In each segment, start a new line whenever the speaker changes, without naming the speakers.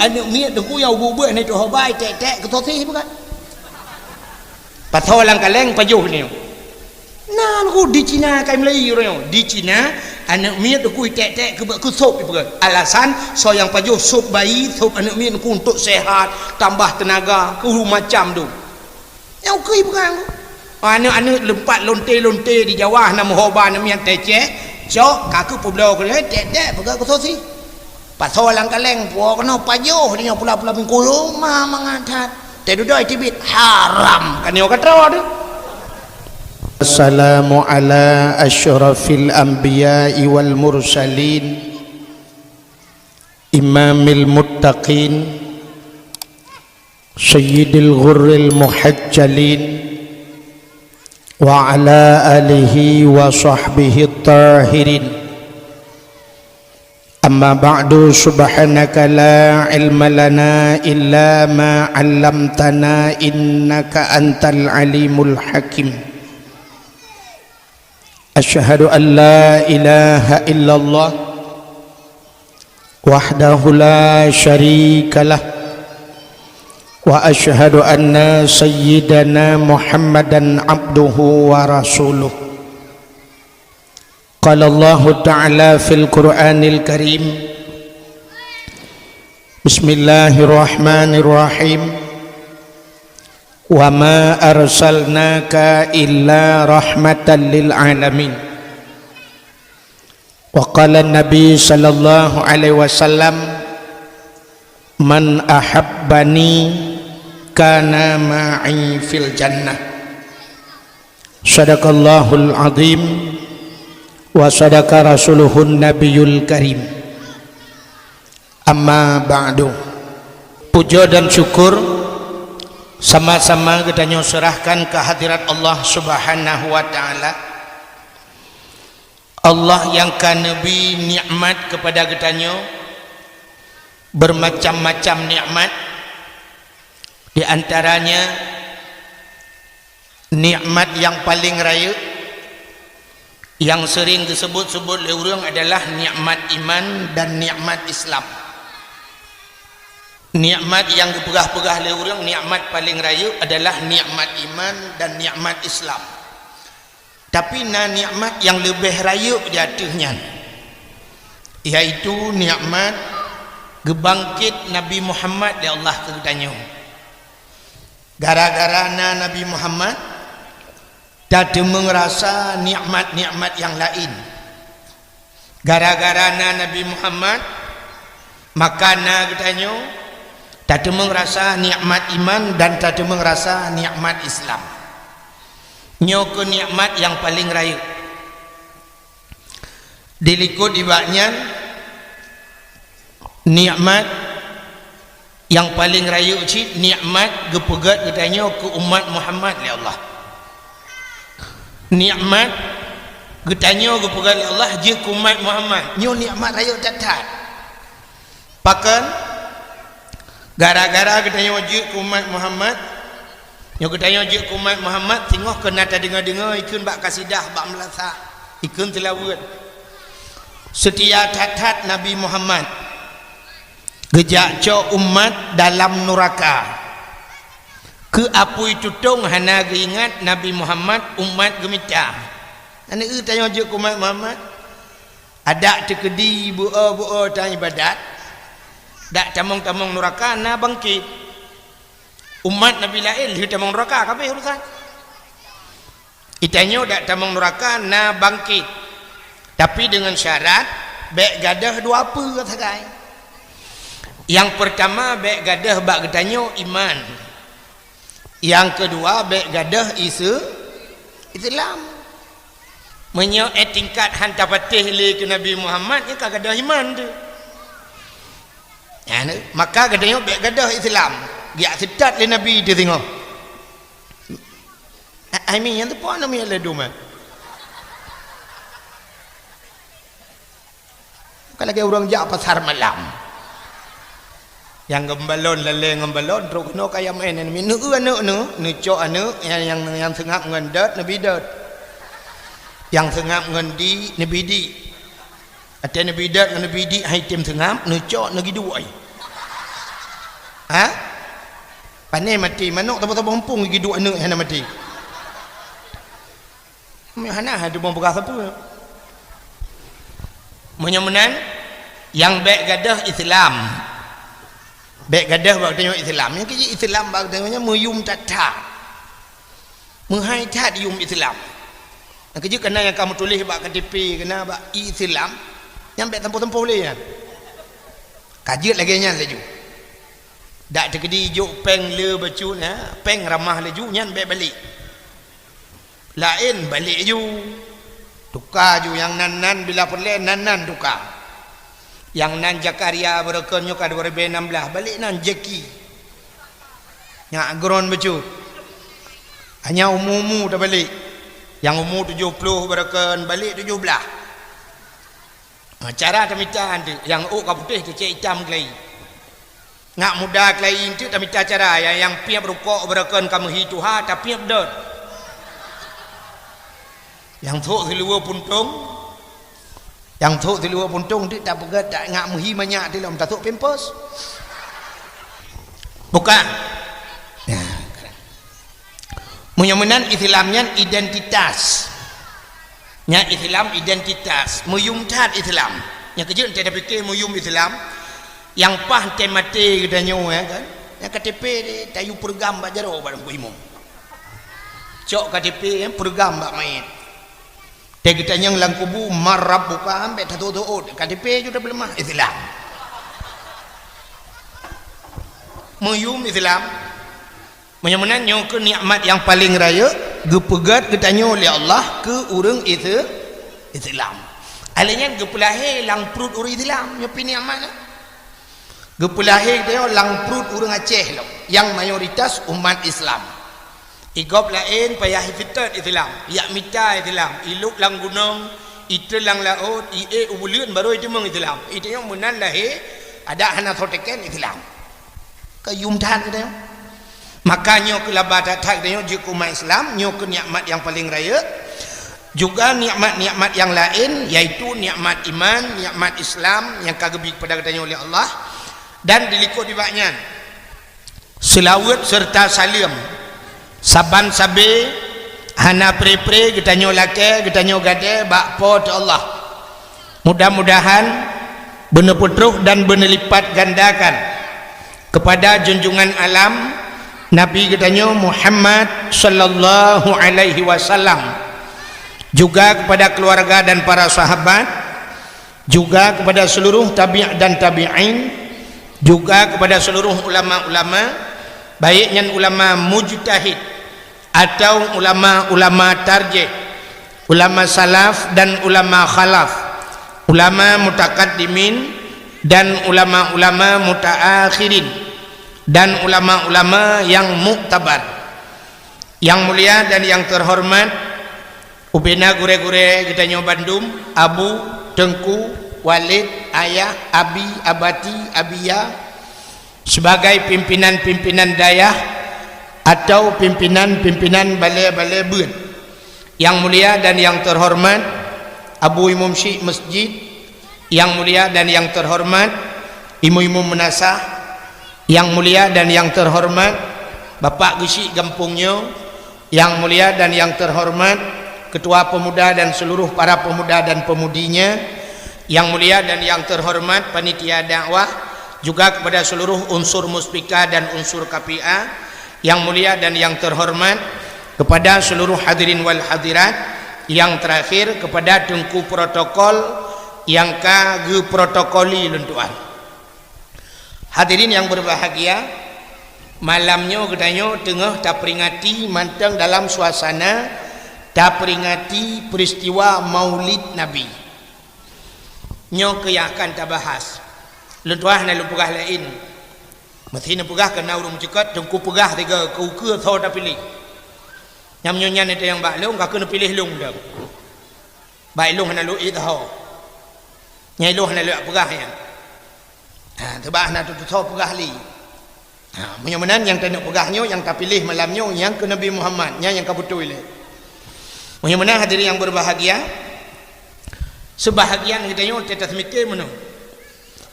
anu miet ku yau bu bu ni tu hobai tek ke tosi bukan patolang kaleng pajuh ni nan ku di Cina kai Melayu ro di Cina anak miet ku tek ke ku sop bukan alasan so yang pajuh sop bayi sop anak miet ku untuk sehat tambah tenaga ku macam tu yang kui bukan anak lempat lonte di Jawa nama hoba anak miet tecek cok kaku pulau ke tek bukan ku tosi patolang kaleng puak kena pajuh dia pula-pula minggu mah mengadat tedudoi tibit haram kan yo kata tu.
Assalamu ala asyrafil anbiya'i wal mursalin imamil muttaqin sayyidil ghurril muhajjalin wa ala alihi wa sahbihi tahirin amma ba'du subhanaka la ilma lana illa ma 'allamtana innaka antal alimul hakim asyhadu an la ilaha illallah wahdahu la syarikalah wa asyhadu anna sayyidana Muhammadan abduhu wa rasuluh. Qala Allah ta'ala fil Qur'anil Karim Bismillahirrahmanirrahim wa ma arsalnaka illa rahmatan lil alamin. Wa qala Nabi sallallahu alaihi wasallam man ahabbani kana ma'i fil jannah. Sadaqallahul azim wa sadaqa rasuluhun nabiyul karim. Amma ba'du. Puja dan syukur sama-sama kita serahkan ke hadirat Allah Subhanahu wa taala. Allah yang kan nabi nikmat kepada kita bermacam-macam nikmat, di antaranya nikmat yang paling raya yang sering disebut-sebut oleh orang adalah nikmat iman dan nikmat Islam. Nikmat yang dipegah-pegah oleh orang, nikmat paling raya adalah nikmat iman dan nikmat Islam. Tapi nikmat yang lebih raya di atasnya, iaitu nikmat gebangkit Nabi Muhammad di Allah ketanya. Gara-gara Nabi Muhammad tak merasa nikmat-nikmat yang lain. Gara-gara Nabi Muhammad maka ketanya tak merasa nikmat iman dan tak merasa nikmat Islam. Nyoko nikmat yang paling raya dilikut ibaknya nikmat yang paling raya uci nikmat gepegat katanya ke umat Muhammad oleh Allah. Nikmat katanya gepegat oleh Allah je ke umat Muhammad. Nyo nikmat raya tak. Pakan gara-gara katanya wajib ke umat Muhammad, yang katanya wajib ke umat Muhammad, tengok kena tak dengar-dengar ikun bak kasidah, bak melasak, ikun tilawat. Setia tat Nabi Muhammad, gejak cok umat dalam neraka. Ke apui tutung hana ingat Nabi Muhammad umat gemita. Ane tanya wajib ke umat Muhammad, ada tekedi bu'a tanya ibadat. Dak tamong-tamong neraka na bangkit. Umat Nabi lain dia tamong neraka kabeh urusan. Itanyo dak tamong neraka na bangkit. Tapi dengan syarat bek gadah dua apa katakan. Yang pertama bek gadah bak getanyo iman. Yang kedua bek gadah Islam. Menyo tingkat hantar patih le ke Nabi Muhammad ni gadah iman tu. Ya, maka katanya baik gadah Islam dia sedat le Nabi dia tengok I mean yang tu pun nama yang ledu mah kalau lagi orang jak pasar malam yang gembalon lele gembalon terus kena kaya main ni nu cok anu yang sengap ngendat Nabi dat yang sengap ngendi Nabi di. Ada Nabi dat dengan Nabi di hai tim sengap necok lagi dua. Panai mati manuk tapa-tapa hempung lagi dua anak yang mati. Mana ada bom bekas apa? Menyemenan yang baik gadah Islam. Baik gadah bak tengok Islam. Yang kiji Islam bak tengoknya meyum tata. Menghai tat yum Islam. Yang kiji kena yang kamu tulis bak KTP kena bak Islam. Yang baik tempoh-tempoh boleh kan. Kajiat lagi nya laju. Dak terkedi juk peng le bacu na, peng ramah laju nyan baik balik. Lain balik ju. Tukar ju yang nan bila perle nan tukar. Yang nan Jakaria berekonyo ka 2016 balik nan Jeki. Yang agron bacu. Hanya umumu dah balik. Yang umur 70 berekon balik 17. Cara tamita tu yang ka putih tu cek hitam kelai. Ngak muda kelai tu tamita cara yang piap rukuk berekon kamu hituha tapi piap dot. Yang thuk di luar puntung. Yang thuk di luar puntung tu tak pegat tak ngak muhi banyak tu lam tak thuk pampers. Bukan. Menyemenan Islamnya identitas. Nya Islam identitas, muyum tat Islam. Yang kerja tak ada fikir muyum Islam. Yang pah temate katanya kan. Yang KTP ni tayu program bak jaro barang ku imam. Cok KTP yang program bak main. Dia katanya lang kubu marab buka ambek tato-tato KTP juga belum Islam. Muyum Islam. Menyemenan nyo ke nikmat yang paling raya gepegat ketanya oleh Allah ke urang itu Islam. Alanya gepelahir lang perut urang Islam nyo pi nikmat. Gepelahir dia lang perut urang Aceh lo yang mayoritas umat Islam. Igop lain payah fitat Islam, yak mita Islam, iluk lang gunung, itu lang laut, ubulun baru itu meng Islam. Itu yang menan lahir ada hana thoteken Islam. Kayum tan kita. Makanya kelabatan tak dia juga umat Islam nyo ke nikmat yang paling raya. Juga nikmat-nikmat yang lain yaitu nikmat iman, nikmat Islam yang kagebi kepada katanya oleh Allah dan dilikut dibaknya selawat serta salam saban sabe hana pre-pre katanya lake katanya gade bakpo tu Allah. Mudah-mudahan benar putruh dan benar lipat gandakan kepada junjungan alam Nabi katanya Muhammad sallallahu alaihi wasallam, juga kepada keluarga dan para sahabat, juga kepada seluruh tabi' dan tabi'in, juga kepada seluruh ulama-ulama, baiknya ulama mujtahid atau ulama-ulama tarjih, ulama salaf dan ulama khalaf, ulama mutakaddimin dan ulama-ulama mutaakhirin, dan ulama-ulama yang muktabar. Yang mulia dan yang terhormat Ubena gure-gure kita nyo Bandung, Abu, Tengku, Walid, Ayah, Abi, Abati, Abia sebagai pimpinan-pimpinan dayah atau pimpinan-pimpinan balai-balai bun. Yang mulia dan yang terhormat Abu Imam Syekh Masjid, yang mulia dan yang terhormat Imam-imam menasah, yang mulia dan yang terhormat Bapak Gesik Gampungnya, yang mulia dan yang terhormat Ketua Pemuda dan seluruh para pemuda dan pemudinya, yang mulia dan yang terhormat panitia dakwah, juga kepada seluruh unsur muspika dan unsur KPA, yang mulia dan yang terhormat kepada seluruh hadirin wal hadirat, yang terakhir kepada tengku protokol yang kage protokoli lentuan. Hadirin yang berbahagia, malamnya katanya tengah tak peringati mantang dalam suasana tak peringati peristiwa Maulid Nabi. Nyo ke yang akan tak bahas. Lentuah na lupugah lain. Mesti na pugah kena urung cekat tengku pugah tiga ku ke tho dah pilih. Nyam nyonya ni yang bak long ka kena pilih long dah. Baik long na lu it tho. Nyai long na lu pugah ya. Tebah nak tutup pegah li. Menyemenan yang tak nak pegahnya, yang tak pilih malamnya, yang ke Nabi Muhammad, yang kabutul le. Menyemenan hadirin yang berbahagia, sebahagian kita nyo tetas mikir meno.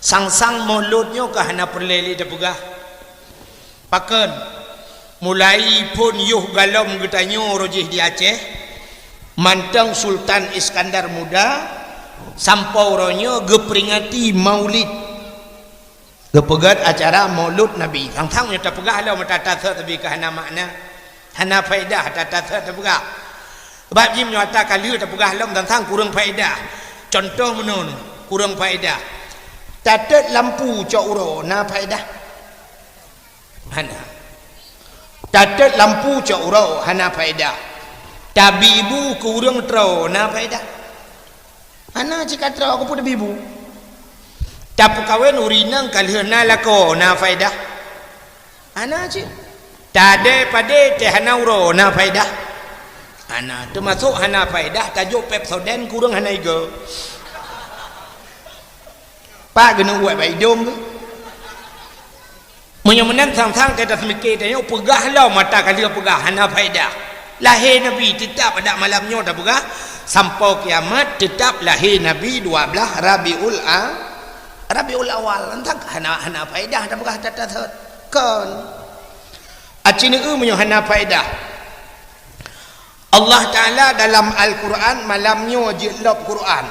Sang-sang mauludnya ke hana perleli dah pegah. Paken mulai pun yuh galom getanyo rojih di Aceh mantang Sultan Iskandar Muda sampau ronyo geperingati maulid gepegat acara maulud Nabi tang-tang nya tapegah lah mata tatha tapi kahana makna hana faedah tatha tapegah sebab jim nyata kali tapegah lah tang-tang kurang faedah contoh menun kurang faedah tatet lampu cok uro na faedah hana tatet lampu cok uro hana faedah tabibu kurang tro na faedah hana jika tro aku pun tabibu tapi kawan urinang kalihna lako na faedah hana cik tade pade teh hana uro na faedah hana termasuk hana faedah tajuk Pepsodent kurang hana igo pak gena buat baik dom tu menyemenan sang-sang kata semikir tanya pegah lah mata kali pegah hana faedah lahir Nabi tetap pada malamnya dah pegah sampai kiamat tetap lahir Nabi 12 Rabiul Awal entah hana faedah dah pegah tatat kan acina menyo hana faedah Allah Ta'ala dalam Al-Quran malamnya jelap Quran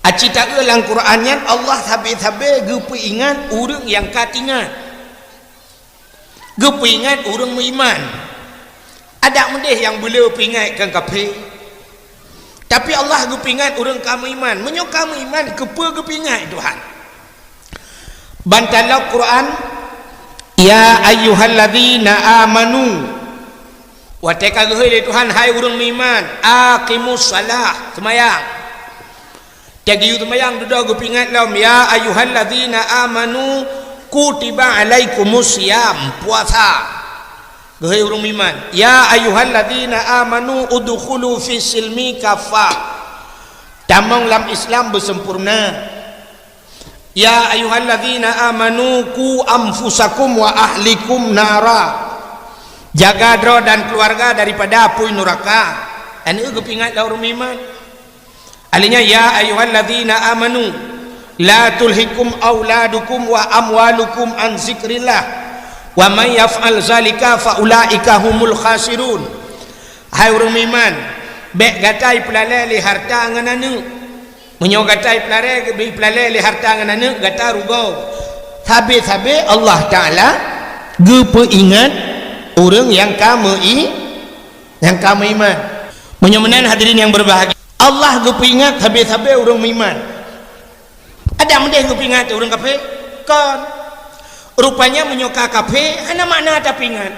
acita dalam Quran yang Allah sabi-sabi gepe ingat orang yang katingat gepe ingat orang beriman ada mendeh yang boleh peringatkan kafe tapi Allah gepe ingat orang kamu iman menyo kamu iman gepe ingat Tuhan bantalau Quran ya ayyuhalladzina amanu wa takaghoi Tuhan hai orang beriman aqimus salah semayang jadi semayang duduk gupingat lam ya ayyuhalladzina amanu kutiba alaikumus syiyam puasa gehai urang iman ya ayyuhalladzina amanu udkhulu fis silmi kafah tamang lam Islam bersempurna ya ayyuhalladzina amanu ku anfusakum wa ahlikum nara jaga dro dan keluarga daripada api neraka anu gupingat la urang iman alinya ya ayyuhalladzina amanu la tulhikum auladukum wa amwalukum an zikrillah wa may yaf'al zalika fa ulaika humul khasirun hai urang iman bek gatai pelale li harta ngananu menyo gatai pelale li harta ngananu gata rugo sabe Allah Taala gepe ingat orang yang kamu iman menyo menan hadirin yang berbahagia Allah gepingat habis-habis orang iman ada mendeh gepingat orang kafir kan rupanya menyoka kafir hana makna ada pingat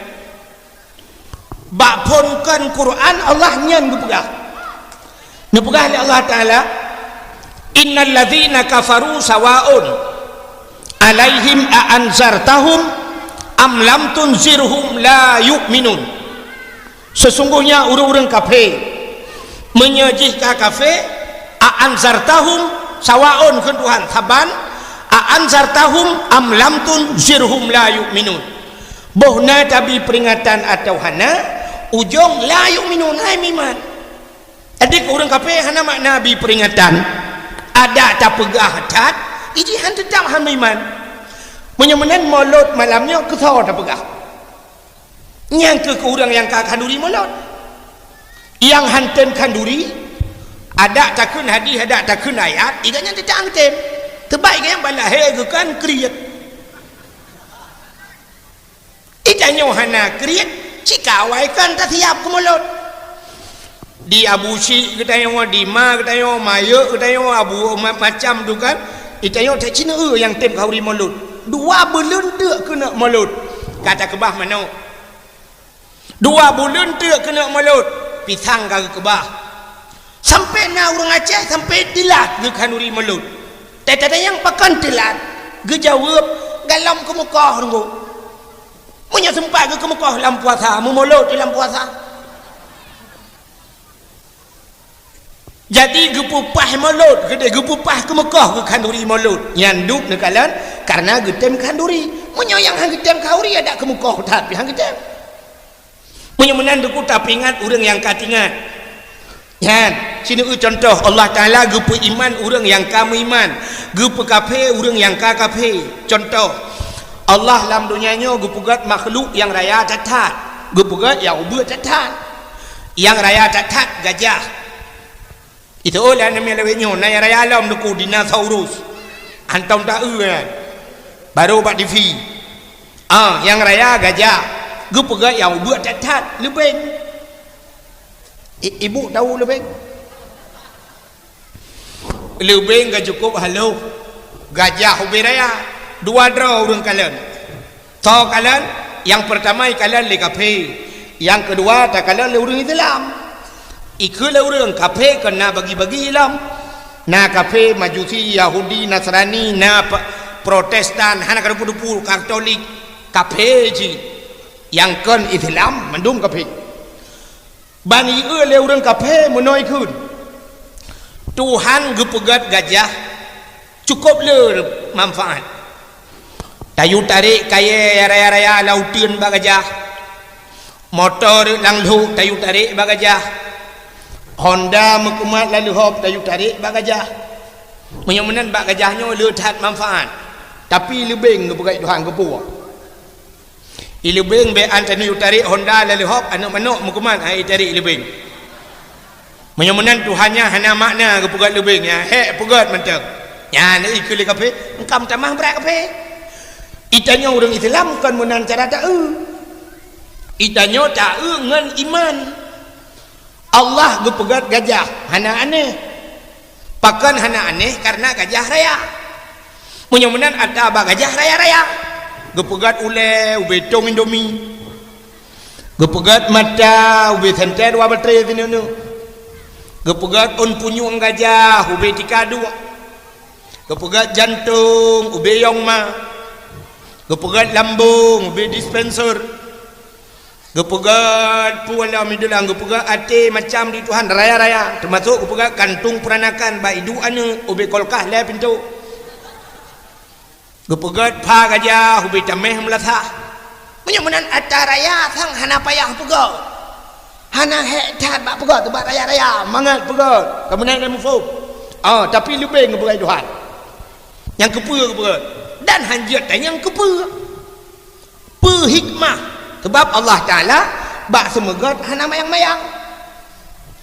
bak pun kan Quran Allah nyan gepegah nepegah oleh Allah Ta'ala innal ladzina kafaru sawaun alaihim a'anzartahum am lam tunzirhum la yu'minun sesungguhnya orang-orang kafir menyejihkan kafe a'anzartahum sawaun ke Tuhan saban a'anzartahum am lam tunzirhum la yu'minun bohna tabi peringatan atau hana ujung la yu'minun hai iman adik orang kafe hana makna bi peringatan ada tak pegah tat ijihan tetap han iman menyemenan maulud malamnya kesau tak pegah yang ke orang yang kakanduri maulud yang hanten kanduri ada takun hadis ada takun ayat iganya tidak hanten terbaik yang balahir kan kriat iganya hana kriat cikawai kan tak siap kemulut di Abu Syik katanya di Ma katanya Maya katanya Abu macam tu kan itanya tak Cina yang tem kauri mulut dua bulan tak kena mulut kata kebah mana 2 bulan tak kena mulut pisang kagak kebah sampai na orang Aceh sampai tilat ge kanuri melut teta yang pakan tilat ge jawab galam ke Mekah nunggu punya sempat ke Mekah dalam puasa memulut dalam puasa jadi ge pupah melut ge pupah ke Mekah ge kanuri melut nyanduk nekalan karena getem kanduri punya yang hang getem kauri ada ke Mekah tapi hang getem menyemenan deku tapi ingat orang yang katingat kan sini contoh Allah Ta'ala gepe iman orang yang kamu iman gepe kafe orang yang ka kafe contoh Allah dalam dunianya gupugat makhluk yang raya cacat, gupugat yang ubah cacat, yang raya cacat gajah. Itu oleh namanya lewatnya naya raya alam nuku dinosaurus antam tak kan baru pak TV yang raya gajah gupugat yang ubah cacat lebih. Ibu tahu lebih gak cukup halo gajah ubah raya dua draw urang kalian so kalian yang pertama kalian le kafe, yang kedua tak kalian le urang Islam ikut le urang kafe kena bagi-bagi Islam na kafe Majusi Yahudi Nasrani na Protestan hana kada pudu Katolik kafe ji yang kan Islam mandum kafe bani le urang kafe menoi kun Tuhan gepegat gajah cukup le manfaat tayu tarik kaya raya-raya lautan bak gajah motor langlu tayu tarik bak gajah Honda mekumat lalu hop tayu tarik bak gajah menyemenan bak gajahnya lehat manfaat tapi lebih gepegat Tuhan gepuah lebih be antara tayu tarik Honda lalu hop anak manuk mekumat ai tarik lebih menyemenan Tuhannya hana makna gepegat lebihnya pegat mentang ya ni ikut kafe engkam tamah berak kafe itanya orang Islam kan menan cara tak itanya tak ngan iman Allah gepegat gajah hana aneh pakan hana aneh karena gajah raya menyemenan ada abah gajah raya-raya gepegat ule ube tong indomie gepegat mata ube santai dua baterai sini gepegat on punyung gajah ube tika dua gepegat jantung ube yong ma gepegat lambung ube dispenser gepegat puala midulang gepegat ate macam di Tuhan raya-raya termasuk gepegat kantung peranakan ba idu ane ube kolkah le pintu gepegat pa gajah ube tameh melatah menyemenan atar raya sang hana payah pegat hana hektar bak pegat tu bak raya-raya mangat pegat kemudian dia mufuk tapi lebih ngepegat Tuhan yang kepegat dan hanjat yang kepegat hikmah sebab Allah Ta'ala bak semegat hana mayang-mayang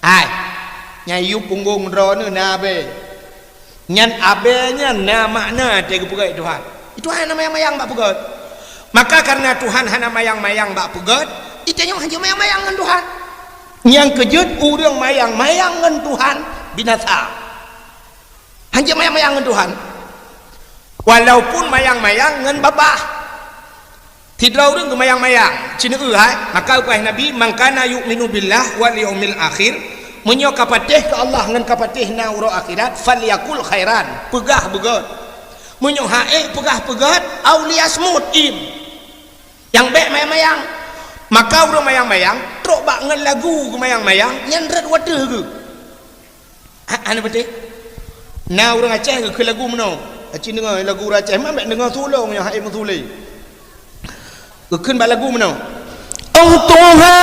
ai nyayu punggung drone na be nyan abenya na makna te kepegat Tuhan itu hana mayang-mayang bak pegat maka karena Tuhan hana mayang-mayang bak pegat itanya hanjat mayang-mayang dengan Tuhan yang kejut urang mayang-mayang dengan Tuhan binasa hanya mayang-mayang dengan Tuhan walaupun mayang-mayang dengan babah tidak urang ke mayang-mayang cina maka upah Nabi mangkana yu'minu billah wal yaumil akhir menyo kapatih ke Allah dengan kapatih na uro akhirat falyakul khairan pegah begat menyo hae pegah-pegat auliasmut yang baik mayang-mayang maka urang mayang-mayang trok bak ngan lagu ke mayang-mayang nyandrat water ke anu betul na urang Aceh ke lagu mano acin dengar lagu Aceh mak dengar sulung yang haim sulai ke bak lagu mano oh Tuhan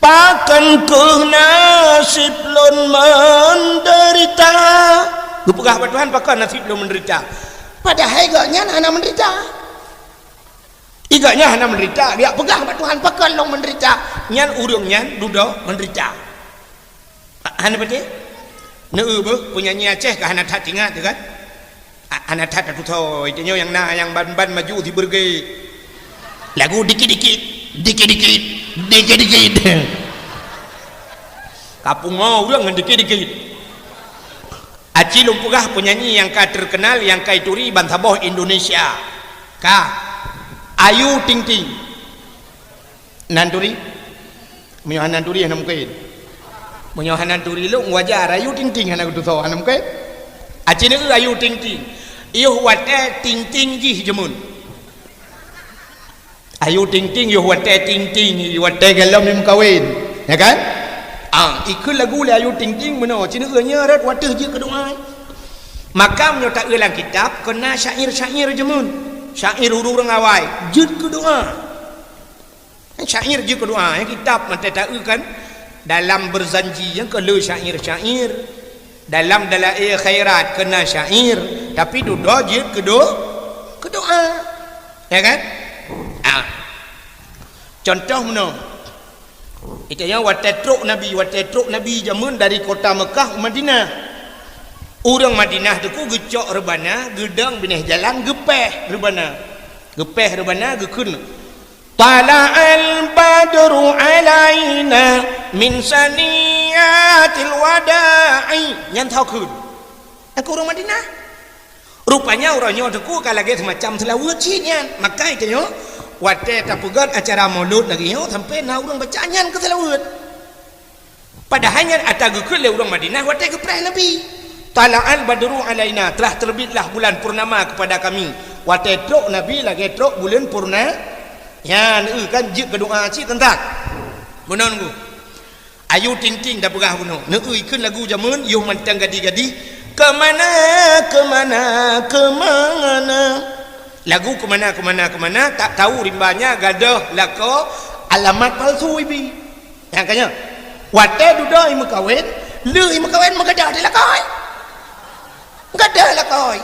pakan ke nasib lon menderita gupegah Tuhan pakai nasib lo menderita padahal igaknya hana menderita dia pegah Tuhan pakai lo menderita nyan urang nyan dudo menderita hana betul penyanyi Aceh ke hana tat ingat kan hana tat tu tahu itu yang yang ban maju di berge lagu dikit-dikit kapung orang dengan dikit-dikit Aci lumpugah penyanyi yang terkenal yang kaituri bantaboh Indonesia Ayu Ting Ting nanturi menyohan nanturi hanam kain menyohan nanturi lu wajar Ayu Ting Ting hanam tu tahu hanam kain Aci ni Ayu Ting Ting iyo wate Ting Ting ji jemun Ayu Ting Ting iyo wate Ting Ting wate galam nim kawin ya kan ikut lagu le Ayu Ting Ting meno cina nya rat wadah je kedoa maka menyotak dalam kitab kena syair-syair jemun syair urang awai je kedoa syair je kedoa yang kitab mata tak kan dalam berzanji yang kena syair dalam dalail khairat kena syair tapi doa je ke doa ya kan contoh mana itanya watetruk nabi jamun dari kota Mekah ke Madinah. Orang Madinah tu ku gecok rebana gedang bineh jalan gepeh rebana gekun tala'al badru alaina min saniyatil wada'i nyan thau kun aku orang Madinah rupanya orangnya tu ku kalage semacam selawat nyan maka itanya wate tapugat acara maulud lagi yo sampai na orang baca nyan ke selawat padahalnya atagukul le orang Madinah wate gepreh nabi tala'al badru alaina telah terbitlah bulan purnama kepada kami wate trok nabi lagi trok bulan purna ya kan je ke doa cik tentak benon ku ayu ting dah pegah bunuh ikun lagu jamun yuh mantang gadi kemana lagu kemana tak tahu rimbanya gadah lako alamat palsu ibi yang kanya wate dudai mekawin lu mekawin magadah di lakoi gadah lakoi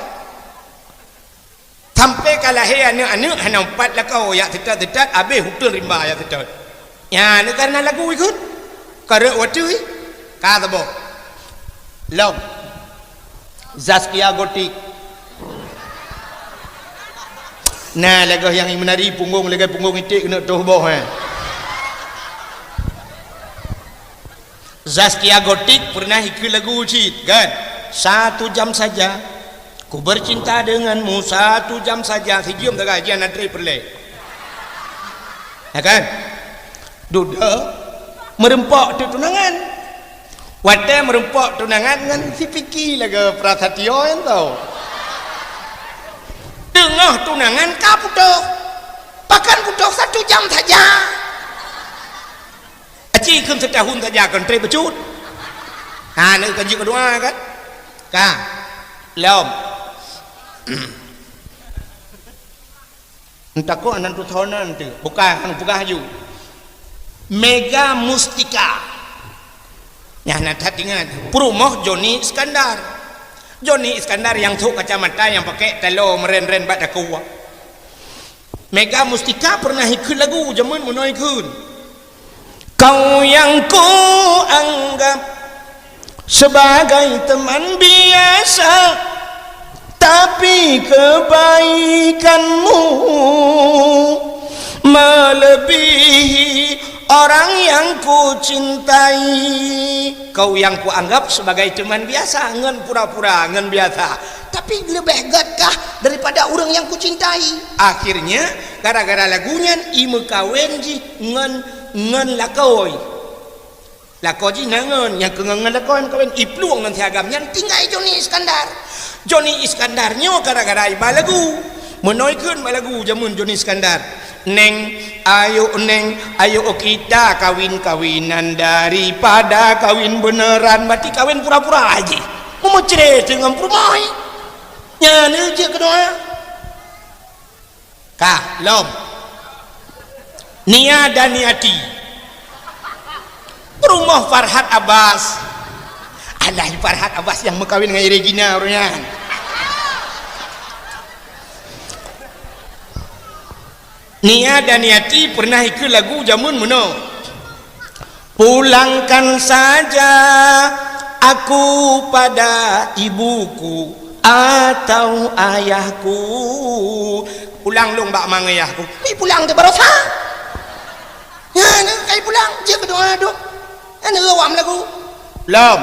sampai kalah anak hana empat lakau ya tetat habis hutul rimba ya tetat ya ni karena lagu ikut karek watui kata bo lom Zaskia Gotik nah lagu yang menari punggung itik kena tuh boh Zaskia Gotik pernah ikut lagu cit kan 1 jam saja ku bercinta denganmu 1 jam saja sejam tak gajian antri perle ya kan duduk merempok tu tunangan wate merempok tunangan dengan si Piki laga Prasatyo yang tahu tengah tunangan ka putuk pakan putuk 1 jam saja aci kun setahun saja kan tri becut ni kan juga doa kan lom entah kok anan tu thonan tu bukan haju Mega Mustika ya nak ingat perumoh Joni Iskandar yang tuk kacamata yang pakai telo meren-ren bat dakuwa Mega Mustika pernah ikut lagu jaman munoi kun kau yang ku anggap sebagai teman biasa tapi kebaikanmu melebihi orang yang ku cintai kau yang ku anggap sebagai teman biasa ngan pura-pura ngan biasa tapi lebih gagah daripada orang yang ku cintai akhirnya gara-gara lagunya imu kawin ji ngan lakoi lakoji nangon yang kengangan lakoan kawin ipluang nanti agam yang tinggal Joni Iskandarnya gara-gara iba lagu menoikun lagu jamun Joni Iskandar neng ayo kita kawin-kawinan daripada kawin beneran berarti kawin pura-pura aja mau cerai dengan permai nyanyi je kedua lom Nia dan Niati rumah Farhat Abbas alah Farhat Abbas yang mengkawin dengan Regina orangnya Nia dan Niati pernah ikut lagu jamun meno pulangkan saja aku pada ibuku atau ayahku pulang long bak mang ayahku pulang tu barosa ya kai pulang je berdoa duk ana awam lagu lom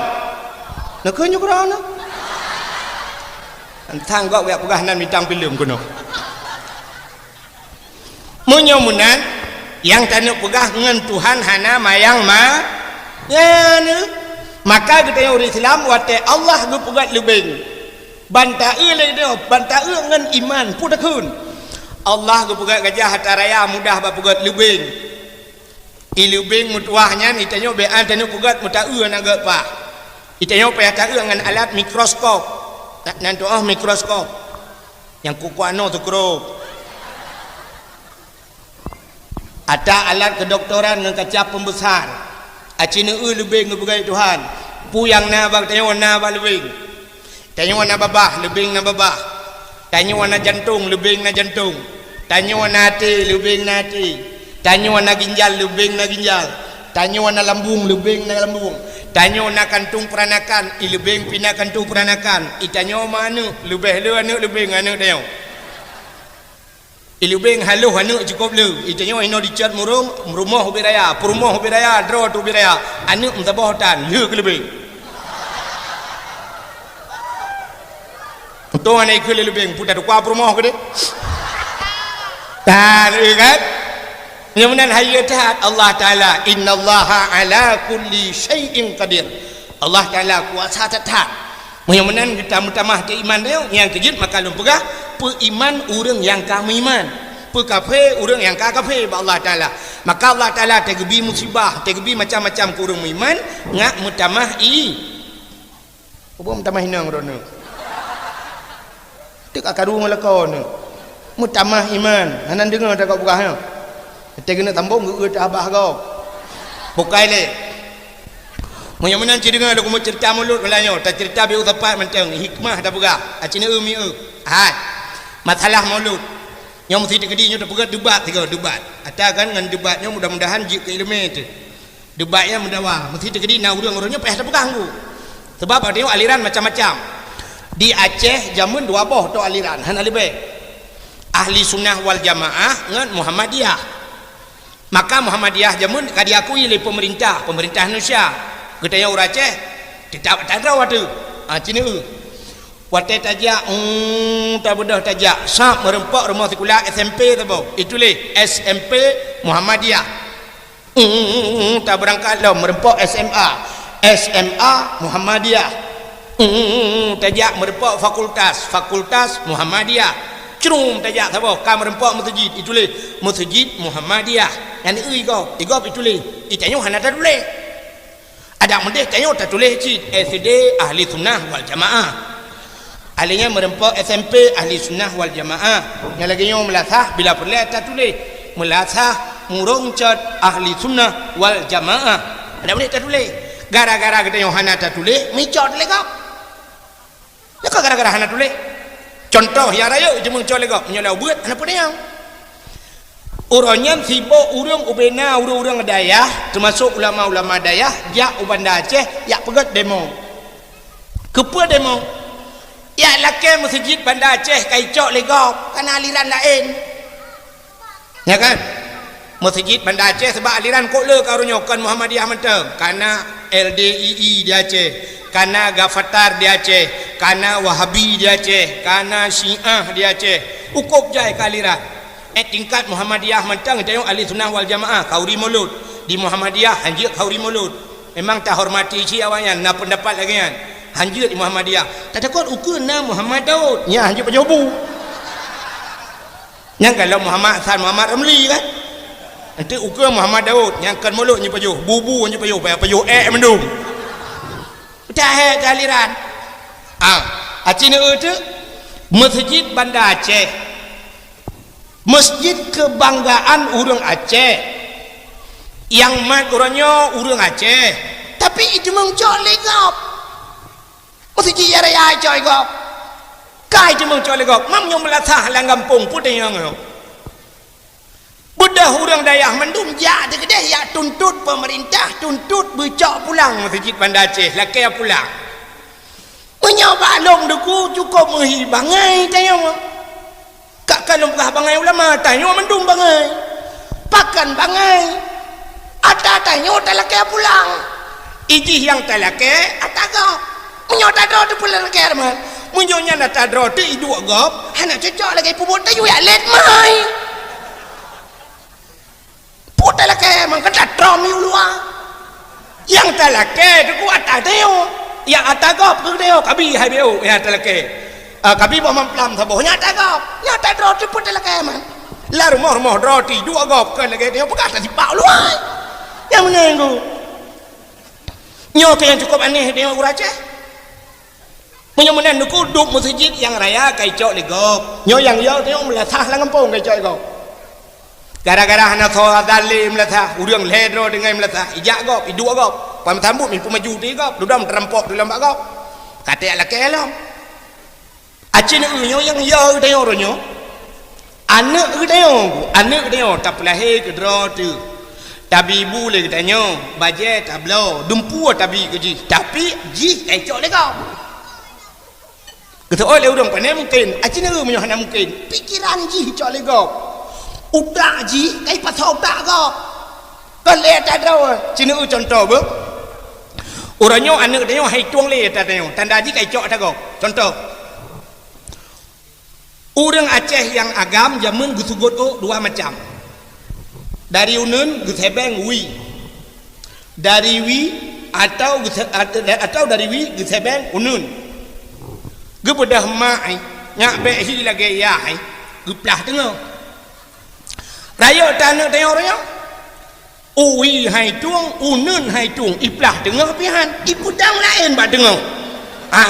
nak kunyu kerana antang gak biak pegahanan mitang film kuno munyamunan yang tanuk pegah ngan Tuhan hana mayang ya ne maka kita orang Islam wate Allah gu pegat lebeng bantai le dia bantai ngan iman pudakun Allah gu pegat gajah hataraya mudah ba pegat lebeng ilubing mutuahnya itanya bean tanuk pegat mutau naga pa itanya payata ngan alat mikroskop nan tu mikroskop yang kukuano tu kro ada alat kedokteran dengan kaca pembesar acina lebih ngebegai Tuhan puyang na bang tanya wana ba lebih tanya wana babah lebih na babah tanya wana jantung lebih na jantung tanya wana hati lebih na hati tanya wana ginjal lebih na ginjal tanya wana lambung lebih na lambung tanya wana kantung peranakan lebih pina kantung peranakan itanya mana lebih lu anu lebih anu tanya ilubeng haluh anu cukup lu itanya ino dicat murung rumah ubiraya perumah ubiraya dro tu ubiraya anu mtabah tan lu ke lebih untung anai ke lebih putar ku perumah ke de tan kan mudah-mudahan hayat Allah taala innallaha ala kulli syai'in qadir Allah taala kuasa tetap mudah-mudahan kita mutamah ke iman dia yang kejut maka lu pegah iman orang yang kami iman kafir orang yang kafir ba Allah taala maka Allah taala tegebi musibah tegebi macam-macam ku orang iman ngak mutamah apa mutamah hinang rono tek akaru ngelakon mutamah iman hanan dengar tak kau buka ha tegena tambung geut abah kau bukai le mudah-mudahan dengar aku mau cerita mulut melanyo tak cerita biu tepat mentang hikmah dah buka acina mi hai masalah maulud yang mesti digedinya dah pegat debat tiga debat ada kan dengan debatnya mudah-mudahan jik ke ilmu itu debatnya mendawah mesti digedi nah urang-urangnya payah dah ganggu sebab ada aliran macam-macam di Aceh zaman dua boh tu aliran han alibe ahli sunnah wal jamaah dengan Muhammadiyah maka Muhammadiyah zaman kadiakui oleh pemerintah Indonesia gedaya urang Aceh tidak ada waktu cina watai tajak tak bedah tajak sap merempak rumah sekolah SMP tu bau itu le SMP Muhammadiyah tak berangkat lah merempak SMA Muhammadiyah tajak merempak fakultas Muhammadiyah cerum tajak tu bau kam merempak masjid itu le masjid Muhammadiyah yang igop itu le itanya hana tak boleh ada mendeh tanya tak boleh cik SD ahli sunnah wal jamaah ahlinya merempak SMP ahli sunnah wal jamaah yang lagi yang melasah bila perlu tak tulis melasah murung cat ahli sunnah wal jamaah ada boleh tak tulis gara-gara kita yang hana tak tulis micot legap nak gara-gara hana tulis contoh ya raya je mengcot legap menyolau buat apa dia orangnya sibuk urang ubena urang dayah termasuk ulama-ulama dayah jak ubanda Aceh yak pegat demo kepa demo ya laki masjid Bandar Aceh kaicok legop kerana aliran lain ya kan masjid Bandar Aceh sebab aliran kokla karunya kan Muhammadiyah mentang kerana LDII di Aceh kerana Gafatar di Aceh kerana Wahabi di Aceh kerana Syiah di Aceh ukup jai ke aliran tingkat Muhammadiyah mentang tengok ahli sunnah wal jamaah kauri mulut di Muhammadiyah hanjir kauri mulut memang tak hormati ciawayan nak pendapat lagi kan hanjir di Muhammadiyah tak takut ukur na Muhammad Daud ya hanjir penyobu yang kalau Muhammad Hasan Muhammad Ramli kan nanti ukur Muhammad Daud yang kan mulut ni pejuh bubu ni pejuh pejuh mendung tak aliran Aceh itu masjid Bandar Aceh masjid kebanggaan orang Aceh yang mat orangnya orang Aceh tapi itu mengcok legap masjid yang raya Aceh gop kai itu mengcok legap mam yang melatah lang kampung putih yang budak orang dayah mendum ya degedeh ya tuntut pemerintah tuntut becak pulang masjid Bandar Aceh lakai pulang menyoba long deku cukup menghi bangai tanya kak kalau bukan bangai ulama tanya mendum bangai pakan bangai ada tanya talakai pulang ijih yang talakai ataga menyota do tu pulang lakai man munyonya nata do tu idu gop hana cocok lagi pubut tayu ya let mai putar lakai man kata trom ulua yang talakai tu ku atayo yang atagop tu deo kabi hai beo ya talakai kabi bawa mamplam saboh nyata gop nyata roti pun talakai man la rumah roti dua gop kan lagi dia pegas si pak luai yang menenggu nyok yang cukup aneh dia urang Aceh menyemenan nuku duk masjid yang raya kaicok legop nyok yang yo tengok melasah lang kampung kaicok legop gara-gara hana tho dalim lah tha urang ledro dengan melatha ijak gop idua gop pam tambut min pemaju ti gop dudam terampok dalam bak gop kata la kelom acin unyo yang yo dayo ronyo anak dayo tak lahir ke dro tu tabi bu le katanya bajet tablo dumpu tabi ke ji tapi ji kecok le kau kata oleh urang pandai mungkin acin unyo hana mungkin pikiran ji cok le kau udah ji kai pasal udah kau kan le tak tahu cina contoh bu orangnya anak dia hai tuang le tak tahu tanda ji kai cok tak kau contoh orang Aceh yang agam zaman gusugot dua macam dari unun gusebeng wi dari wi atau dari wi gusebeng unun gebedah mai nyak behi lagi ya hai geplah tengok raya tanah tengok orangnya uwi hai tuang unun hai tuang iplah tengok pihan ipudang lain bak tengok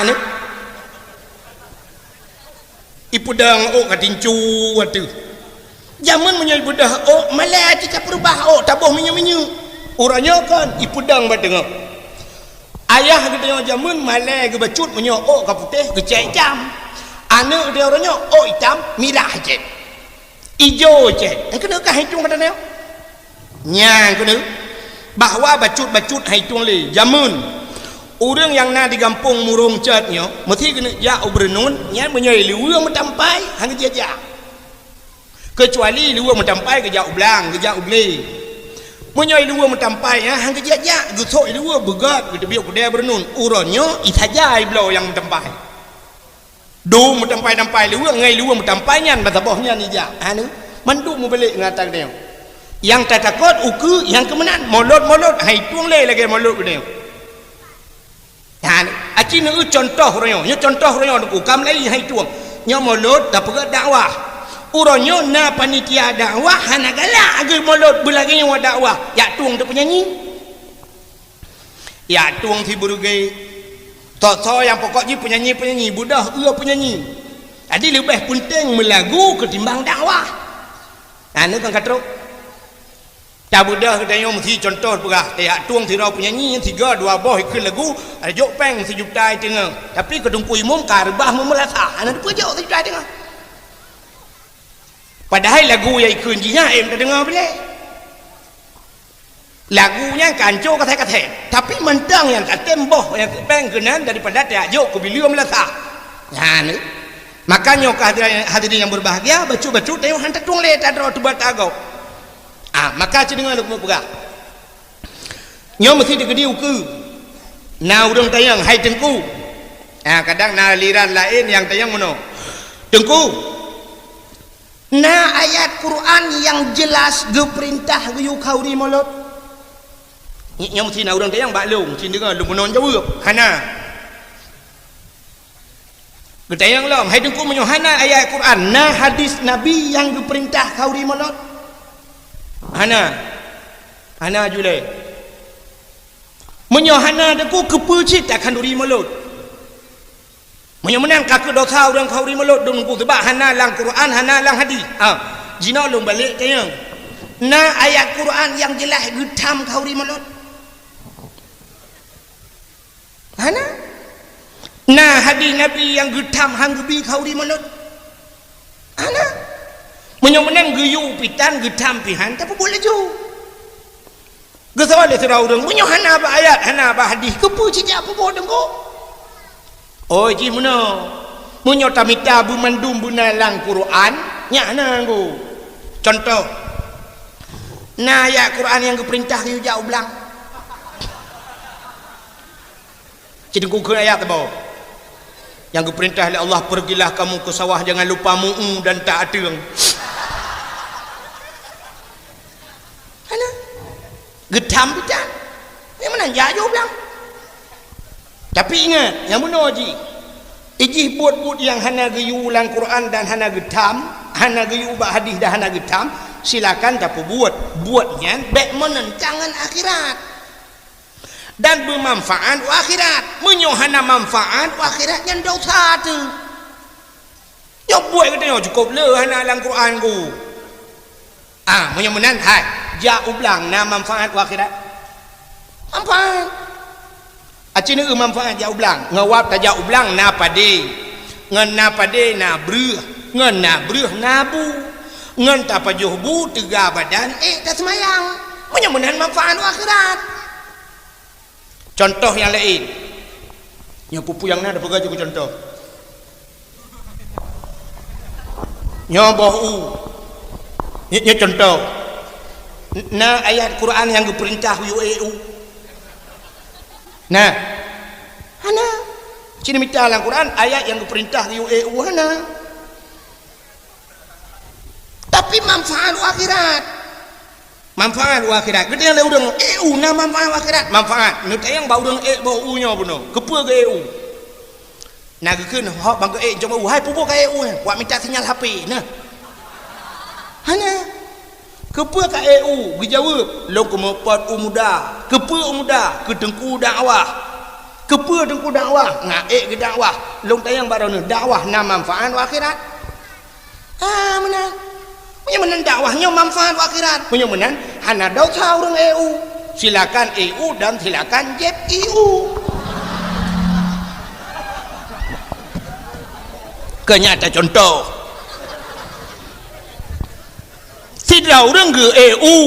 ni ipudang katincu tu zaman punya ipudah malah kita perubah tabuh minyak orangnya kan ipudang bak tengok ayah kita tengok zaman malah ke bacut punya ke putih ke hitam anak dia orangnya hitam merah je ijo je kena kah hitung kata dia nyang kena bahawa bacut hitung le jamun orang yang na di kampung murung catnya mesti kena ja ubrenun nyan menyai liwa metampai hang dia kecuali liwa metampai ke ja ublang ke ja uble menyai liwa metampai ya hang dia gusok liwa begat ke biok dia bernun uronnya isaja iblo yang metampai do metampai liwa ngai liwa metampai nyan batabohnya ni ja anu mandu mu balik ngatak dia yang tak takut uku yang kemenan molot hai tuang le lagi molot dia acin contoh royo nya contoh royo ku kam lai hai tuang nya molot dapat dakwah uronyo na panitia dakwah hana gala age molot belagi nya dakwah ya tuang tu penyanyi ya tuang si burugai so yang pokoknya penyanyi budah penyanyi jadi lebih penting melagu ketimbang dakwah anu kan katrok tak budah katanya mesti contoh pegah tiap tuang tirau penyanyi tiga dua boh ikut lagu ada jok peng sejuta tengah tapi kedungku umum karbah memelasa anu pejok sejuta tengah padahal lagu yang ikut jinya tak dengar boleh lagunya kanco kata-kata tapi mentang yang tak temboh yang peng kenan daripada tiap ke bilion melasa ni makanya hadirin yang berbahagia bacu-bacu tengok hantar tuang le tak ada tu buat agak maka cendengar lu pegak nyo mesti digedi uku na urang tayang hai tengku kadang na aliran lain yang tayang mono tengku na ayat Quran yang jelas ge perintah ge yu khauri molot nyo mesti na urang tayang baklung cendengar lu monon jawab hana getayang lom hai tengku menyo hana ayat Quran na hadis nabi yang ge perintah khauri molot hana jule menyohana deku kepucit akan duri mulut menyomenang kakak dosa orang kau ri mulut dong ku sebab hana lang Quran hana lang hadis jina lu balik tayang na ayat Quran yang jelas getam kau ri mulut hana na hadis nabi yang getam hang gebi kau ri mulut hana menyomenang geyu pitan getam pihan tapi boleh ju gesawal serau dong menyohana ba ayat hana ba hadis kepucit apa bodong ko ji muno munyo tamita bu mandum bunalang Quran nya nanggu contoh na ayat Quran yang keperintah yu jauh belang jadi ku ayat apa yang keperintah oleh Allah pergilah kamu ke sawah jangan lupa mu'u dan tak adeng getam bidan yang mana jauh bilang tapi ingat yang benar iji buat yang hana geyu ulang Quran dan hana getam hana geyu ubah hadis dan hana getam silakan tapi buatnya baik menentangan akhirat dan bermanfaat akhirat menyohana manfaat akhirat yang dosa tu yang buat katanya cukup le hana ulang Quran ku Menyemenan hai ja ublang na manfaat akhirat manfaat acina manfaat ja ublang ngawap ta ja ublang na pade ngan na pade na breuh ngan na breuh na bu ngan ta pajuh bu tega badan ta semayang menyemenan manfaat akhirat. Contoh yang lain yang pupu yang na ada pegang juga contoh nyoboh nya contoh na ayat Quran yang diperintah UAU nah hana cina mita dalam Quran ayat yang diperintah UAU hana tapi manfaat akhirat kita yang udang EU na manfaat akhirat manfaat nu tayang bau udang bau nya beno kepa ke EU nah keun hok bang ke coba hai pupu ke EU buat minta sinyal HP nah hanya kepa ka EU dijawab lo kemepat umuda kepa umuda ke tengku dakwah kepa tengku dakwah ngaek ke dakwah long tayang barang ni dakwah na manfaat akhirat menang punya menan dakwahnya manfaat akhirat punya menan hana dau tahu orang EU silakan EU dan silakan JEP EU kenyata contoh tidak orang ke EU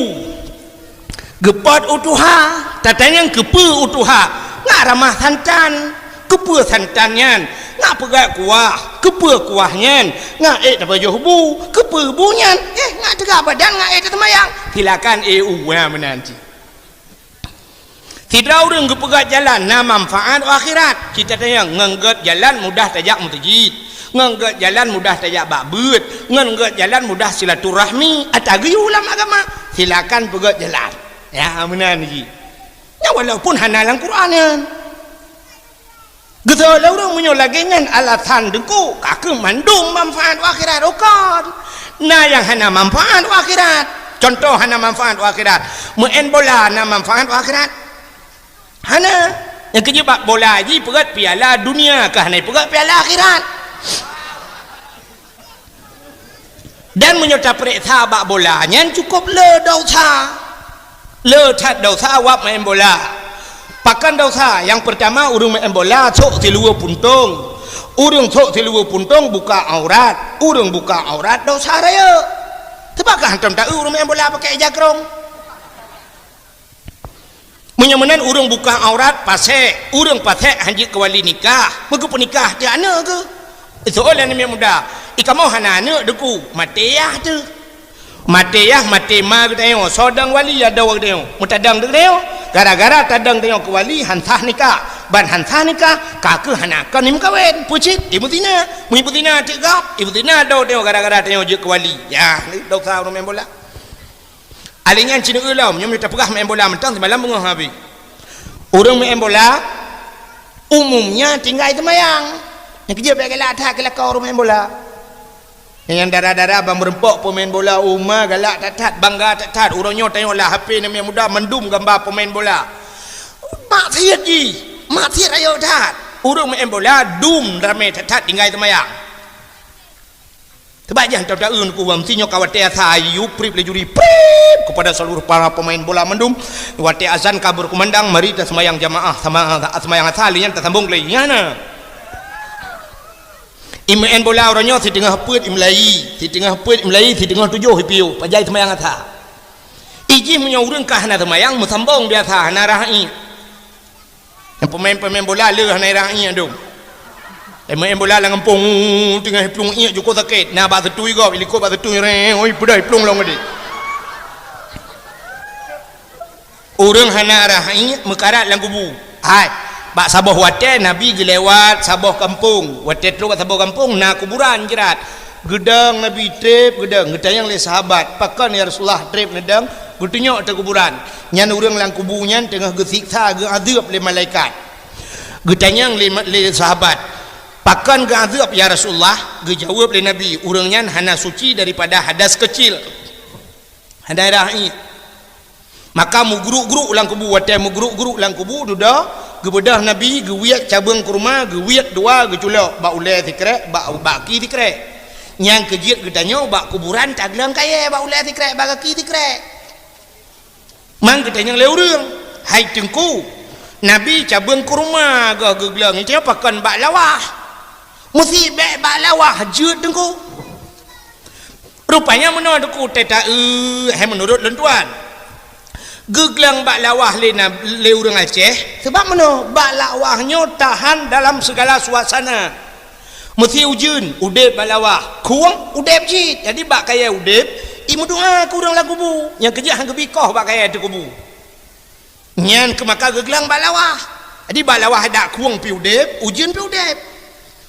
gepat utuha tatanya kepe utuha ngak ramah santan kepe santannya ngak pegak kuah kepe kuahnya ngak dapat juhbu kepe bunyan ngak tegak badan ngak temayang silakan EU menanti tidak orang kepegat jalan na manfaat akhirat kita tanya ngengget jalan mudah tajak mutajid ngengget jalan mudah tajak bakbut ngengget jalan mudah silaturahmi atagi ulama agama silakan pegat jalan ya menan lagi ya walaupun hana dalam Quran getal orang munyo lagi ngan alasan dengku kake mandung manfaat akhirat okon nah yang hana manfaat akhirat contoh hana manfaat akhirat main bola na manfaat akhirat hana yang kejebak bola ji pegat piala dunia kah hana pegat piala akhirat dan menyerta periksa bak bolanya cukup le dosa wap main bola pakan dosa yang pertama urung main bola sok di luar puntung urung sok di luar puntung buka aurat urung buka aurat dosa raya tebakah hantam tak urung main bola pakai jakrong menyemenan urung buka aurat pasek urung pasek hanjik ke wali nikah maka penikah dia ana ke soalan yang mudah ikamu hana anak deku mateyah tu mateyah matema kita tengok sodang wali ada orang tengok mutadang tu tengok gara-gara tadang tengok ke wali hansah nikah ban hansah nikah kakak hana kan ni kawin pucit ibu tina cegap ibu tina ada tengok gara-gara tengok je ke wali ya dok tahu main bola alingan cina ulam nyom kita pegah main bola mentang semalam bengah habis orang main bola umumnya tinggal temayang yang kerja bagi latah kelakar orang main bola yang darah-darah bang merempok pemain bola umma galak tatat bangga tatat orangnya tengoklah HP ni muda mendum gambar pemain bola maksiat ayo tat orang main bola dum ramai tatat tinggal temayang sebab jangan tahu ku mestinya kawat sayu prip lejuri prip kepada seluruh para pemain bola mendum wate azan kabur kumandang mari kita semayang jamaah sama semayang asalinya tersambung lainnya imain bola orangnya si tengah put imlai si tengah tujuh hipiu pajai semayang asa iji punya urang kah na semayang musambong biasa na rahi yang pemain bola le na rahi adum main bola lang kampung tengah plung ia juko sakit na ba setui go iliko ba setui re oi budai plung long gede urang hana rahi mekarat lang kubu hai bak saboh wate nabi gelewat saboh kampung wate terus saboh kampung na kuburan jerat gedang nabi trip gedang gedang le sahabat pakan ya Rasulullah trip gedang gutunyok te kuburan nyan urang lang kubunya tengah gesiksa ge azab le malaikat gedang le sahabat pakan ge azab ya Rasulullah ge jawab le nabi urangnya hana suci daripada hadas kecil hadairahi maka muguru-guru ulang kubu wate muguru-guru ulang kubu duda gebedah nabi gewiat cabang kurma gewiat dua geculok ba ulai tikrek ba baki tikrek Yang kejit katanya bak kuburan taglang kaya bak ulai tikrek bak kaki tikrek. Mang katanya leurung. Hai tengku. Nabi cabang kurma ga geglang itu pakan bak lawah. Mesti bak lawah jut tengku. Rupanya menurut aku teta menurut lentuan. Geglang bak lawah leurung Aceh sebab menurut bak lawahnya tahan dalam segala suasana. Mesti ujun udep balawah kuang udep jit jadi bak kaya udep imu doa kurang lagu bu yang kerja hang gebikoh bak kaya tu kubu nyan ke maka geglang balawah jadi balawah ada kuang pi udep ujun pi udep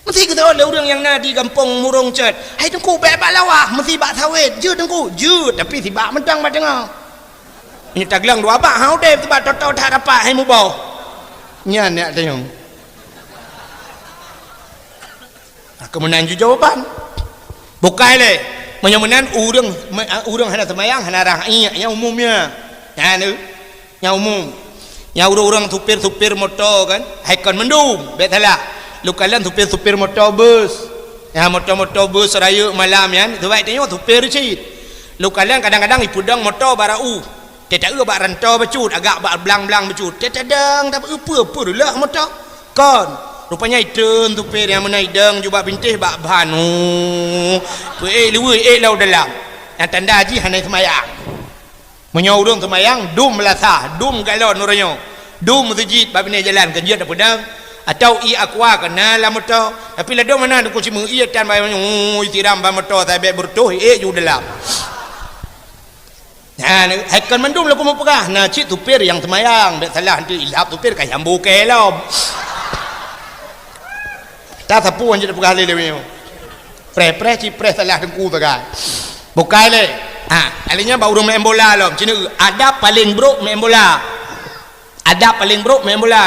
mesti kita ada orang yang na di kampung murung cet hai tengku bak balawah mesti bak sawit je tengku je tapi si bak mentang bak dengar ini taglang dua bak hang udep sebab totau tak dapat hai mu bau nyan ya tengok kemenangan jawaban bukai le menyemenan urang hana semayang hana rakyat yang umumnya yang umum yang orang supir motor kan haikon mendum betala lukalan supir motor bus ya motor bus raya malam kan tu baik tengok supir cit lukalan kadang-kadang ipudang motor barau tetak bak rantau becut agak bak belang-belang becut tetadang dapat apa lah motor kon rupanya itu supir yang menaidang juga bintih bak banu luwe lau dalam yang tanda haji hanai semayang menyaurung semayang dum melasah dum galon nuranya dum masjid bak bini jalan kan dia tak pedang atau aqua kena lah motor tapi lah mana aku cuma tan bayang tiram ba motor tapi bertuh ju dalam nah akan mendum laku mau pegah nah cik supir yang semayang tak salah nanti ilhap supir kayak hambu kelam tak sapu anjir pegah le lewe pre cipre salah dengku tagai bukai le alinya bau main bola lom cina ada paling bro main bola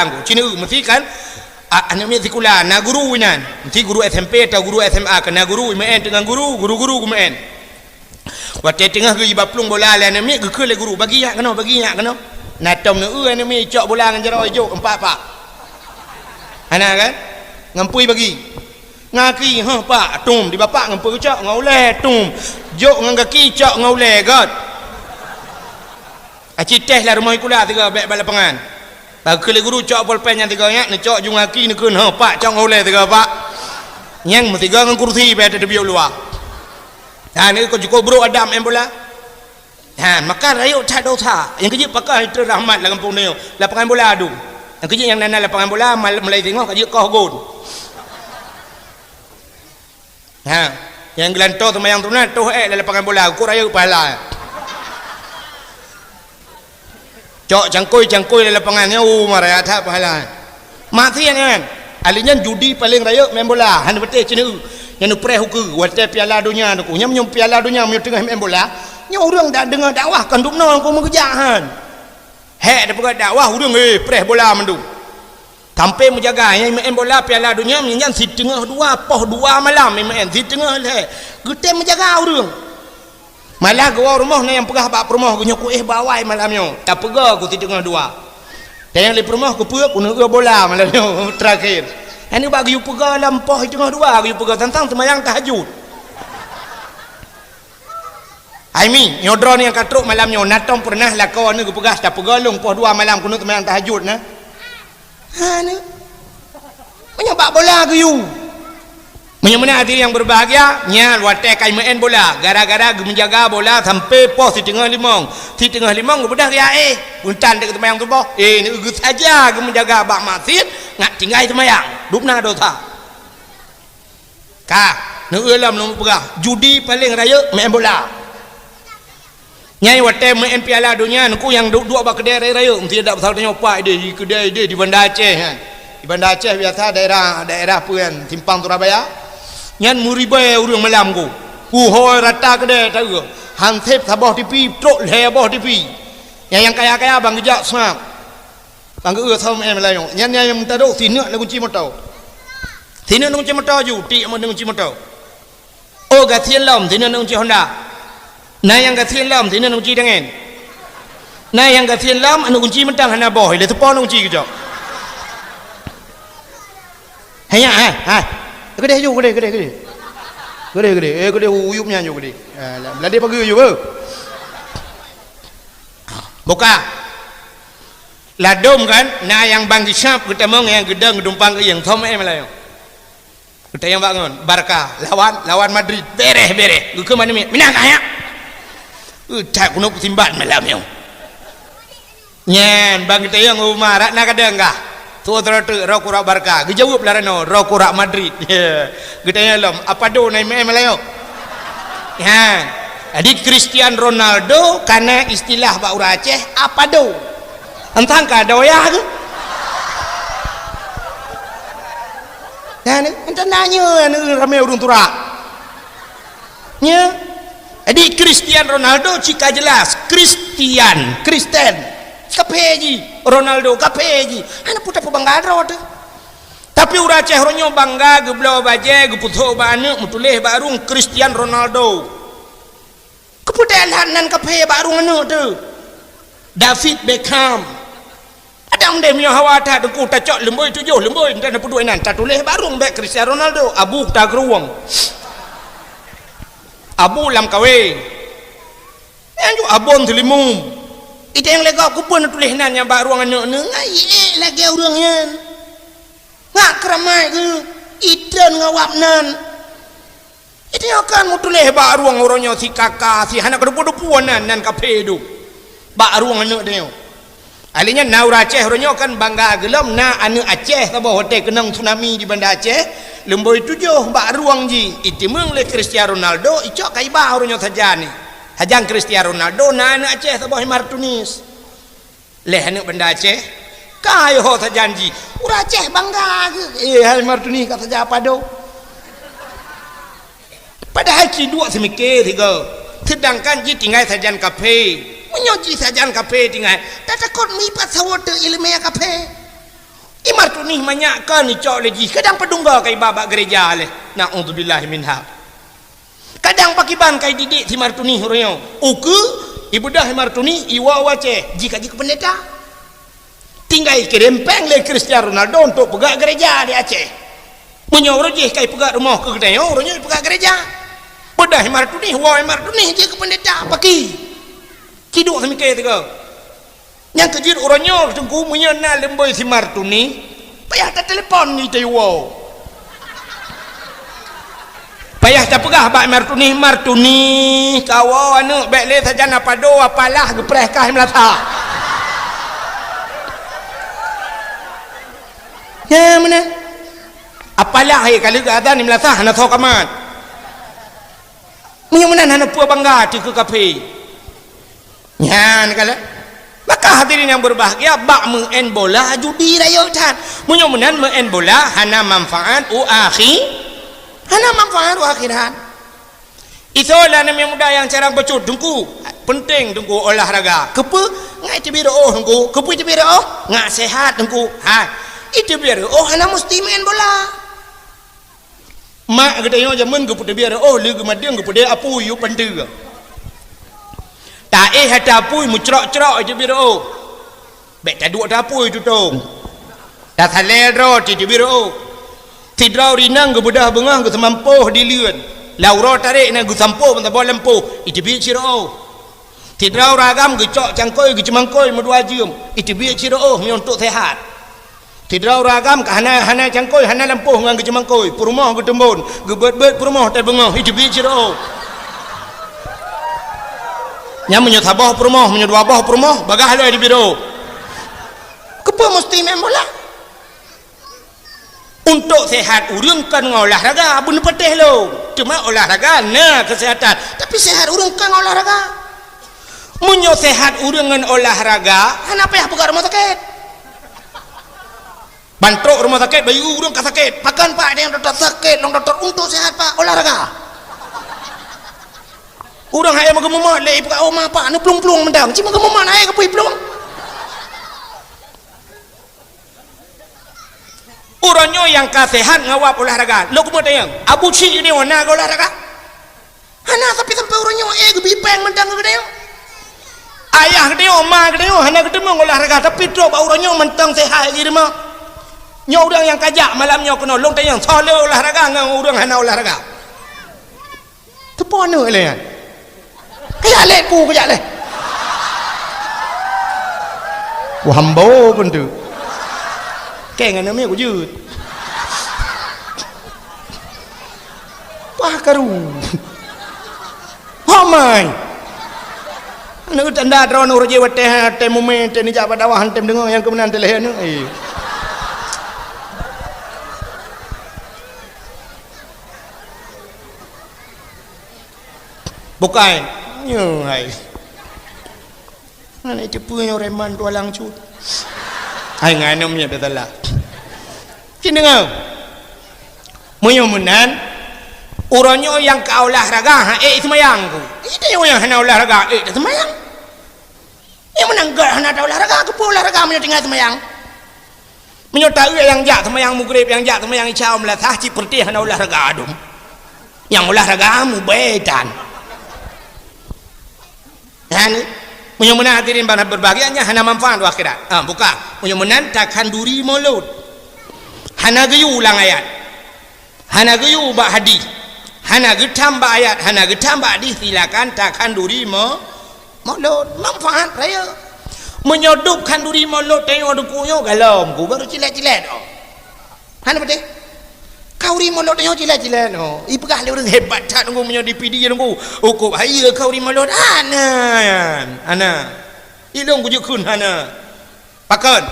aku cina mesti kan anak ni sekolah na guru inan mesti guru SMP atau guru SMA kena guru main dengan guru ku main waktu tengah ke ibaplung bola le anak ni ke le guru bagi yak kena natom ne anak ni cok bola dengan jero hijau empat pak anak kan ngampui bagi ngaki pak tum di bapak ngampui cok ngaule tum jok ngang kaki cok ngaule god aci teh lah rumah ikula tiga bek balapangan bagi kele guru cok bolpen yang tiga nya ne cok jung ngaki ne kun pak cok ngaule tiga pak nyang mesti gang kursi bek ada biu luar ni ko jiko bro adam embola maka rayu tak dosa yang kerja pakai itu rahmat lah kampung ni lapangan bola adu yang kerja yang nana lapangan bola mulai tengok kerja kau gol yang gelantor semayang tu nak tuh lapangan bola aku raya pahala cok cangkui lapangannya maraya tak pahala mati kan alinya judi paling raya main bola han betul cina yang preh huku wate piala dunia aku nyam piala dunia mu tengah main bola nya orang dak dengar dakwah kan dukno aku mengejahan hek dapat dakwah orang preh bola mendu sampai menjaga yang main bola piala dunia menyan si tengah dua malam main si tengah le gete menjaga orang malah gua rumah ni yang pegah bak rumah gua nyoku bawai malamnya tak pegah gua si tengah dua dan yang di rumah gua pegah gua bola malamnya terakhir ini bagi you pegah lampau tengah dua you pegah tentang semayang tahajud Aimi nyodron yang katruk malamnya natom pernah lakon ni gua pegah tak pegah lampau dua malam kuno semayang tahajud nah ni menyebab bola ke you menyemena hati yang berbahagia nya wate kai main bola gara-gara menjaga bola sampai pos di tengah limong bedah dia buntan dekat semayang tu boh ni ugus saja menjaga bak masjid ngat tinggal semayang dupna dosa ni ulam nombor pegah judi paling raya main bola nyai wate main piala dunia aku yang dua bak kedai raya mesti ada pasal tanya pak di kedai dia di Bandar Aceh kan di Bandar Aceh biasa daerah apa kan Simpang Surabaya nyan muribai urang malam ku hoi rata kedai tahu hansip sabah TV truk le bawah TV yang kaya-kaya bang gejak snap bang sama malam nyan yang minta dok sini nak kunci motor ju ti mau kunci motor oh gasian lam sini nak kunci Honda nah yang gasian lam sini nak kunci dengan nah yang gasian lam anu kunci mentang hana boy le tepon kunci kejap hanya kedai ju kedai Gede uyupnya juga gede. Beladi pagi juga. Buka. Ladom kan, na yang bangki syap kita mong yang gedang gedumpang ke yang thom melayu. Kita yang bangun, Barca lawan Madrid. Bereh. Ke mana mi? Minang kaya. Tak kuno timban malam yo. Nyen bang kita yang umar nak ada enggak? Tu terus rokura Barca. Gejawab larano rokura Madrid. Kita yang lom apa do nai melayu. Ya. Jadi Cristiano Ronaldo karena istilah Pak Aceh apa do? Entang ka doya tu. Dan entah nanya ramai urung turak. Nya. Jadi Cristiano Ronaldo jika jelas Kristen kapeji Ronaldo kapeji. Ana puta pabangga tu. Tapi ura Aceh ronyo bangga geblo baje geputo banu mutuleh barung Cristiano Ronaldo. Kepudalan nan kape barung anu tu. David Beckham. Adam dem yo hawata dengku ta cok lemboi tujuh lemboi dan pedui nan ta tuleh barung bek Cristiano Ronaldo abu ta geruang abu lam kawe anju abon telimum itu yang lega kupun tuleh nan yang barung anu ngai lagi urang yan ngak keramai ke idan ngawap nan itu akan mutuleh barung orangnya si kakak si anak depu-depuan nan kape du barung anu dia alinya naura Aceh ronyo kan bangga gelom na anu Aceh tabo hotel kenang tsunami di Banda Aceh lemboi tujuh bak ruang ji itimeng le Cristiano Ronaldo icok kai ba ronyo sajani hajang Cristiano Ronaldo na anu Aceh tabo himar Tunis le anu Banda Aceh kai ho sajanji ura Aceh bangga himar Tunis kata saja apa do padahal ci dua semikir tiga sedangkan ji tinggal sajan kafe menyoji sajan kafe tinggal tak takut mi pasawat ilmiah kafe imar tu ni manyakan ni cok lagi kadang pedungga kai baba gereja leh naudzubillah minha kadang pakiban kai didik si martuni huryo uku ibudah martuni iwa wace jika pendeta tinggal kirempeng le Cristiano Ronaldo untuk pegak gereja di Aceh menyoroji kai pegak rumah ke gedeyo orangnya pegak gereja budah martuni wa martuni je ke pendeta paki kiduk semikir tiga yang kejir orangnya tunggu menyana lemboi si martuni payah tak telepon ni tayo payah tak pegah bak martuni kawo anu bek le saja apa do apalah gepreh kah melata ya mana apalah kalau ada ni melata hana tahu kaman menyana hana puas bangga di ke kafe ya kalau maka hadirin yang berbahagia bak mengen bola judi rayo tan munyo-munan mengen bola hana manfaat akhirat itu lah nama muda yang cara becut dengku penting dengku olahraga kepe ngai tibiro oh dengku kepe tibiro oh ngai sehat dengku itu biar oh hana mesti main bola mak gede yo jaman gepu tibiro oh le gemadeng gepu de apu yu penting tak hata apui mucrok-crok je biro bek tak duk dapui tu tong tak halero ti biro tidrau rinang ke budah bengah ke semampuh diliun lauro tarik na gu sampuh mentah bola lempuh itu bi ciro tidrau ragam ke cok cangkoi ke cemangkoi medua jum itu bi ciro mi untuk sehat tidrau ragam ke hana cangkoi hana lempuh ngang ke cemangkoi purumah ke tembon ke bet purumah tak bengah itu bi ciro yang menyutabah perumah menyuabah perumah bagah lo di biro kepa mesti main bola untuk sehat urang kan olahraga bun petih lo cuma olahraga nah kesehatan tapi sehat urang kan olahraga munyo sehat urang ngan olahraga kenapa ya buka rumah sakit bantrok rumah sakit bayi urang ka sakit pakan pak ada yang dokter sakit dokter untuk sehat pak olahraga urang hayang magemumah le ibu oma pak anu plung-plung mendang cima gemumah naik ke plung urangnya yang kasehat ngawap olahraga lo kumut yang abu ci ini warna olahraga hana tapi sampai urangnya gebipeng mendang gede yang ayah gede oma gede yang hana gede meng olahraga tapi drop urangnya mentang sehat gitu mah nyo urang yang kajak malamnya kena long tayang sole olahraga ngang urang hana olahraga
Tepon le kan. Kayak lek ku kayak lek. Ku hambo pun tu. Keng ana me ku jut. Wah karu. Hamai. Anu tanda drone roje wate tem moment ni jabat dawahan tem dengar yang kemenan teleh anu. Bukan. Nyo hai. Mana cepunya reman tualang cut. Hai ngano nya betala. Kin dengar. Muyomunan uronyo yang kau olahraga semayang ku. Itu yang hana olahraga semayang. Yang menanggar hana olahraga ke olahraga menyo tinggal semayang. Menyo tahu yang jak semayang maghrib yang jak semayang isya melatah seperti hana olahraga adum. Yang olahraga mu bedan. Dan menyo hadirin bana berbahagianya hana manfaat akhirat. Buka. Menyo takkan duri mulut. Hana gayu ulang ayat. Hana gayu ba hadis. Hana getamba ayat, hana getamba hadis silakan takkan duri mulut manfaat raya. Menyodupkan duri mulut tengok dukunya galom ku baru cilet-cilet. Hana betul? Kau ri mulut tengok cilet-cilet. Ipegah le orang hebat tak nunggu menyodipi dia nunggu. Ukup haya kau ri mulut ana. Ilong ku jekun hana. Pakon.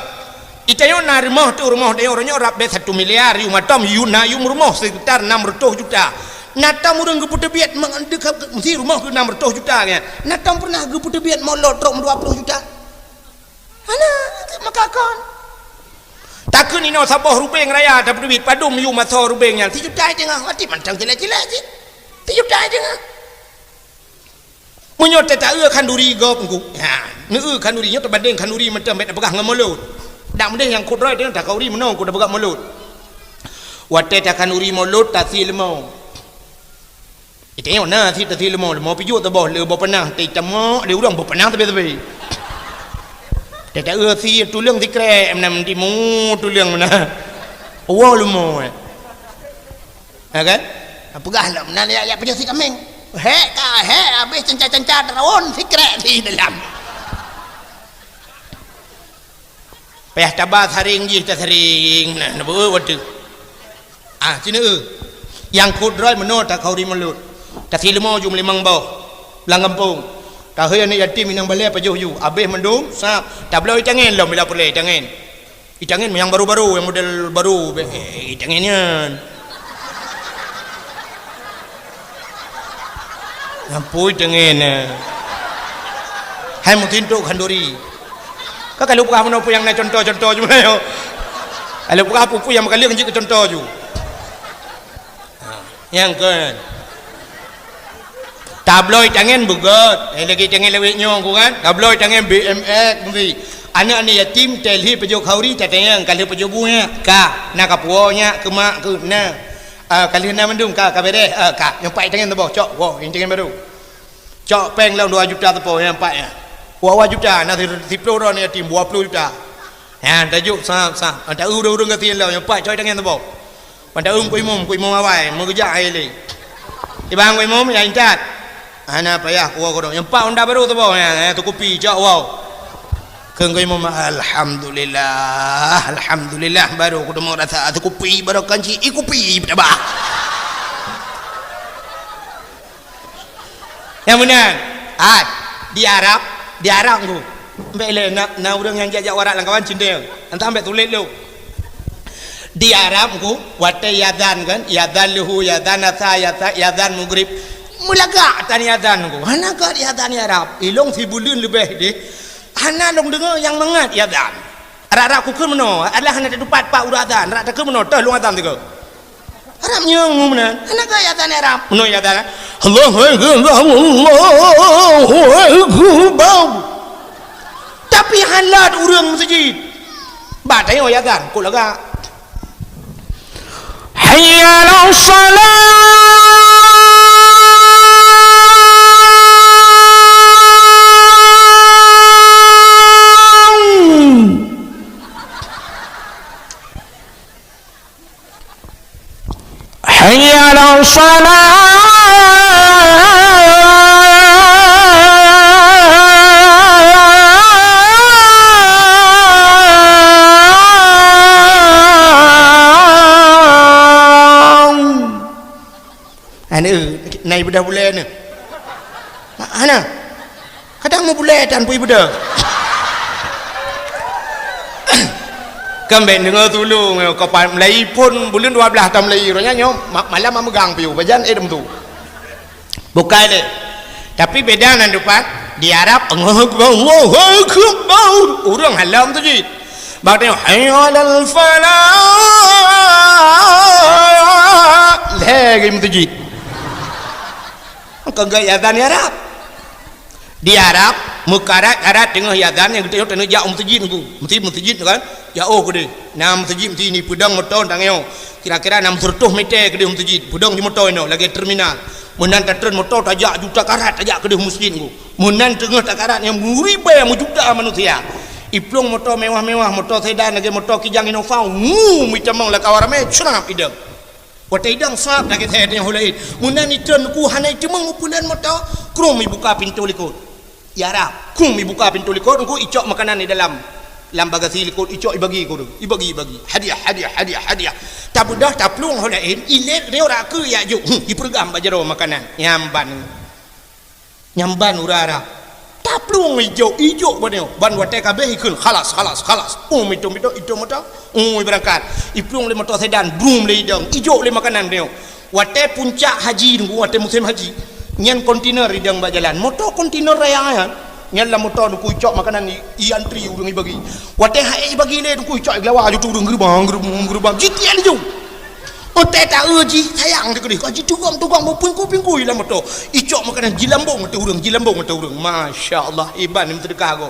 Itayo na rumah tu rumah dia orangnya rap de 1 miliar yu matam yu na yu rumah sekitar 600 juta. Natam urang geputa biat mengandek mesti rumah ke 600 juta nya. Natam pernah geputa biat mau lotrok 20 juta. Ana makakon. Takun ino sabah rubeng raya dapat duit padum yu maso rubengnya 3 juta tengah mati mancang jelek-jelek je. 3 juta tengah. Menyot tak kanduri gop ku. Ha, neu kandurinya terbanding kanduri macam bet pegah ngemulut. Dak mending yang kudrai dia tak kauri menong ku dah pegah mulut. Wate tak kanduri mulut tak silmo. Itengok na si tadi lemau pijuk tebah le pernah tai tamak dia urang pernah tepi. Tak si tulang si krek menam timu tulang mana. Awal lemau. Kan? Pegah lah menan ya punya si kambing. Habis cencar-cencar rawon si krek di dalam. Payah tabah saring je tak saring. Nah betul. Sini yang kudrai menot tak kauri mulut. Tak silmo jum limang bau lang kampung tahu ni yatim minang balai pajuh yu habis mendung sap tak boleh tangan lah bila boleh tangan tangan yang baru-baru yang model baru tangannya ngampui tangan hai mungkin tu kanduri kalau buka mana pun yang nak contoh-contoh cuma yo kalau buka apa pun yang makan liang je contoh ju yang kan tabloid tangan begot lagi tangan lewek nyong ku kan tabloid tangan BMX mesti anak ni yatim telhi pejo khauri tatayang kali pejo bunya ka na kapuonya ke mak ke na kali na mendung ka bere ka nyampai tangan tebah cok wow yang tangan baru cok peng lang 2 juta tepo nyampai ya 2 juta na 10 ron yatim 20 juta ya tajuk sah ada urang ke tian lah nyampai cok tangan tebah pada kuimum awai mengejar air le ibang kuimum ya incat ana payah ku kodong yang pak onda baru tu bawah ya tu kopi jak wow keung kuimum alhamdulillah baru ku demo rasa tu kopi baru kanci kopi tabah yang benar di Arab tu mbele na urang yang jajak warak langkawan cindel anta ambek tulis lu di Arab ku wate yadan kan yadan luhu yadan asa yadan maghrib mulaga tani yadan ku hana ka yadan Arab ilong si bulun lebih deh hana long dengar yang mengat yadan ara ku ke meno adalah hana tepat pak uradan ra ke meno teh lu adan tiga Arab nyong mena hana ka yadan Arab meno yadan Allahu akbar tapi halat urang masjid ba tengok yadan ku laga hayya ala salat hayya ala salat
naik bedah bulan ni mana kadang mau bulan dan pui bedah kembali dengar tolong kapan Melayu pun bulan 12 tahun Melayu rohnya nyom malam memegang piu bajan edem tu bukan le tapi beda nan depan di Arab Allahu akbar orang halam tu je baru hayyalal falah lagi masjid kagak azan Arab di Arab mukarat tengah azan yang kita tengah jauh masjid tu masjid kan jauh ke dia nam masjid ini pedang motor tangyo kira-kira 600 meter ke dia masjid pedang di motor ini lagi terminal munan tatren motor tajak juta karat tajak ke dia masjid tu munan tengah takarat yang ribu juta manusia iplung motor mewah-mewah motor sedan lagi motor kijang Innova micamang la kawarame cerap idam watai dang sap lagi saya yang hulai munan itren ku hanai cemang upulan motor krum buka pintu likut ya Arab krum buka pintu likut ku icok makanan di dalam bagasi likut icok ibagi hadiah tak budah tak plung hulai ilet dia ora ke ya juk dipergam bajaro makanan nyamban urara tak plung ijo banyo ban watai kabeh ikun khalas itu motor berangkat iplung le motor sedan brum le idang ijo le makanan dia watai puncak haji nunggu watai musim haji nyan kontainer idang bajalan motor kontainer raya nyan la motor ku icok makanan i antri urang ibagi watai hai bagi le ku icok glawa ju turun gerbang GTL ju otai tak uji sayang dekat dia kaji tukang mau pingku la motor icok makanan jilambong mata urang masya-Allah iban ni sedekah go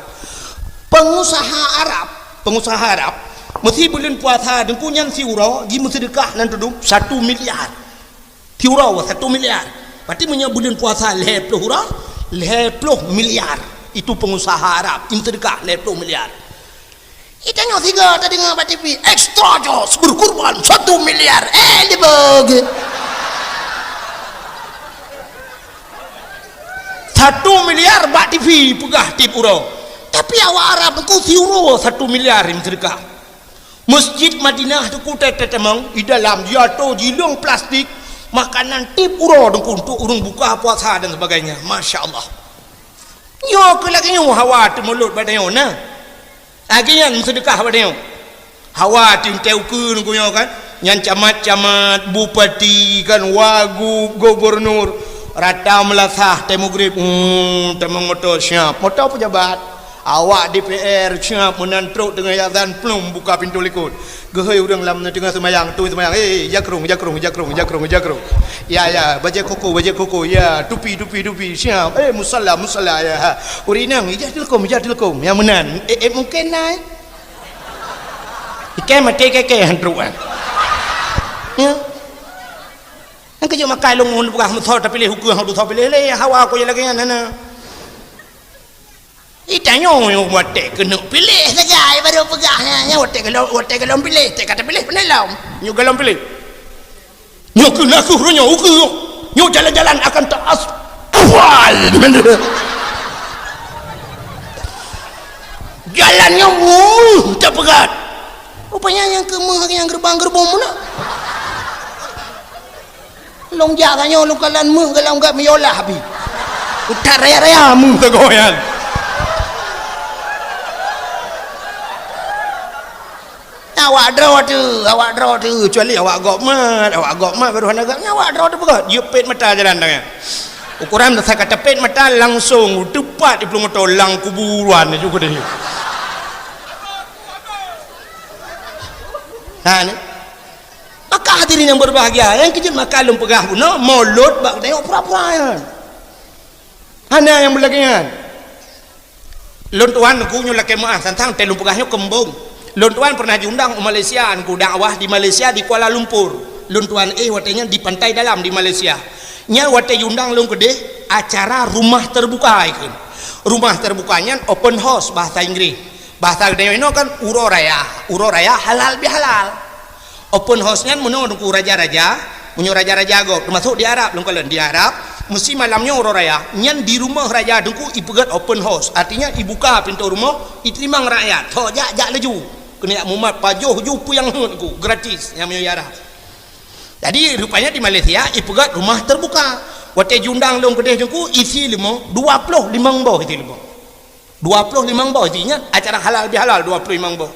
pengusaha Arab mesti bulan puasa dan kunyan siuro di sedekah nan tuduk 1 miliar tiurau 1 miliar berarti punya bulan puasa 20 miliar itu pengusaha Arab in sedekah 20 miliar kita nyo tiga tadi ngapa TV ekstra jos berkurban 1 miliar dibagi 1 miliar bak TV pegah tip urau tapi awak Arab ku siuro 1 miliar in sedekah Masjid Madinah tu ku tetemang di dalam jatuh jilong plastik makanan tip urau untuk urung buka puasa dan sebagainya masya-Allah nyo ke lagi nyo hawa tu mulut badanyo na agian sedekah badanyo hawa tim teukeun ku nyo kan nyan camat bupati kan wagub gubernur rata melasah temu grip temang motor siap motor pejabat awak DPR siap menantruk dengan azan plum buka pintu likut gehoi urang lam tengah semayang jakrung ya baca koko ya tupi siap musalla ya urinang ijah telkom yang menan mungkin naik ikan mati keke hantruk ya ang kayo makalong mun buka motor tapi le hukum hadu tapi le hawa ko lagi nana itanyo yung wate kena pilih saja baru pegahnya wate kalau pilih kata pilih penelam nyu galon pilih nyu kena suruhnya nyu jalan-jalan akan taas awal jalannya tak pegat rupanya yang yang gerbang mana long jaganya lu kalan mu kalau enggak miolah habis utar raya mu tegoyan awak draw tu kecuali awak gokmat baru hanagaknya awak draw tu pegat dia pet mata jalan tangan ukuran saya kata pet mata langsung tepat di pelung motor lang kuburan juga dia ni maka hadirin yang berbahagia yang kejut makalum pegah pun mulut bak tengok pura-pura kan hana yang berlagian lontuan ku nyulake maaf tentang telung pegahnya kembung lontuan pernah diundang ke Malaysia ku dakwah di Malaysia di Kuala Lumpur lontuan watenya di pantai dalam di Malaysia nya wate diundang long gede acara rumah terbuka ikun rumah terbukanya open house bahasa Inggris bahasa gede ini kan uro raya halal bihalal open house-nya menurut raja-raja go termasuk di Arab lengkalan di Arab mesti malamnya uro raya nyan di rumah raja dengku ipegat open house artinya dibuka pintu rumah diterima rakyat ho jak leju kena mumat pajoh jupu yang ku gratis yang Arab Jadi rupanya di Malaysia ipegat rumah terbuka. Wate jundang long kedai jengku isi limo 25 bau isi limo. 25 bau isinya acara halal bihalal 25 bau.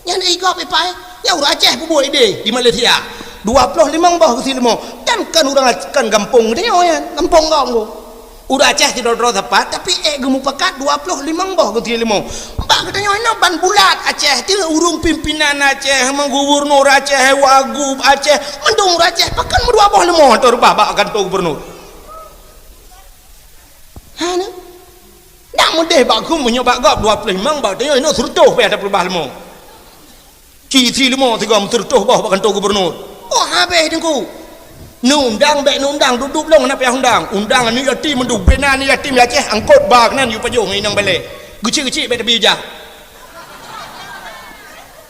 Yang ni ikut apa? Ya orang Aceh buat ide di Malaysia. 25 bau isi limo. Dan kan orang kan kampung dia ya, kampung kau. Orang Aceh tidak tepat tapi gemu pakat 25 bau isi limo. Mbak katanya ini ban bulat Aceh, tidak urung pimpinan Aceh, menggubernur Aceh, wagub Aceh, mendung Aceh, pakan 25 motor babak akan tu gubernur. Hana, nak mudah bagus menyebab gap 25 bau tanya ini sertuh pada perubahan lemo. Cisi lemo 3 sertuh bau akan tu gubernur. Oh habis dengku. Nundang duduk long nak payah undang ni yatim menduk benan ni yatim Aceh angkut bak nan yu pajung inang balik. Kecil-kecil bet tepi jah.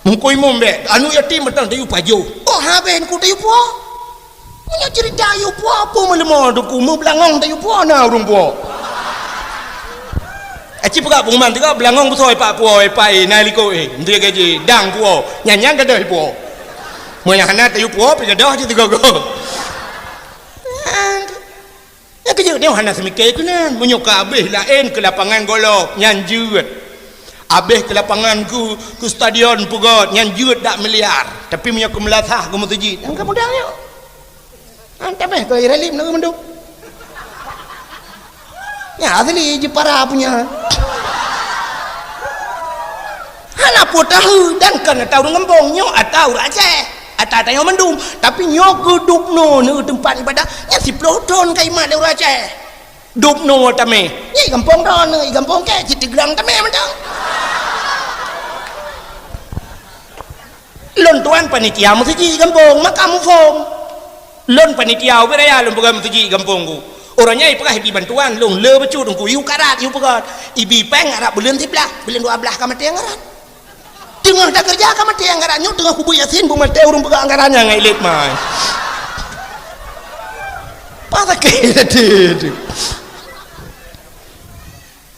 Mungkoi mom bet anu yatim betang tayu pajung. Oh habis dengku tayu puah. Punya cerita tayu puah apa melemo dengku mu belangong tayu puah na urung puah. Aci pegak pengumuman tiga belangong besoi pak puo pai naliko ndri gaji dang puo nyanyang gadai puo moyang hana tayu puo pindah je tiga go ya kerja dia hana semikir kenan menyoka abih lain ke lapangan golok nyanjut abih ke lapangan ku stadion pugot nyanjut dak miliar tapi menyoka melatah ke mutujid ang kamudang yo antap ko iralim nak menduk ya asli je para punya hana po tahu dan kan tahu ngembong nyo atau Aceh atau tayo mendung tapi nyo kedupno ne tempat ibadah nya si ploton kai mak de Aceh dupno tame ye kampung don ne kampung ke Citigrang tame mendang lon tuan panitia mesti kampung makamu fom lon panitia beraya lon program mesti kampung ku orangnya ipakah ibi bantuan long le becut ungku yu karat yu pegat ibi peng arab bulan 11 bulan 12 ka mati ngaran tengah tak kerja ka mati ngaran nyu tengah kubu yasin bu mati urung pegat ngarannya ngai let mai pada ke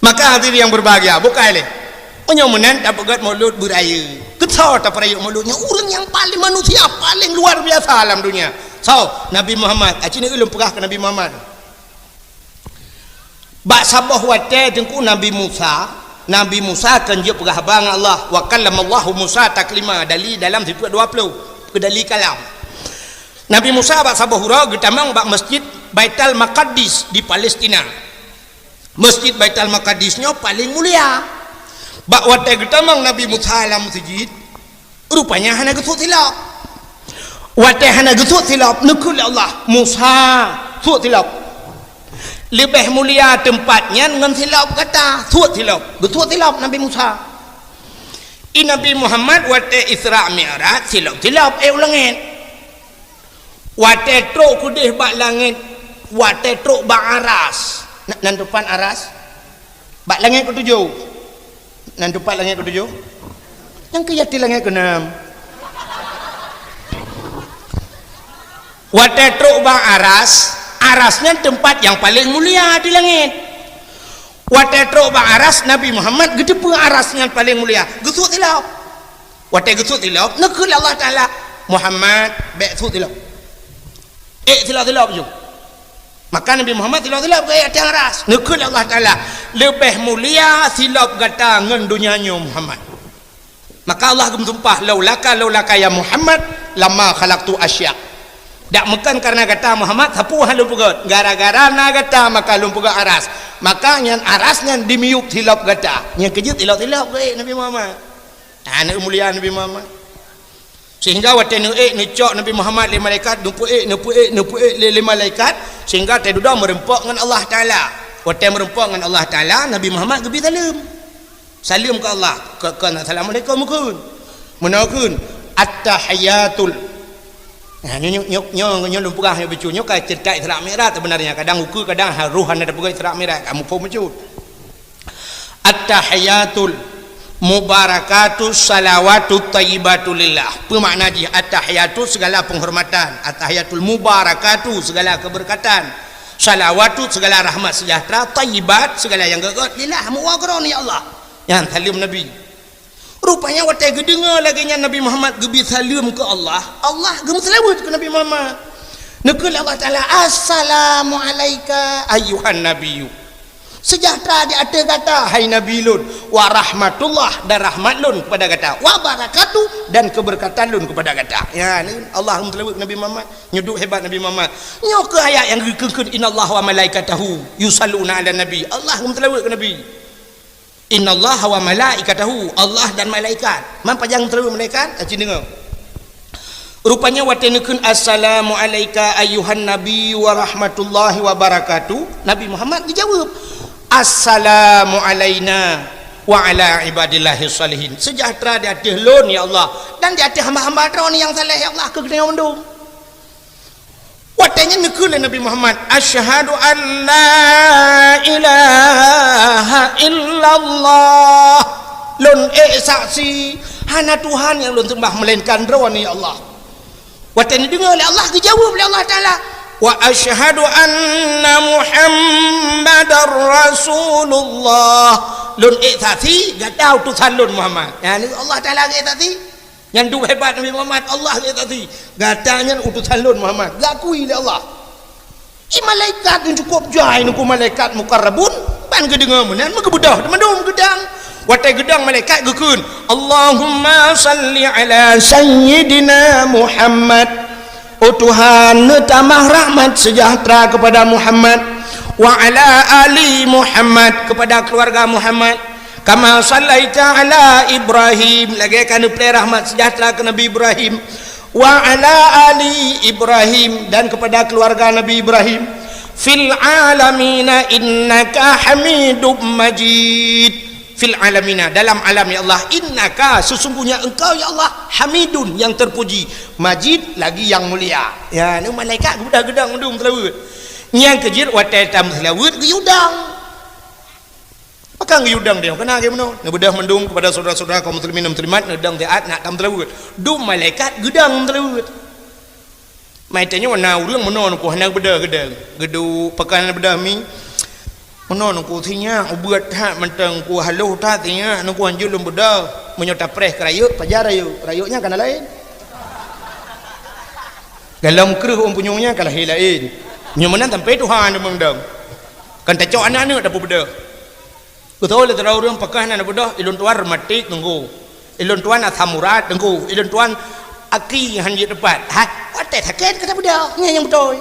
maka hadirin yang berbahagia bukai le penyomenan tak pegat mulut buraya kesal tak perayuk mulutnya orang yang paling manusia paling luar biasa alam dunia so Nabi Muhammad acini ulun pegah ke Nabi Muhammad bak sabah wate jengku Nabi Musa kan dia pegah bang Allah wa kallamallahu Musa taklima dali dalam 20 ke dali kalam Nabi Musa bak sabah hura getamang bak masjid Baitul Maqdis di Palestina masjid Baitul Maqdisnya paling mulia bak wate getamang Nabi Musa dalam masjid rupanya hana gesut silap wate hana gesut silap nekul Allah Musa sut silap lebih mulia tempatnya dengan silap kata suat silap betul silap Nabi Musa Nabi Muhammad wate Isra Mi'raj silap langit wate truk kudih bak langit wate truk bak aras nan depan aras bak langit ketujuh nan depan langit ketujuh yang kejati langit keenam wate truk bak aras arasnya tempat yang paling mulia di langit wate truk bang aras Nabi Muhammad gede pun arasnya paling mulia gesut tilap wate gesut tilap nekul Allah Ta'ala Muhammad besut tilap tilap je maka Nabi Muhammad tilap ke atas aras nekul Allah Ta'ala lebih mulia silap kata ngan dunianya Muhammad maka Allah gemsumpah laulaka ya Muhammad lama khalaqtu asya' dak mekan karena kata Muhammad sapu halu pegat gara-gara na kata maka lum pegat aras makanya arasnya dimiup tilap kata yang kejut tilap ke Nabi Muhammad anak mulia Nabi Muhammad sehingga wate nu cok Nabi Muhammad le malaikat nupu le malaikat sehingga te duda merempok dengan Allah Taala wate merempok dengan Allah Taala Nabi Muhammad gebi salim ke Allah ke assalamualaikum kun menakun at-tahiyatul nyo lumpurah nyo becu nyo kai cerita Isra Mi'raj sebenarnya kadang ukur kadang ruhan ada pegawai Isra Mi'raj kamu pun becu at-tahiyatul mubarakatus salawatut thayyibatu lillah apa makna dia at-tahiyatu segala penghormatan at-tahiyatul mubarakatu segala keberkatan salawatu segala rahmat sejahtera thayyibat segala yang gagat lillah muwaqron ya Allah yang salim Nabi rupanya waktu dengar lagi Nabi Muhammad gebi salim ke Allah Allah gem selawat ke Nabi Muhammad
Nekul Allah Taala assalamu alayka ayyuhan nabiyyu. Sejahtera di atas kata hai Nabi Lun, wa rahmatullah dan rahmat Lun kepada kata, wa barakatuh dan keberkatan Lun kepada kata. Ya, Allahumma salli Nabi Muhammad, nyeduk hebat Nabi Muhammad. Nyo ke ayat yang dikengkeun innallaha wa malaikatahu yusalluna ala nabi. Allahumma salli ke Nabi. Innallaha wa malaikatahu, Allah dan malaikat. Man pajang salli malaikat, aci dengar. Rupanya watenukun assalamu alayka ayyuhan nabi wa rahmatullahi wa barakatuh. Nabi Muhammad dijawab assalamu alayna wa ala ibadillahi salihin. Sejahtera di atas Lun ya Allah dan di atas hamba-hamba Kau ni yang saleh ya Allah. Kekena mendung. Watanya nekul Nabi Muhammad asyhadu an la ilaha illallah. Lun saksi hana Tuhan yang Lun sembah melainkan Kau ni ya Allah. Watanya dengar oleh Allah, dijawab oleh Allah Taala wa asyhadu anna Muhammadar Rasulullah. Lun iktati gatau tu salun Muhammad. Ya ni Allah Taala iktati. Yang dua hebat Nabi Muhammad Allah iktati. Gatanya utusan Lun Muhammad. Gakui oleh Allah. Malaikat yang cukup jai nuku malaikat mukarrabun pan kedengar menan megebedah mendung gedang. Watai gedang malaikat gekun Allahumma salli ala sayyidina Muhammad. Oh Tuhan, tambah rahmat sejahtera kepada Muhammad wa ala ali Muhammad, kepada keluarga Muhammad. Kama sallaita ala Ibrahim, lagi akan diberi rahmat sejahtera ke Nabi Ibrahim wa ala ali Ibrahim, dan kepada keluarga Nabi Ibrahim. Fil alamina innaka hamidum majid. Fil alamina, dalam alam ya Allah, innaka sesungguhnya engkau ya Allah hamidun yang terpuji, majid lagi yang mulia. Ya ni malaikat gedang-gedang mendung selawat. Yang kejir watai tam selawat geyudang. Pakang geyudang dia kena ke meno. Ngebedah mendung kepada saudara-saudara kaum muslimin dan muslimat nedang taat nak tam selawat. Dum malaikat gedang selawat. Mai tanya warna urang meno ku hendak bedah gedang. Gedu pekan bedah mi. Meno ku tinya ubat hak mentang ku haluh ta tinya nu ku anjul bedah menyota preh kerayuk pajar rayuk. Rayuknya kana lain. Dalam kereh punyunya kalah lain. Nyomanan sampai Tuhan mendang. Kan tacok anak-anak dapat bedah. Betul le terau urang pekan anak bedah ilun tuan rematik tunggu. Ilun tuan asamurat tunggu. Ilun tuan aki hanjit tepat. Ha, watai sakit kata bedah. Nya yang betul.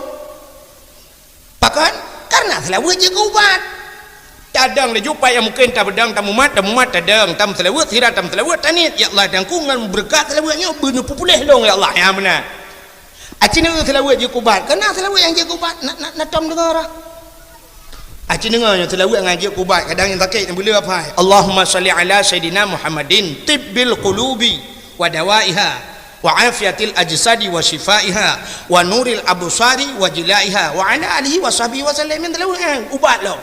Pakan karena selawat je ubat. Tadang le jumpa yang mungkin tak bedang tamu mat tadang tam selawat sirah tam selawat tanit ya Allah dan kungan berkat selawatnya bener pulih dong ya Allah ya benar. Acina selawat je ubat. Kena selawat yang je ubat nak tom dengar. Acina dengarnya selawat yang je ubat kadang yang sakit yang boleh apa. Allahumma salli ala sayidina Muhammadin tibbil qulubi wa dawaiha wa afiyatil ajsadi wa shifaiha wa nuril absari wa jilaiha wa ala alihi wa sahbihi wa sallam. Ubat lo.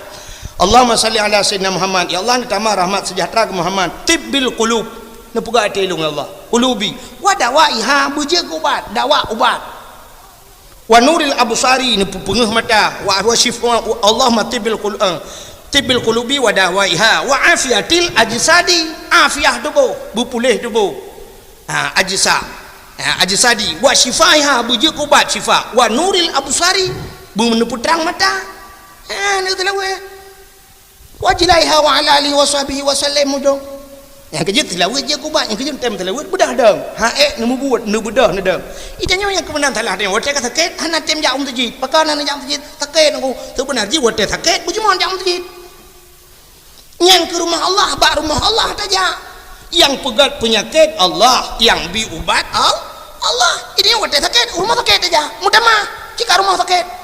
Allahumma salli ala sayyidina Muhammad. Ya Allah ni tambah rahmat sejahtera ke Muhammad. Tibbil qulub, ne puga hati lu Allah. Qulubi wa dawaiha, buje ubat, dawa ubat. Wa nuril absari, ne pengeuh mata. Wa shifa Allahumma tibbil qulub. Tibbil qulubi wa dawaiha wa afiyatil ajsadi, afiah tubuh, berpulih tubuh. Ajsa. Ajsadi wa shifaiha, buje ubat syifa. Wa nuril absari, meneputrang mata. Ni telawah. Wajilaiha wa ala alihi wa sahbihi wa sallam mudong. Yang kejut selawat je kubat, yang kejut tem selawat bedah dong. Nemu buat, nemu bedah ne dong. Itanya yang kebenaran salah dia. Watai ka sakit, hana tem jam tajid. Pakana ne jam tajid, sakit aku. Sebenar ji watai sakit, bujumon jam tajid. Yang ke rumah Allah, bak rumah Allah saja. Yang pegat penyakit Allah, yang bi ubat Allah. Ini watai sakit, rumah sakit saja. Mudah mah jika rumah sakit.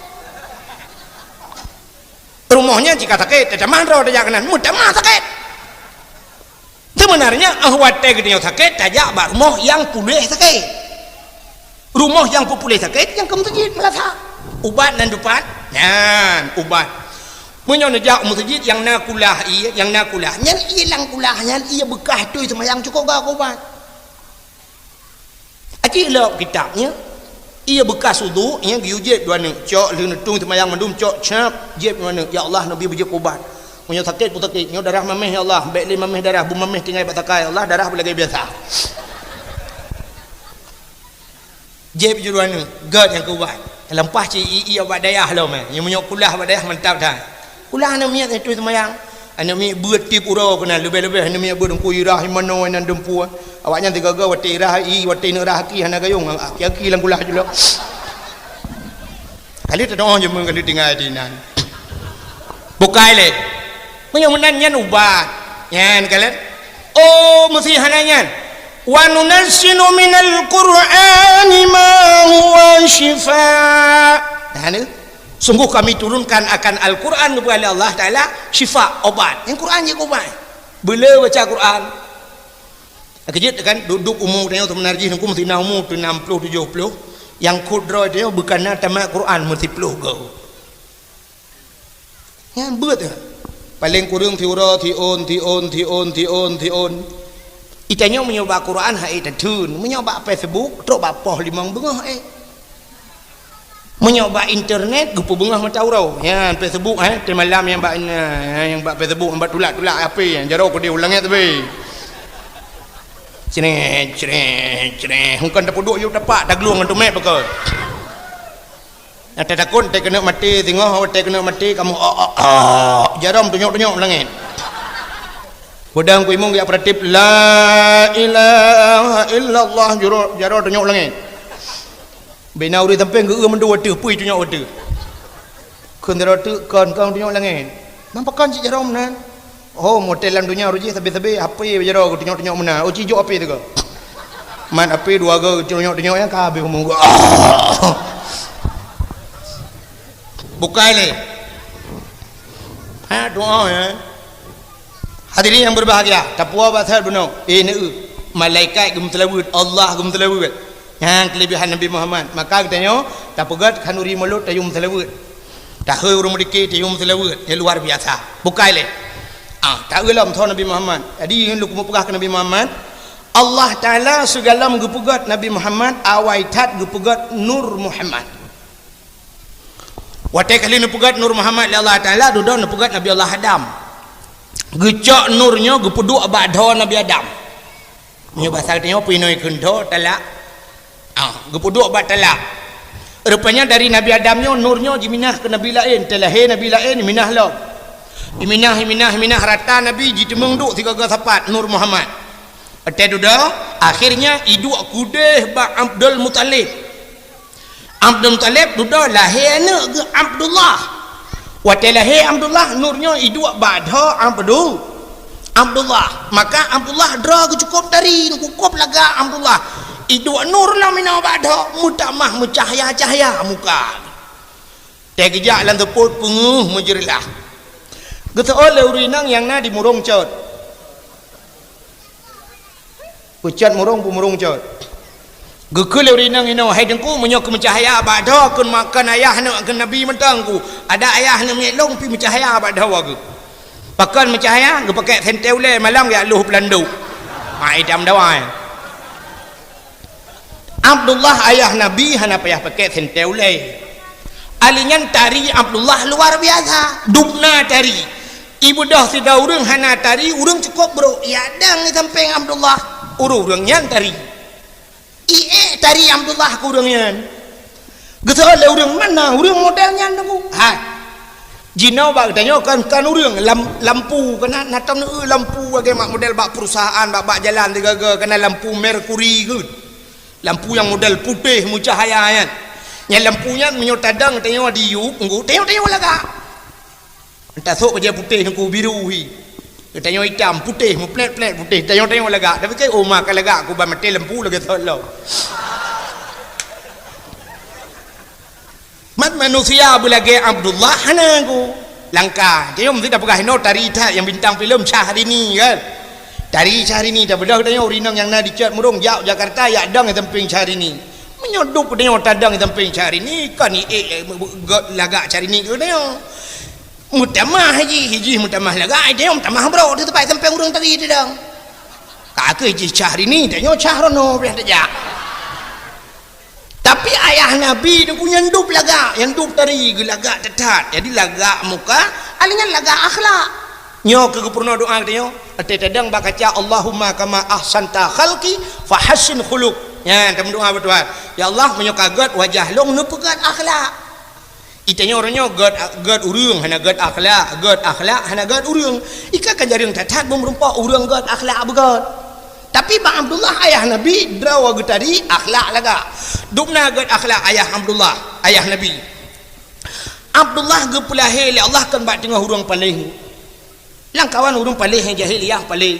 Rumahnya jika sakit, tidak mandro tidak kanan, mudah mah sakit. Sebenarnya watai gedenya sakit, tajak bak rumah yang pulih sakit. Rumah yang pulih sakit, yang kemasjid melasa. Ubat dan dupat, nyan ubat. Punya nejak masjid yang nakulah ia, yang nakulah, nyan hilang kulahnya, ia bekah tu sama yang cukup gak ubat. Aci lok kitabnya. Ia bekas wudu yang diujib dua ni cok le tung semayang mendum cok cap jeb mana ya Allah Nabi bujib ubat punya sakit pun sakit nyo darah mameh ya Allah baik le mameh darah bu mameh tinggal batakai ya Allah darah boleh biasa jeb juruan ni gad yang kubat Lepas ci abad dayah lo meh. Yang menyok kulah abad dayah mantap dah. Kulah anu miat itu semayang. Anu mi bertip uro kena lebih-lebih anu mi berdengku irah imano nan dempu. Awaknya tiga-tiga wati irah wati nerah ki hana gayung aki lang kulah jula. Kali tak doang je mun kali tinggal dinan. Bukai le. Menyok menan nyan ubat. Nyan kalian. Oh mesti hana nyan. Wa nunazzinu minal Qur'ani ma huwa shifaa. Hana sungguh kami turunkan akan Al-Quran kepada Allah Ta'ala syifa, obat. Yang Quran je obat. Bila baca Quran kejut kan duduk umur dia tu menarjih hukum mesti umur tu 60 70. Yang kudra dia bukan nak tamat Quran mesti peluh kau. Yang beut ya. Paling kurang tiura tion. Itanya menyoba Quran hai tatun, menyoba Facebook, trok bapah limang bengah menyoba internet gupu bengah mata urau ya Facebook malam yang bak Facebook yang bak tulak-tulak apa yang jaro ko dia ulangnya tu be cene hungkan dapat duk you dapat dak luang tu mek bekal ada takut tak kena mati tengok tak kena mati kamu jaram tunyok langit bodang ku imong ya pratip la ilaha illallah jaro tunyok langit bina uri tempe ngeu mendua tu pui tunyok tu kun dero tu kon kang tunyok langit nampakan ci jarom nan oh motelan dunia ruji sabi-sabi apa ye jaro ku tunyok mana oh cijo api tu ke man api dua ga tunyok yang kabe ngomong bukai le doa ya hadirin yang berbahagia tapua basal benar malaikat gemtelawud Allah gemtelawud yang kelebihan Nabi Muhammad maka katanya tak pegat kanuri mulut tayum selawut tak heu urang dikit tayum selawut yang luar biasa bukai le tak gelam thon Nabi Muhammad jadi lu kumu pegah ke Nabi Muhammad Allah Taala segala menggepegat Nabi Muhammad awaitat gepegat Nur Muhammad watai kali nu pegat Nur Muhammad Allah Taala duduk nu pegat Nabi Allah Adam gecak nurnya gepeduk abadha Nabi Adam nya bahasa katanya pinoi kendo talak gepuduk bat talak rupanya dari Nabi Adamnya nurnya diminah ke Nabi lain telahir Nabi lain minah lah minah rata Nabi jitemeng duk 3 sapat Nur Muhammad atai duda akhirnya iduk kudeh ba Abdul Muttalib duda lahir anak ke Abdullah watai lahir Abdullah nurnya iduk badha Abdullah maka Abdullah dra cukup dari cukup laga Abdullah iduk nur lah minau badha mutamah mencahaya muka tak kejak lan teput penguh menjerilah geta oleh urinang yang na di murung cot pucat murung cot gekul urinang ino hai dengku menyok mencahaya badha kun makan ayah nak ke nabi mentangku ada ayah nak melong pi mencahaya badha wagu pakan mencahaya ge pakai sentel le malam ya luh pelandu idam dawai Abdullah ayah Nabi hana payah pakai sentel le alingan tari Abdullah luar biasa dubna tari ibu dah sida urang hana tari urang cukup bro ya dang samping Abdullah urang nyan tari tari Abdullah ku urang nyan geus le urang mana urang modelnya nunggu jinau bak tanya kan urang lampu kena natam lampu bagi mak model bak perusahaan bak jalan tiga kena lampu merkuri good lampu yang model putih mucahaya kan yang lampunya menyotadang tengok di yuk tengok laga entah sok dia putih nunggu biru tengok hitam putih plet putih tengok laga tapi ke mak laga aku ba mati lampu lagi tolong mat manusia bulage Abdullah hana aku langkah dia mesti dah pegah no tarita yang bintang filem Syahrini kan dari Syahrini dah bedah tanya urinang yang na dicat murung jauh Jakarta ya dang temping Syahrini menyodup tanya tadang temping Syahrini kan lagak Syahrini tu tanya mutamah haji mutamah lagak dia mutamah bro tu tempat temping urang tadi tu dang kakek haji Syahrini tanya Syahrono boleh tajak tapi ayah Nabi dia punya ndup lagak yang ndup tadi lagak tetat jadi lagak muka alingan lagak akhlak nyo ke purna doa dia ate tadang bakaca Allahumma kama ahsanta khalqi fa hassin khuluq
Ya, kita berdoa bertuhan. Ya Allah menyuka god wajah long nu pegat akhlak. Itanya orangnya god urang hana god akhlak hana god urang. Ika kan jaring tatat berumpa urang god akhlak begot. Tapi Bang Abdullah ayah Nabi drawa getari akhlak laga. Dupna god akhlak ayah Abdullah, ayah Nabi. Abdullah ge pelahir Allah kan bak tengah urang paling. Lang kawan urang paling jahiliyah paling.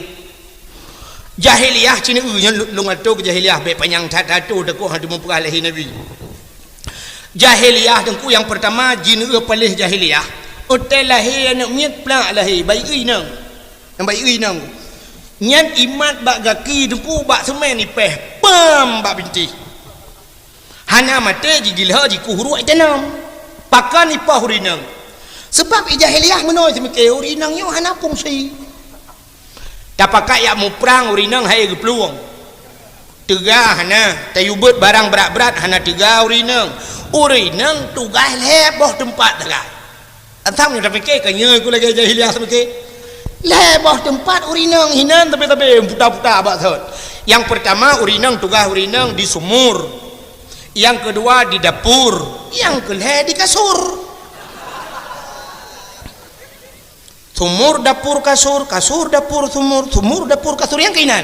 Jahiliyah cina nya lungato ke jahiliyah be panjang tatato deku hadu mempelahi Nabi. Jahiliyah dengku yang pertama jin palih jahiliyah. Otai lahir anak miat pelak lahir bayi nang. Yang bayi nang. Nyan imat bak gaki dengku bak semen ni peh pam bak binti. Hana mate jigilha jikuhuru itanam. Pakan ipah urinang. Sebab jahiliyah menoi semike urinang yo hana fungsi. Dapakat yak mu perang urinang hai ke peluang. Tegah hana tayubut barang berat-berat hana tegah urinang. Urinang tugas leboh tempat tegah. Antam ni fikir ke nya aku lagi jahiliah semike. Leboh tempat urinang hinan tapi putar-putar abak sot. Yang pertama urinang tugas urinang di sumur. Yang kedua di dapur. Yang kelih di kasur. Sumur dapur kasur, kasur dapur sumur, sumur dapur kasur yang kainan.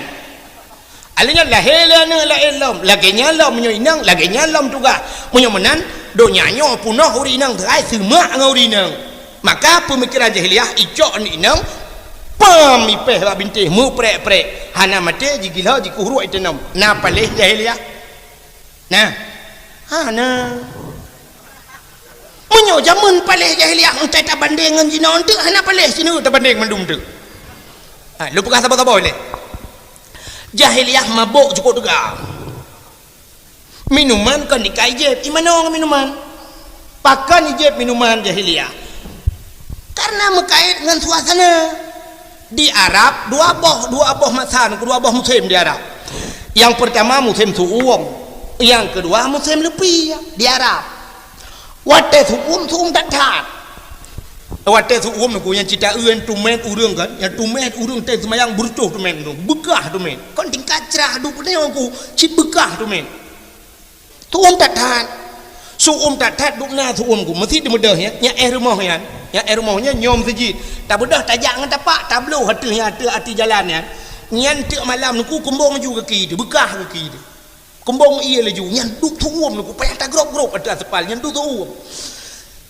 Alanya lahilana la ilam, laginya lam menyoinang, laginya lam juga menyomenan donyanya punah urinang terai semak ngaurinang. Maka pemikiran jahiliyah icok ni inang pamipeh bak bintih mu prek-prek hana mate jigila jikuhru itanam. Na palih jahiliyah. Nah. Hana menyo zaman palih jahiliyah entai tak banding dengan jina untuk hana palih sini tak banding mendum tu. Lu pegah sabar-sabar boleh. Jahiliyah mabuk cukup juga. Minuman kan dikaijeb. Imana minuman? Pakan ijeb minuman jahiliyah. Karena mengkait dengan suasana. Di Arab dua boh masan, dua boh muslim di Arab. Yang pertama muslim su'um, yang kedua muslim lepi di Arab. Wate suum tak tat. Wate suum aku yang cita uan tumen urang kan, yang tumen urang teh semayang burcuh tumen tu, bekah tumen. Kon tingkat cerah du pun aku cit bekah tumen. Suum tak tat. Suum tak tat dukna suum ku mesti demedah ya rumah ya. Ya rumahnya nyom sejid. Tak bedah tajak ngan tapak, tablo hati jalan ya. Nyan tek malam ku kumbong ju kaki tu, bekah kaki tu. Kembong iya laju nyan duk tuum ku payah tak grop ada sepal nyan duk tuum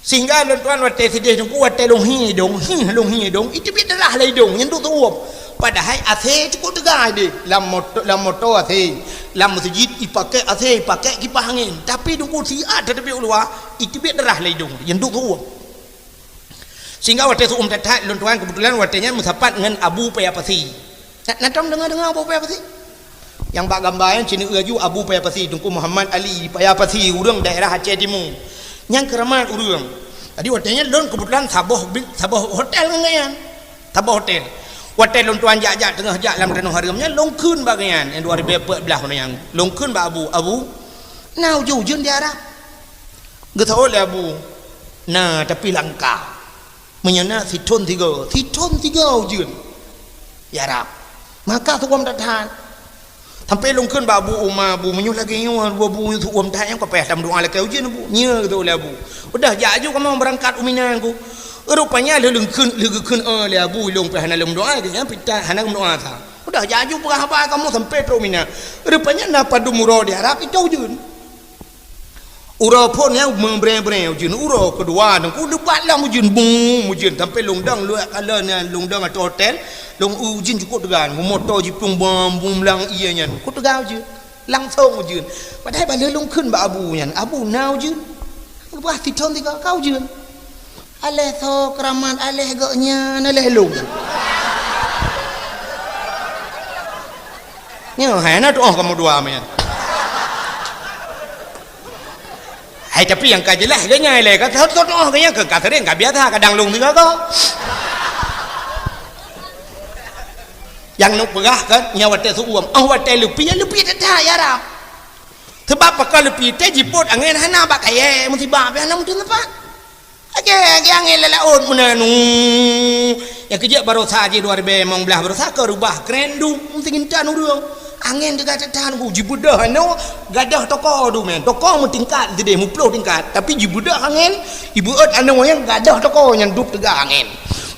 sehingga tuan wate sedih ku wate long hidung itu biar darah lai dong nyan duk tuum padahal ase cukup tegah de lam motor ase lam masjid dipakai ase pakai kipas angin tapi duk siat tetapi ulua itu biar darah lai dong nyan duk tuum sehingga wate tuum tatat tuan kebetulan watenya musapat dengan Abu Payapasi. Nantom dengar Abu Payapasi yang bak gambar yang cina aju Abu Payapasi Tunku Muhammad Ali Payapasi urang daerah Aceh Timur yang keramat urang tadi hotelnya lon kebetulan sabah hotel ngaian sabah hotel lon tuan jak tengah jak dalam tanah haramnya longkeun bagian yang 2014 yang longkeun bak Abu nau jujun di Arab getau le Abu nah tapi langka menyana siton tiga ujun di Arab maka tu tak tahan sampai longkeun ba Abu Umar Bu menyuh lagi nyu Bu tu um dah yang kapeh dalam doa lagi ujian Bu nya gitu le Abu udah jaju kamu berangkat uminan ku rupanya lengkeun le Abu long pe hana lom doa dia pita hana doa sa udah jaju berapa kamu sampai pe uminan rupanya napa du muro di Arab itu ujun ura pun yang membre ujun ura kedua ku debat lah ujun sampai longdang lu kala ni longdang atau hotel long ujin cukup tegan motor jipung bom lang ianya ku tegan ujun langsung ujun padahal bala long keun ba Abu nya Abu nau ujun bah titon tiga kau ujun aleh so keramat aleh gaknya aleh long ni hana tu kamu dua nya hai tapi yang kajelah ganya le ka thot ganya ke ka tharen ka biasa kadang long tiga ko yang nuk pegah kan nyawa teh suam wate lepi tak ya Arab sebab pakal lepi teh jiput angin hana bak kaye musibah be hana mudun apa age angin lelaun munanu yang kerja baru saja 2000 mong belah baru sa ke rubah krendu mesti ngintan urang
angin dekat tahan ku jibudah no gadah toko tu men toko mu tingkat dia mu 10 tingkat tapi jibudah angin ibu ot anu yang gadah toko yang duk tegak angin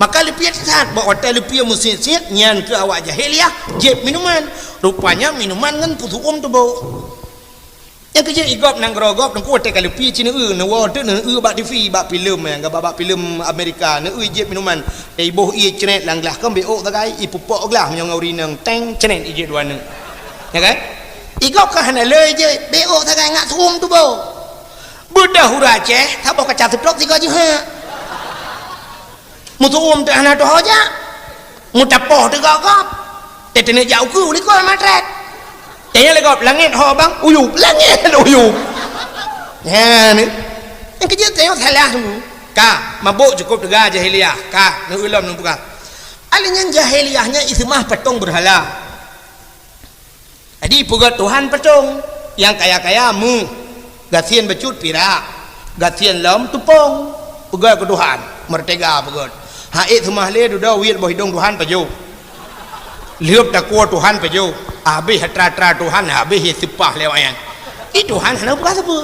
maka lepiat saat bawa hotel lepiat musit-sit nyan ke awak jahiliah jeb minuman rupanya minuman kan putu tu bau yang kerja igop nang grogop nang ku hotel lepiat cina na water na bak TV bak filem yang bak filem Amerika na jeb minuman dai boh i cenet langlah kan beok tagai i pupok glah yang ngauri nang teng cenet i je dua nang ya kan igop ka hana le je beok tagai ngak thum tu bau budah hura ceh tha bok kaca tutok tiga je ha mu thum te hana to hoja mu tapoh te gogop te tene jauh ku li ko matret te le gop langit ho bang uyup langit uyup ya ni yang kerja tengok salah tu ka mabuk cukup tegak jahiliah ka nu ulam nu buka alinya jahiliahnya ismah patung berhala jadi pugat Tuhan patung yang kaya-kaya mu gasian becut pirak gasian lom tupong pugat ke Tuhan merdeka pugat haid semah le duda wit boh hidung Tuhan paju liup takwa Tuhan paju habis hatra-tra Tuhan habis sipah lewayan itu Tuhan hendak buka apa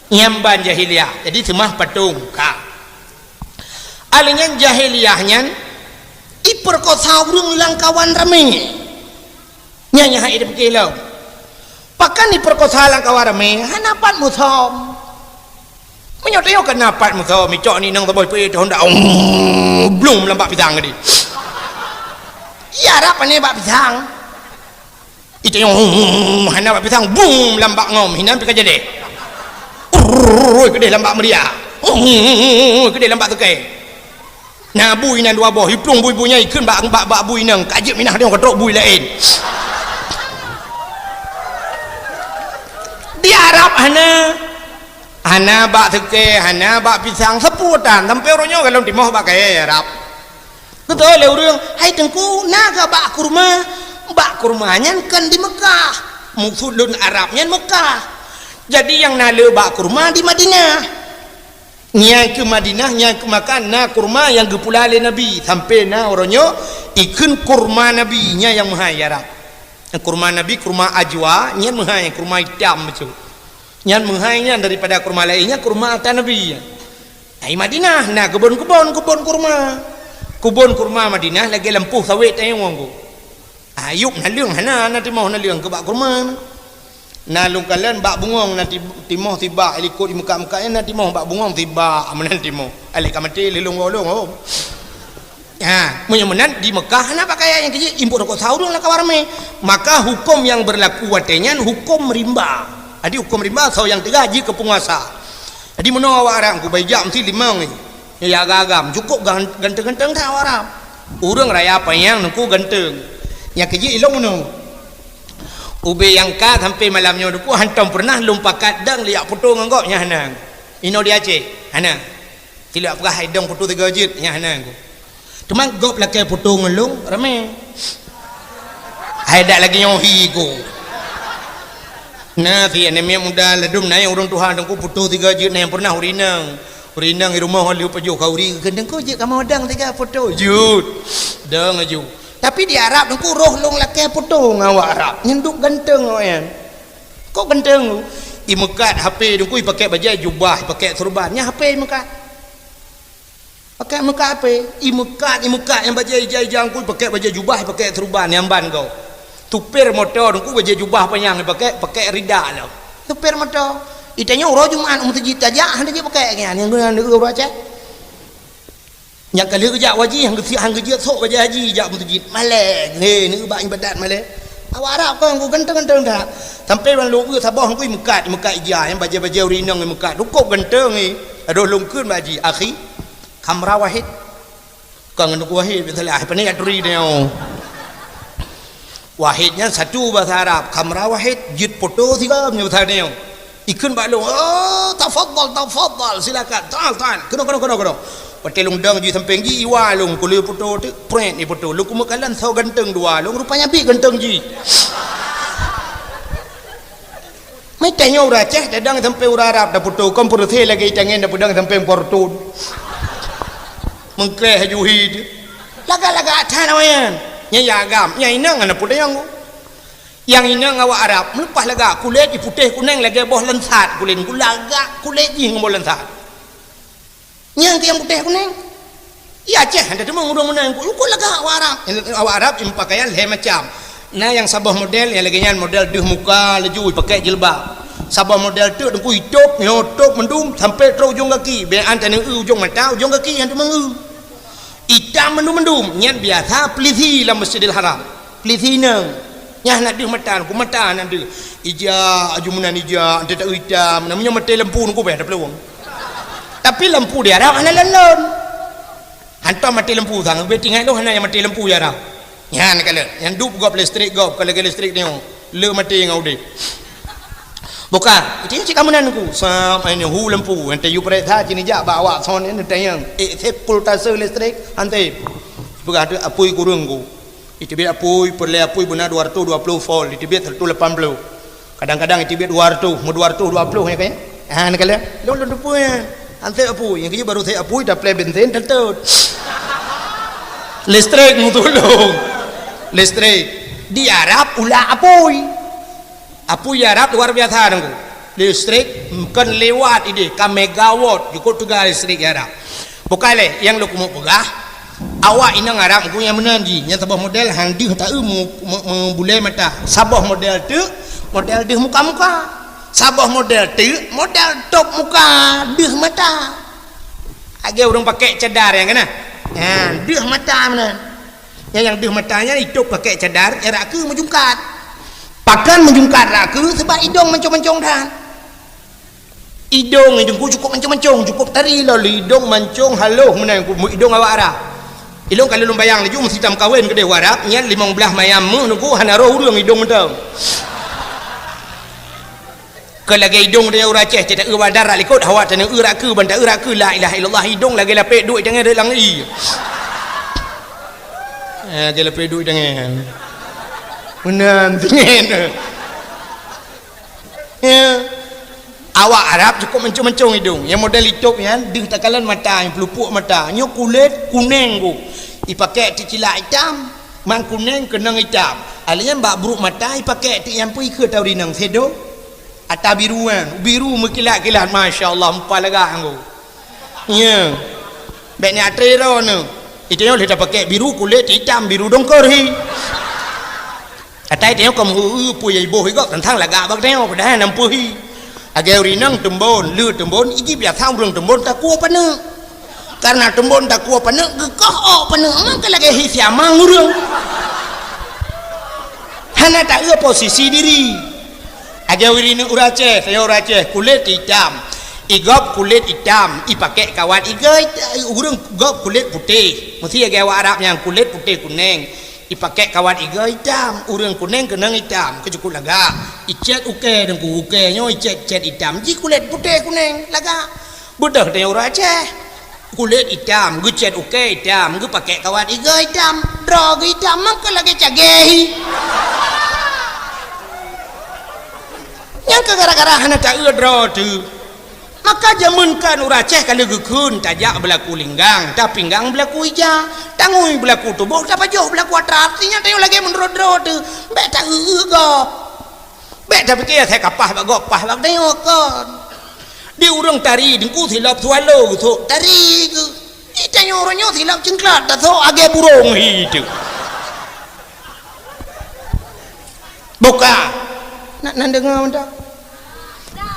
nyamban jahiliah jadi semah patung ka alinya jahiliahnya iperkosa urung ilang kawan rame nyanya haid bekilau pakan iperkosa lang kawan rame hanapat musom menyoteo kenapat musom micok ni nang taboy pe honda blum lambak pisang tadi iya rapan ni bak pisang itu yang hana bak pisang boom lambak ngom hinan pi jadi gede lambak meriah gede lambak tukai nah bui nan dua boh hiplung bui punya ikun bak bui nang kajik minah dia ketrok bui lain di Arab hana bak tukai hana bak pisang seputan sampai orangnya kalau timoh bak kaya Arab betul le urang hai tengku naga bak kurmanya kan di Mekah muksudun Arabnya Mekah jadi yang nale bak kurma di Madinah nyai ke Madinah nyai ke makan na kurma yang gepulale Nabi sampai na orangnya ikun kurma Nabi nya yang mahayara kurma Nabi kurma ajwa nya mahaya kurma hitam macam nya mahaya daripada kurma lainnya kurma ata Nabi ai Madinah na kebun kurma Madinah lagi lempuh sawit tayang wongku ayuk na leung hana na timau na leung ke bak kurma na lung kalian bak bungong nanti timoh tiba ikut di muka-mukanya nanti mau bak bungong tiba amanan timoh alik kamati lilung wolong oh ya menyemenan di Mekah na pakai yang kecil impor kok saurung lah kawarme maka hukum yang berlaku watenya hukum rimba jadi hukum rimba so yang digaji ke penguasa jadi menolak orang ku bayar mesti 5 ni ya agam cukup ganteng-ganteng tak orang urang raya apa yang nungku ganteng yang kecil ilong no ube yang ka sampai malamnya duku hantam pernah lumpakat dang liak putu ngangkop nya hanang ino dia Aceh hana tidak pernah hidung putu 3 jit nya hanang teman gop laki putu ngelung rame ada lagi nyohi ku nah si anemia muda ledum na yang urang Tuhan dengku putu 3 jit na yang pernah urinang di rumah liu pajuh kau uri gendeng ko je kamu dang 3 putu jut dang aju tapi di Arab dengku roh long laki putung awak Arab nyenduk ganteng awak kok ganteng i Mekat HP dengku pakai baju jubah pakai surbannya HP Mekat pakai Mekat HP i Mekat yang baju jang ku pakai baju jubah pakai surban yang ban kau tupir motor dengku baju jubah panjang pakai rida lo tupir motor itanya uro Jumat masjid aja hanya dia pakai yang dengan uro aja yang kali kerja wajib hang kerja sok wajib haji jak masjid malek ni bak ibadat malek awak Arab kau aku ganteng dah sampai ban lu sabah aku Mekat ija yang baju rinang Mekat cukup ganteng ni aduh lungkeun baji akhi kamera wahid kau ngenduk wahid betul apa ni aturi dia wahidnya satu bahasa Arab kamera wahid jid foto 3 punya bahasa dia ikun bak lu tafadhal silakan tal kena Pakai lung dang ji samping ji iwa lung kuliah putu tu print ni putu lu kumakalan so ganteng dua lung rupanya bi ganteng ji mai tanya ura ceh dadang sampai ura Arab dah putu kompor the lagi tangen dah pudang sampai portun mengkeh hajuhi laga-laga athan awan nya ya agam nya inang ana pudang
yang ini ngawak Arab melepas laga kulit putih kuning lagi boh lensat kulit ku laga kulit jing boh lensat yang putih kuning ya Aceh ada tu mengurung menang ku laga awak Arab yang pakaian le macam nah yang sabah model yang lagi nyan model duh muka laju pakai jilbab sabah model tu dengku hidup nyotok mendung sampai terus ujung kaki bean tanya ujung mata ujung kaki yang tu mengu hitam mendung nyan biasa pelisi dalam Masjidil Haram pelisi nang nyah nak deh mata ku mata nak deh ija ajumunan ija ante tak hitam namanya mata lampu ku dah peluang tapi lampu dia Arab ana lalon hantar mati lampu sang be tinggal tu hana yang mati lampu ya Arab nya nak kala yang dup gop listrik gop kalau listrik tengok le mati ngau deh bukan itu cik kamunan ku sampai ni hu lampu ante yu pereta cini jak bawa son ni tayang sepul tase listrik ante bukan ada apui kurung ku itu biar apui perle apui benar 220 volt itu biar 180 kadang-kadang itu biar 200 mau 220 ya kayaknya nak kala lo apui ante apui yang kerja baru saya apui dah play bensin tentu listrik mu tolong listrik di Arab ulah apui Arab luar biasa nunggu listrik bukan lewat ide ka megawatt cukup tugas listrik Arab bukan le yang lu mau pegah awak inang Arab ku yang menanji yang sabah model handi tak boleh mata sabah model tu model deh muka sabah model tu model top muka deh mata agak orang pakai cadar yang kena deh mata mana yang deh matanya itu pakai cadar era ke menjungkat pakan menjungkat raku sebab hidung mencong-mencong dah hidung ku cukup mencong-mencong cukup tari lalu hidung mencong haloh mana hidung awak Arab ilung kalau lu bayang laju mesti tam kahwin ke dia warap nya 15 mayam nunggu hana roh urang hidung mentang ke lagi hidung dia ura Aceh cedak wadar likut awak tanya urak ke benda urak ke la ilaha illallah hidung lagi lapik duit jangan ada lang i lagi lapik duit jangan benar dingin ya awak Arab cukup mencong-mencong hidung yang model hidup yang dih takalan mata yang pelupuk mata nyo kulit kuning ku ipakai cicila hitam mang kuning kenang hitam alian bak buruk mata ipakai ti yang pui ke tau rinang sedo ata biruan biru mekilat-kilat masya-Allah empa laga anggo ya bek ni atrero ne itu yang kita pakai biru kulit hitam biru dongkor hi atai tengok kamu pui ibu hi gok tentang laga bak tengok dah nampu hi agak rinang tembon lu tembon iki biasa urang tembon tak kuat pana karena tembon tak kuat pana gekoh oh pana mangka lagi hisi amang urang hana tak ada posisi diri agak rinang urace saya urace kulit hitam igop kulit hitam ipakai kawat igai urang gop kulit putih mesti agak Arab yang kulit putih kuning ipakai kawat iga hitam urang kuning kenang hitam kecukup laga icet uke dan ku uke nyo icet hitam ji kulit putih kuning laga budak dia orang Aceh kulit hitam gu cet uke hitam gu pakai kawat iga hitam drog hitam mangka lagi cagehi yang gara-gara hana tak dro tu maka jamunkan orang Aceh kalau gekun tajak berlaku linggang tak pinggang berlaku ija tangui berlaku tubuh tak pajuh berlaku atras artinya tengok lagi menrodro tu bek tak gop bek tak fikir saya kapah bak gop pah bak tengok kan di urang tari dengku silap swallow tu tari ke itanya orangnya silap cengklat tak so age burung itu buka nak dengar tak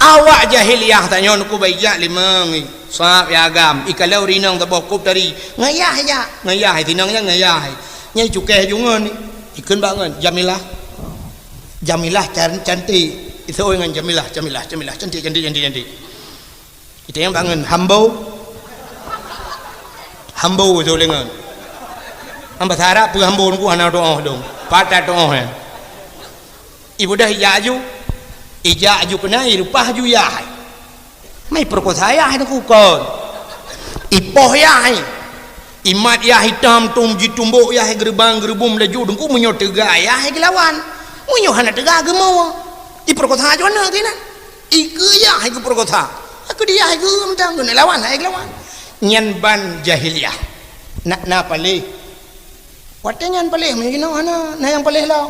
awak jahiliyah tanya aku baik lima sahab ya agam ikalau rinang tak bokop tadi ngayah ya ngayah tinangnya ngayah nyai cukai jungan ni ikan bangun Jamilah cantik itu dengan Jamilah cantik itu yang bangun hambau itu dengan hamba sarap pu hambau ku ana doa dong patah doa ibu dah ijaju kena irupah ju yah mai perkosa yah itu kon ipoh yah imat yah hitam tumji tumbuk yah gerbang gerbum laju dengku munyo tega yah gelawan munyo hana tega gemau i perkosa jo na kena iku yah iku perkosa aku dia iku mentang guna lawan hai gelawan nyan ban jahiliyah na palih watengan palih menyo hana na yang palih law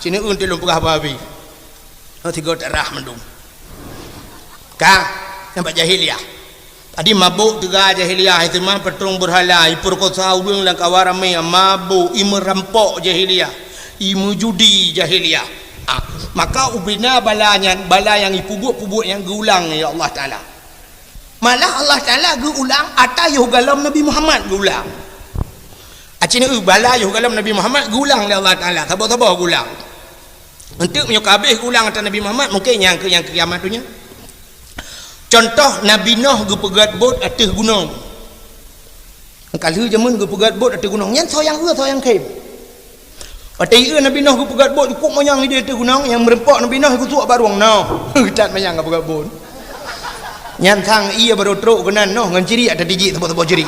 Cina unti lum pegah babi. Tiga darah mendung. Kang, nampak jahiliyah. Tadi mabuk tiga jahiliyah itu mah petrung berhala, perkosa urang lang kawarame mabuk, merampok jahiliyah, judi jahiliyah. Maka ubina bala yang pubuk-pubuk yang geulang ya Allah Taala. Malah Allah Taala geulang atayuh galam Nabi Muhammad geulang. Acina bala yuh galam Nabi Muhammad geulang oleh Allah Taala. Sabar-sabar geulang. Untuk menyukabih geulang atas Nabi Muhammad mungkin yang kiamat dunia. Contoh Nabi Nuh gu pegat bot atas gunung. Kalau zaman gu pegat bot atas gunung, yang soyang kem. Atas Nabi Nuh gu pegat bot ikut moyang dia atas gunung, yang merempak Nabi Nuh gu tuak baruang noh. Tak moyang gu pegat bot. Yang sang ia baru teruk kena noh ngan ciri atas digit sebab ciri.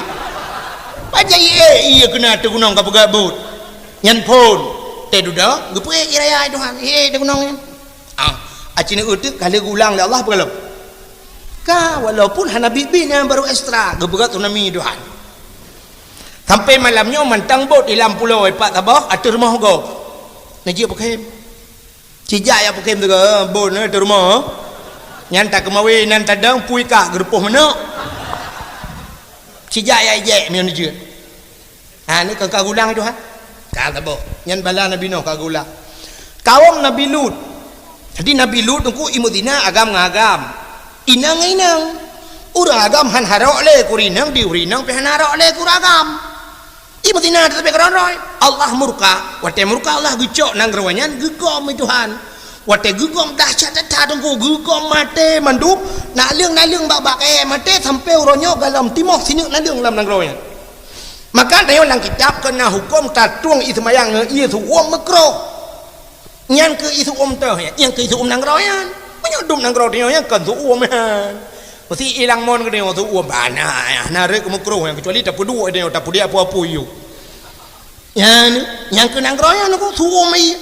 Pajak ia kena atas gunung gu pegat bot. Yang pun teh duda gu pergi raya Tuhan. Atas gunung ni. Acina utuk kalau gulang le Allah bergalap. Walaupun hana bibi yang baru ekstra geberat tsunami Tuhan. Sampai malamnya mantang bot di dalam pulau Pak Tabah ada rumah go. Najib pakai. Cijak ya pakai tu bot ni ada rumah. Nyanta kemawi nan tadang pui ka gerupuh mana. Cijak ya je ni najib. Ni kau gulang Tuhan. Ka Tabah. Nyan bala Nabi Nuh ka gulang. Kaum Nabi Lut. Jadi Nabi Lut tu imudina agam-agam. Inang urang agam han harok le kurinang di urinang pe han harok le kuragam ibu tina tapi keronroy Allah murka wate murka Allah gucok nang rawanyan gugom Tuhan wate gugom dahsyat ta tunggu gugom mate mandup nak leung bak mate sampai uronyo galam timoh sini na leung lam nang rawanyan maka dayo lang kitab kena hukum tatuang ismayang ia su makro nyan ke isu teh yang ke isu nang rawanyan menyodum nang kau dia yang kan tu uaman, mesti hilang mon ke dia tu uam bana ya, narik makro yang kecuali tak pedua dia tak pedua apa-apa you. Yang ke nang kau yang aku tu uamai,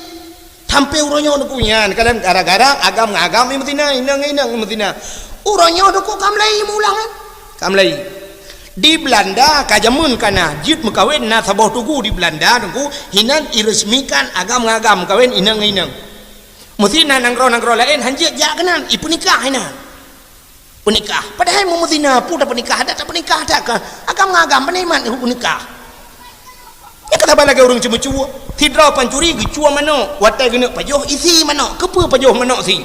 sampai urangnya aku yang kalau gara-gara agam ini mesti na, urangnya aku kamlai mulang, kamlai. Di Belanda kajamun kana jid mekawin na sabah tugu di Belanda aku hinan iresmikan agam kawin inang. Mesti nangro lain hanjik jak kenan ipu nikah hina. Penikah. Padahal mu mesti na pu dah penikah ada tak penikah tak ke? Agam peneman ipu nikah. Ya kata bala orang cuma-cuma. Tidra pancuri gicua mano, watai gena pajoh isi mano, kepa pajoh mano si.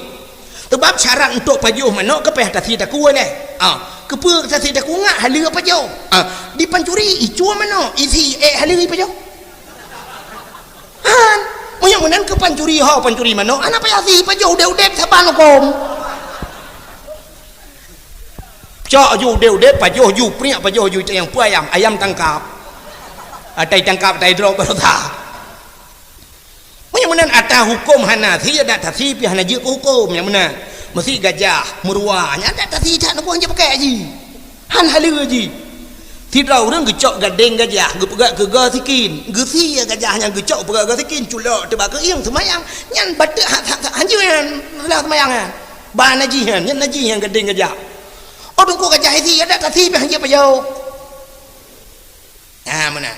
Sebab syarat untuk pajoh mano kepeh tasi tak kuat leh. Kepa tasi tak kuat halia pajoh. Di pancuri icua mano, isi halia pajoh. Yang menan ke pancuri mano anak payah si pajoh udah saban kom cak ju udah pajoh ju priak pajoh ju yang pu ayam tangkap atai tangkap tai drop berota yang menan ata hukum Hanafi ada tasi pi hana je hukum yang menan mesti gajah meruahnya ada tasi tak nak buang je pakai haji han halu haji tidak orang gecok gading gajah gepegak ke gasikin gesi gajahnya gecok pegak gasikin culok tebak ke iang semayang nyan batek hanjuan lah semayang ban najihan nyan najihan gading gajah orang ku gajah isi ada kasih hanjia pajau mana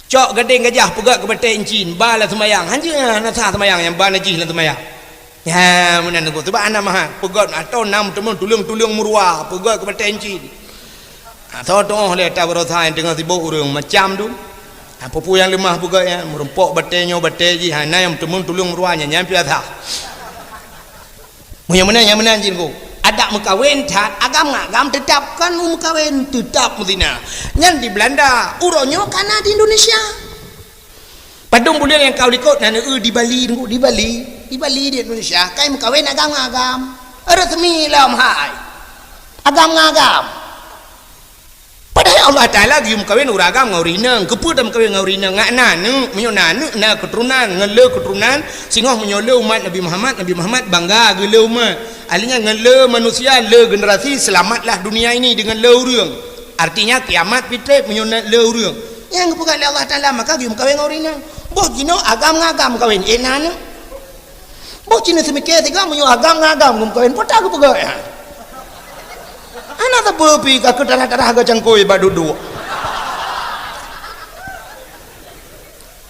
cok gading gajah pegak ke batek encin bala semayang hanjuan nasa semayang yang ban najih lah semayang mana nunggu sebab anak mah pegak atau nam temun tulung murwa pegak ke batek encin Tahu le tak berosain dengan sibuk urang macam tu. Pupu yang lemah juga ya, merempok batenya bateji hana yang temun tulung ruanya nyampi atas. Yang mana jinku. Ada mekawin tak agam tetapkan mekawin tetap mudina. Nyan di Belanda, uronyo kana di Indonesia. Padung bulan yang kau likut nana di Bali di Indonesia. Kai mekawin agam. Resmi lam hai. Agam. Padahal Allah Ta'ala gium kawin uragam ngaurinang kepudam kawin ngaurinang ngak nanu menyonanu na keturunan ngele keturunan singoh menyole umat Nabi Muhammad bangga gele umat alinya ngele manusia le generasi selamatlah dunia ini dengan le urang artinya kiamat pitrep menyonat le urang yang kepukat Allah Ta'ala maka gium kawin ngaurinang boh jino agam ngagam kawin enanu boh jino semikir tiga menyo agam ngagam ngum kawin potah kepukat ya anak tak berpi ke tanah-tanah ke cangkoi badudu.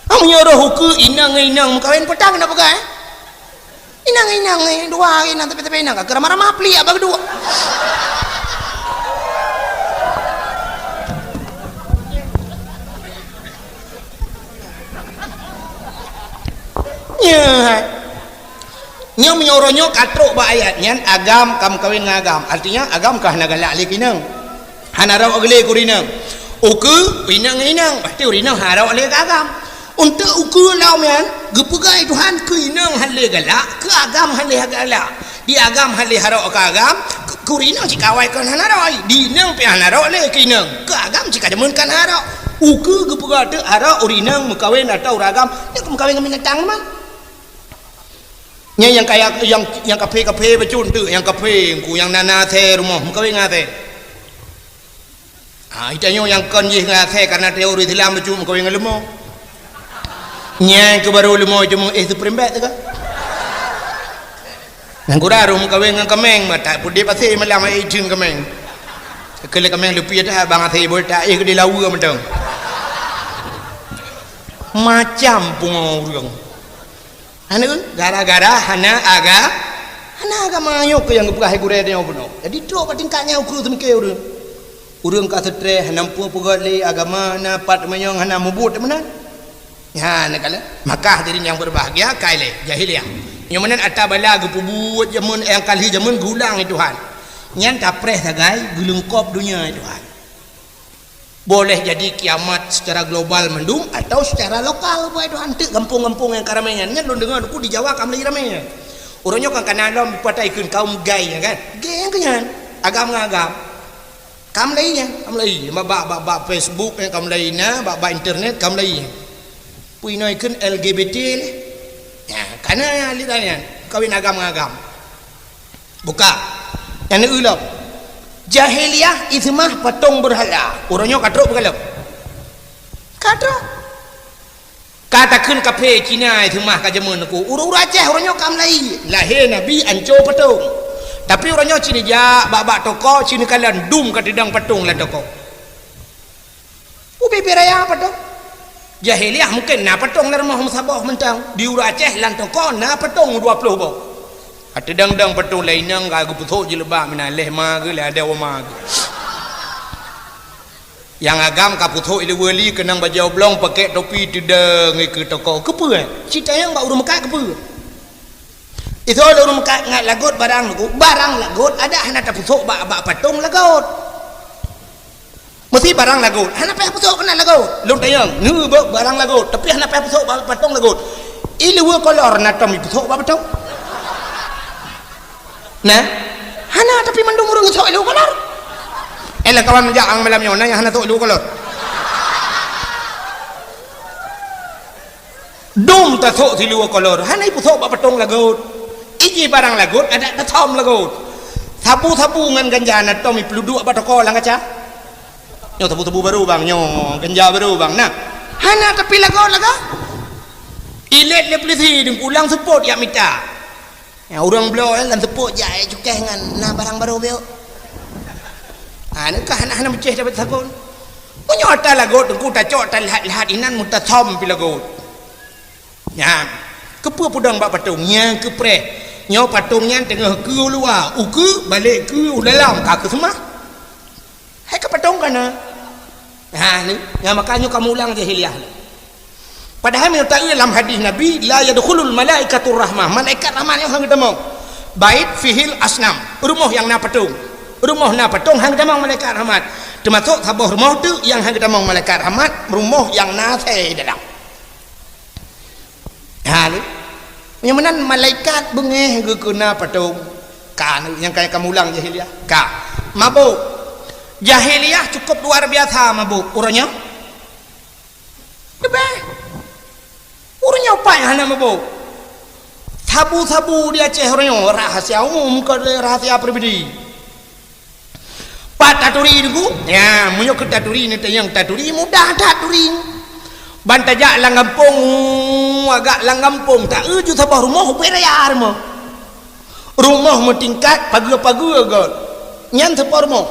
Kamu nyuruh ke inang kawin petang nak pakai inang dua inang tapi inang kak ramah peli abang kedua nya menyuruhnya katruk ba ayatnya agam kam kawin ngagam artinya agam kah nagalak likinang hanarau agle kurinang uku inang pasti urinang harau le agam untuk uku laumian gepegai Tuhan ke inang hale galak ke agam hale galak di agam hale harau ke agam kurinang cikawai kan hanarau di inang pe hanarau le ke inang ke agam cika demen kan harau uku gepegai tu harau urinang mekawin atau ragam ni mekawin dengan tang man nya yang kayak yang kafe becun tu yang kafe ku yang nana the rumah mekawin ngate itanyo yang kon ye ngate karena teori Islam becun mekawin ngelemo nya ke baru lemo cuma tu perembet tu kan nang kurarum mekawin ngang kameng mata pudi pasti malam ai jin kameng kele kameng lepi dah bang ate bol tak ke di lawu mentang macam pungurung anu gara-gara hana aga mayok yang gepah gure dia puno jadi tu apa tingkatnya ukur tu mikir urang ka setre hanampu pegale agama na pat mayong hana mubut mana ya nakala maka hadirin yang berbahagia kaile jahiliah yang mana ata bala gepubut jamun yang kali jamun gulang Tuhan nyan tapreh sagai gulungkop dunia Tuhan boleh jadi kiamat secara global mendung atau secara lokal boy Tuhan tu kampung-kampung yang karamengan nya lu dengar aku di Jawa kam lagi ramenya urangnya kan kanalom dipataikeun kaum gay kan gay yang kenyan agam ngagam kam lagi ba Facebook kam lainna ba internet kam lagi puinoikeun LGBT ya kana lidanya kawin agam ngagam buka yang ulah jahiliyah itu mah patung berhala orangnya katruk berhala katruk katakan kafe Cina itu mah kajaman aku ura-ura Aceh orangnya kamlai lahir Nabi anco patung tapi orangnya Cina ja bak toko Cina kalian dum katidang patung lah toko ubi beraya patung jahiliyah mungkin na patung lah rumah musabah mentang di ura Aceh lan toko na patung 20 bau ada dang patung lainang gagu putuk je lebah menaleh mage le ada wama yang agam ka putuk ile wali kenang bajau blong pakai topi tudang ke toko kepe cita yang ba urang Mekah kepe itu urang Mekah ngat lagot barang lagot ada hana ta putuk ba patung lagot mesti barang lagot hana pa putuk kena lagot lung tayang nu barang lagot tapi hana pa putuk ba patung lagot ile we kolor na tam putuk ba patung nah hana tapi mandung urang sok lu kolor elah kawan menjaang malam nyona yang hana sok lu kolor dum ta sok si lu kolor hana ipu sok ba patong lagut iji barang lagut ada tatom lagut sabu ngan ganja na tom ipu dua ba toko lang aja nyo tabu baru bang nyo ganja baru bang nah hana tapi lagut laga ilet le plisi ding ulang support ya mita ya orang blow lan tepuk jai cukeh ngan nah barang baru beo nak hana beceh dapat sabun punya ata lagot ku ta cok ta lihat inan muta thom pi lagot ya kepe pudang bak patungnya kepreh nyo patungnya tengah ke luar uku balik ke dalam kak semua hai ke patung kana ni ya makanya kamu ulang jahiliah padahal menurut dalam hadis Nabi la yadkhulul malaikatur rahmah malaikat rahmat yang hang demong bait fihil asnam rumah yang na patung hang demong malaikat rahmat termasuk sabuh rumah tu yang hang demong malaikat rahmat rumah yang na the dalam ni yang mana malaikat bengeh ke na patung kan yang kayak kamu ulang jahiliyah mabuk jahiliyah cukup luar biasa mabuk urangnya lebih urangnya apa yang hana mabuk sabu-sabu dia Aceh orangnya rahasia umum ke rahasia pribadi pat taturi itu ya munyo ke taturi ni yang taturi mudah taturi bantajak lang kampung agak lang kampung tak uju sabah rumah berayar rumah tingkat pagu-pagu agak nyan separ rumah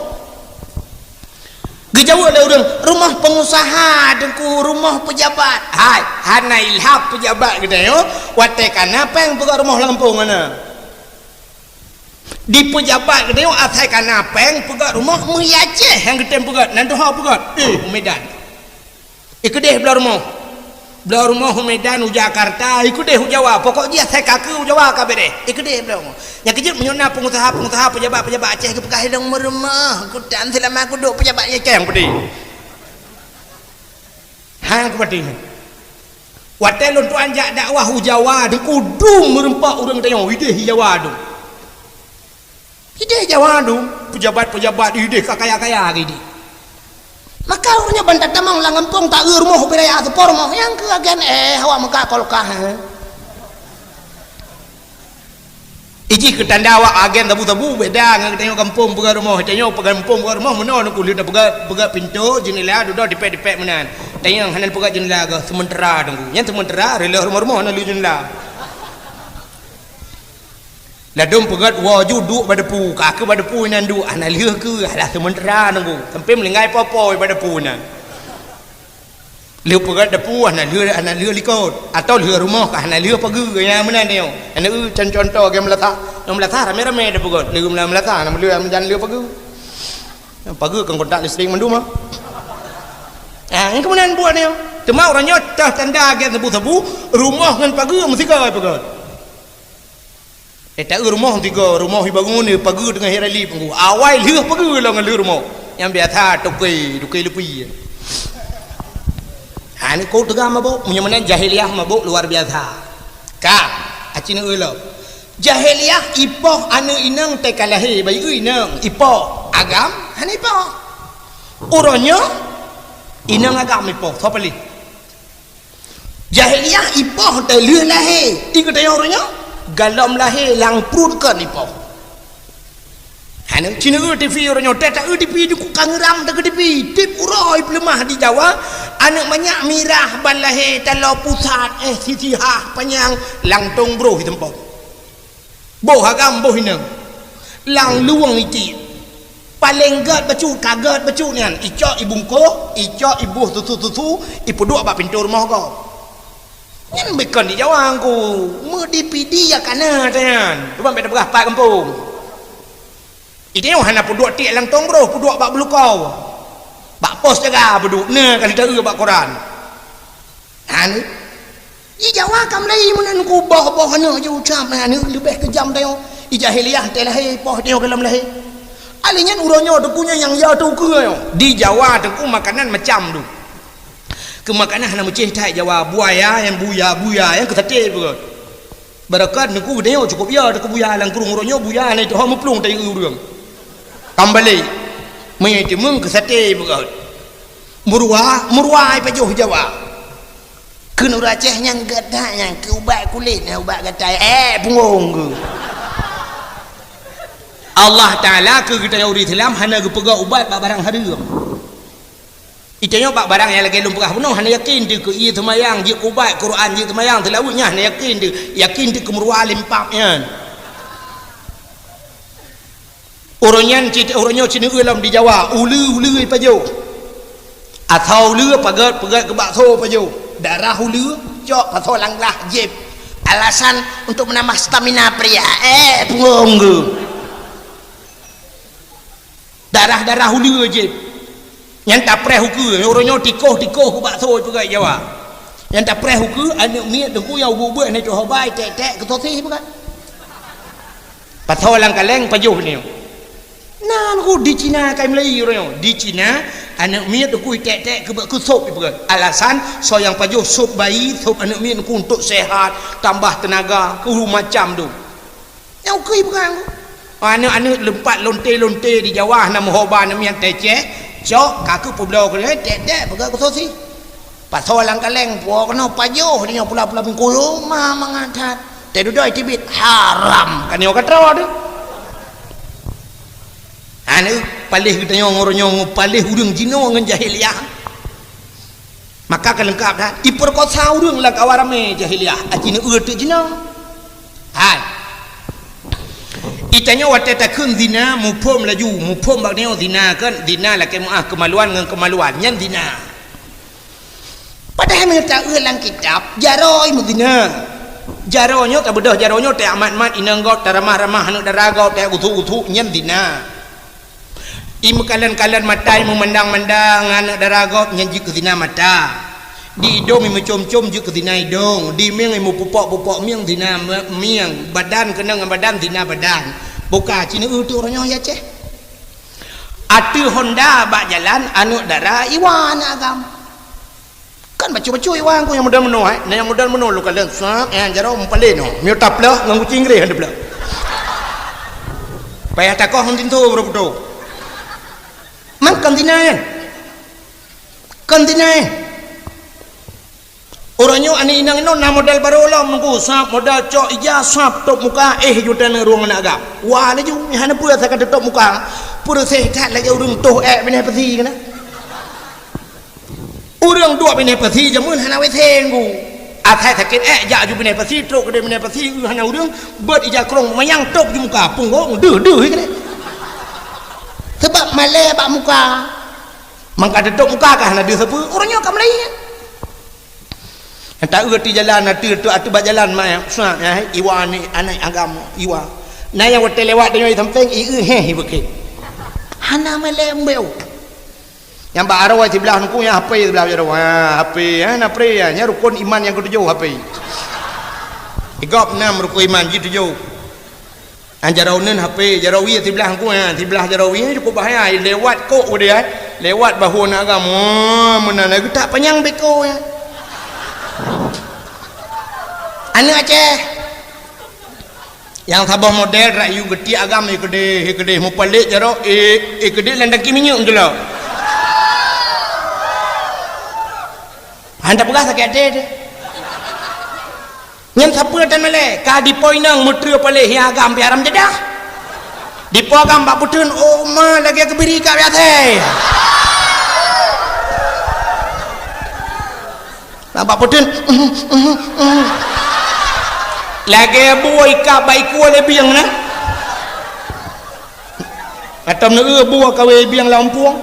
Gejawa ada orang rumah pengusaha dengku rumah pejabat. Hai, hana ilham pejabat kita yo. Wate kana peng pegat rumah Lampung mana? Di pejabat kita yo atai kana peng pegat rumah Mui Aceh yang kita pegat. Nanti ha pegat. Medan. Ikudeh belah rumah. Belah rumah Medan Jakarta. Ikudeh Jawa. Pokok dia atai kaki Jawa kabeh deh. Ikudeh belah rumah. Yang kejut menyona pengusaha pejabat Aceh ke pekah hidung meremah. Aku tak selama aku duduk pejabatnya keng pedih. Hang aku pedih. Watai lontu anjak dakwah Jawa de kudung merempak orang tengok ideh Jawa tu. Ideh Jawa tu pejabat ideh kaya-kaya gini. Maka orangnya bantat tamang langampung tak rumah beraya sepor mah yang ke agen awak muka kolkah. Iji ketanda awak agen tabu-tabu beda dengan tengok kampung pegang rumah tengok kampung pegang rumah mana nak kulit pegang pintu jendela duduk dipek menan tengok hanal pegang jendela ke sementara tunggu yang sementara rela rumah-rumah nak lu jendela ladum pegat waju duk badapu kaki badapu nan duk ana lieu ke alah sementara tunggu sampai melingai popoi badapu nan lieu pegat dapu ana lieu likot atau lieu rumah ka ana lieu pagi yang mana ni ana contoh game melata rame-rame dah pegat lieu melata nama lieu menjan lieu pagi kan kontak listrik mandu mah yang kemudian buat ni cuma orang nyotah tanda game sabu-sabu rumah kan pagi mesti kau pegat tak rumah tiga rumah bangun ni pagi dengan hirali penggu awal lieu pagi lah dengan rumah yang biasa tukai lepi. Ini kau tegak mabuk menyamanan jahiliyah mabuk luar biasa. Kak, acina ulo. Jahiliyah ipoh anu inang tekalahi bayi inang ipoh agam han ipoh. Orangnya inang agam ipoh. Siapa li? Jahiliyah ipoh te lieu lahir. Ikut tanya orangnya galam lahir lang prut kan ipoh. Hanya cina TV orangnya tak TV di kangeram tak TV tip urai pelemah di Jawa anak banyak mirah balahe talau pusat sitihah panyang langtung bro di tempat boh agam boh hinang lang luang iti paling gat bacu kagat bacu nian icok ibungko icok ibu tutu ipu dua bak pintu rumah kau ngan bekon di Jawa aku mu DPD ya kana tan tu bang beda berapa kampung ini hanya puduk tiak langtung bro puduk bak belukau bak pos jaga puduk ne kali tak bak koran anu i Jawa kam lai mun ku boh ne je ucap anu lebih kejam tengok i jahiliyah telah poh tengok dalam lahir alinya uronyo tu punya yang ya tu ke di Jawa tu makanan macam tu ke makanan hana mecih tai Jawa buaya yang buya yang ketate begot barakat niku tengok cukup ya tu buya lang kurung uronyo buya ni tu ha muplung tai urang kembali mengiti mung ke sate begot muruai pajuh Jawa kena Aceh yang gadah yang ke ubat kulit ubat gatai pungung ke Allah Ta'ala ke kita yang Islam hanya ke pegang ubat bak barang haram itanya bak barang yang lagi lumpah penuh hanya yakin dia ke ia temayang dia ubat Quran dia temayang telawunya hanya yakin dia ke muruai limpapnya orangnya cina ulam di Jawa ulu pajo atau ulu pegat ke bakso pajo darah ulu cok atau langlah jeb alasan untuk menambah stamina pria pungung ke darah ulu jeb yang tak preh huku orangnya tikoh ke bakso juga Jawa yang tak preh huku anak miat dengku yang buat ni tu hobai tek ke tosih bukan patau lang kaleng pajo ni nan ku di Cina kai Melayu orang di Cina anak miat ku tek ke sup bukan alasan so yang pajo sup bayi sup anak miat ku untuk sehat tambah tenaga ke macam tu yang kui bukan anak lempat lonte di Jawa nama hoba anak miat tecek cok kaku pulau ke tek bukan ke sosi pasal lang kaleng puak kena pajo dia pula-pula pengkulu mah mengadat tedudai tibit haram kan yo katra tu anu palih kita nyong palih urang Cina dengan jahiliyah maka kan lengkap dah diperkosa urang lah kawarame jahiliyah Cina tu Cina hai
Itanya waktu tak kun zina mupom laju mupom bak neo zina kan zina lah kemaluan dengan kemaluan nyan zina.
Padahal mereka ulang kitab jaroi mu zina.
Jaronyo tak bedah jaronyo tak amat-amat inanggot tak ramah-ramah anak daragot tak utu-utu nyan zina. Imu kalan-kalan matai memandang-mandang anak daragot nyan jik zina mata. Di hidung imu com-com jik zina hidung. Di miang imu pupok-pupok miang zina miang. Badan kena dengan badan zina badan. Buka cina tu orangnya ya ceh. Atu Honda bak jalan anak dara iwan agam. Kan bacu-bacu iwan ku yang mudah menuh yang mudah menuh lu kalian sak yang jaro mempalin no. Miu taplah ngang kucing gre hande pula. Payah takoh huntin tu bro. Mang kantinain. Kantinain. Orangnya ani inang ino na modal baru lah mengku sap modal cok ija sap top muka juta na ruang nak agak. Wah ni ju hana pura saya kata top muka. Pura saya tak lagi urang toh bini peti kana. Urang dua bini peti jamun hana we tenggu. Athai sakit ja ju bini peti trok ke bini peti hana urang bet ija krong mayang top ju muka punggo deuh kana.
Sebab malai bak muka.
Mangka ada top muka kah hana dia sepu orangnya kam lain. Tak erti jalan atu bak jalan mai sat iwa ni anak agama iwa. Nah yang hotel lewat dengan samping bekik.
Hana melembeu.
Yang bak arwah sebelah nuku yang HP sebelah arwah. HP na pre nya rukun iman yang ketujuh HP. Igop 6 rukun iman ketujuh. Anjaraunan HP jarawi sebelah nuku sebelah jarawi cukup bahaya lewat kok dia lewat bahu nak agama menana tak panjang beko ya.
Anu Aceh
yang sabah model rayu gede agam gede mau pelik jaro gede landang kiminyuk je lah anda pegah sakit ada yang siapa dan malai ka di poinang mutra pelik yang agam biaram jedah di po agam bak putun oh ma lagi kebiri kak biasa bak putun lagi buai ka baik kuala biang na atam na buah kawe biang Lampung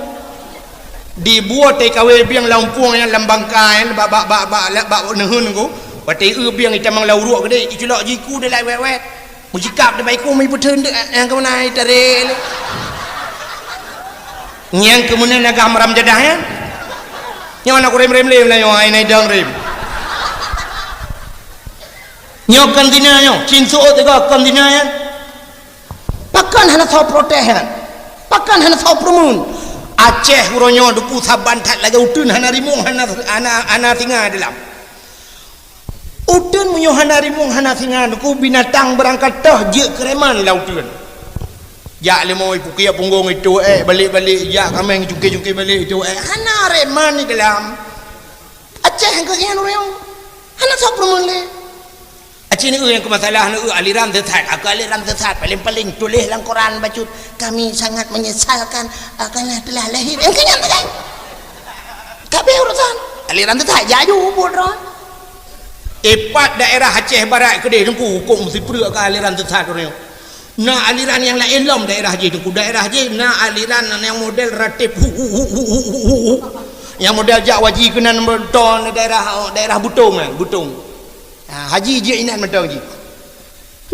di buah te kawe biang Lampung yang lambangkai bak nehun ku pati biang itamang lauruk gede iculok jiku de lai wet mujikap de baik ku mai putun de yang ke mana tare nyang kemudian agam ram jadah ya yang nak rem le lah yo ai nai dang rem nyok kantina nyok cinsu tega kantina ya
pakan hana sau protehan pakan hana sau promun
Aceh uronyo duku saban tak lagi utun hana rimung hana singa dalam utun munyo hana rimung hana singa duku binatang berangkat dah je kereman lautun ya lemo ipu kia punggung itu balik-balik ya kameng jungke-jungke balik itu hana reman ni dalam
Aceh yang kekian uronyo hana sau promun le
Aceh ni yang kemasalah ni aliran sesat. Aku aliran sesat paling-paling tulis dalam Quran baca
kami sangat menyesalkan karena telah lahir yang kenyang kan tak boleh urusan aliran sesat jaju bodoh
epat daerah Aceh Barat kedai tengku hukum mesti perut ke aliran sesat ni. Nah aliran yang lain lom daerah je tengku daerah je nah aliran yang model ratib yang model Jawaji kena berton daerah Butung haji je inan mentang je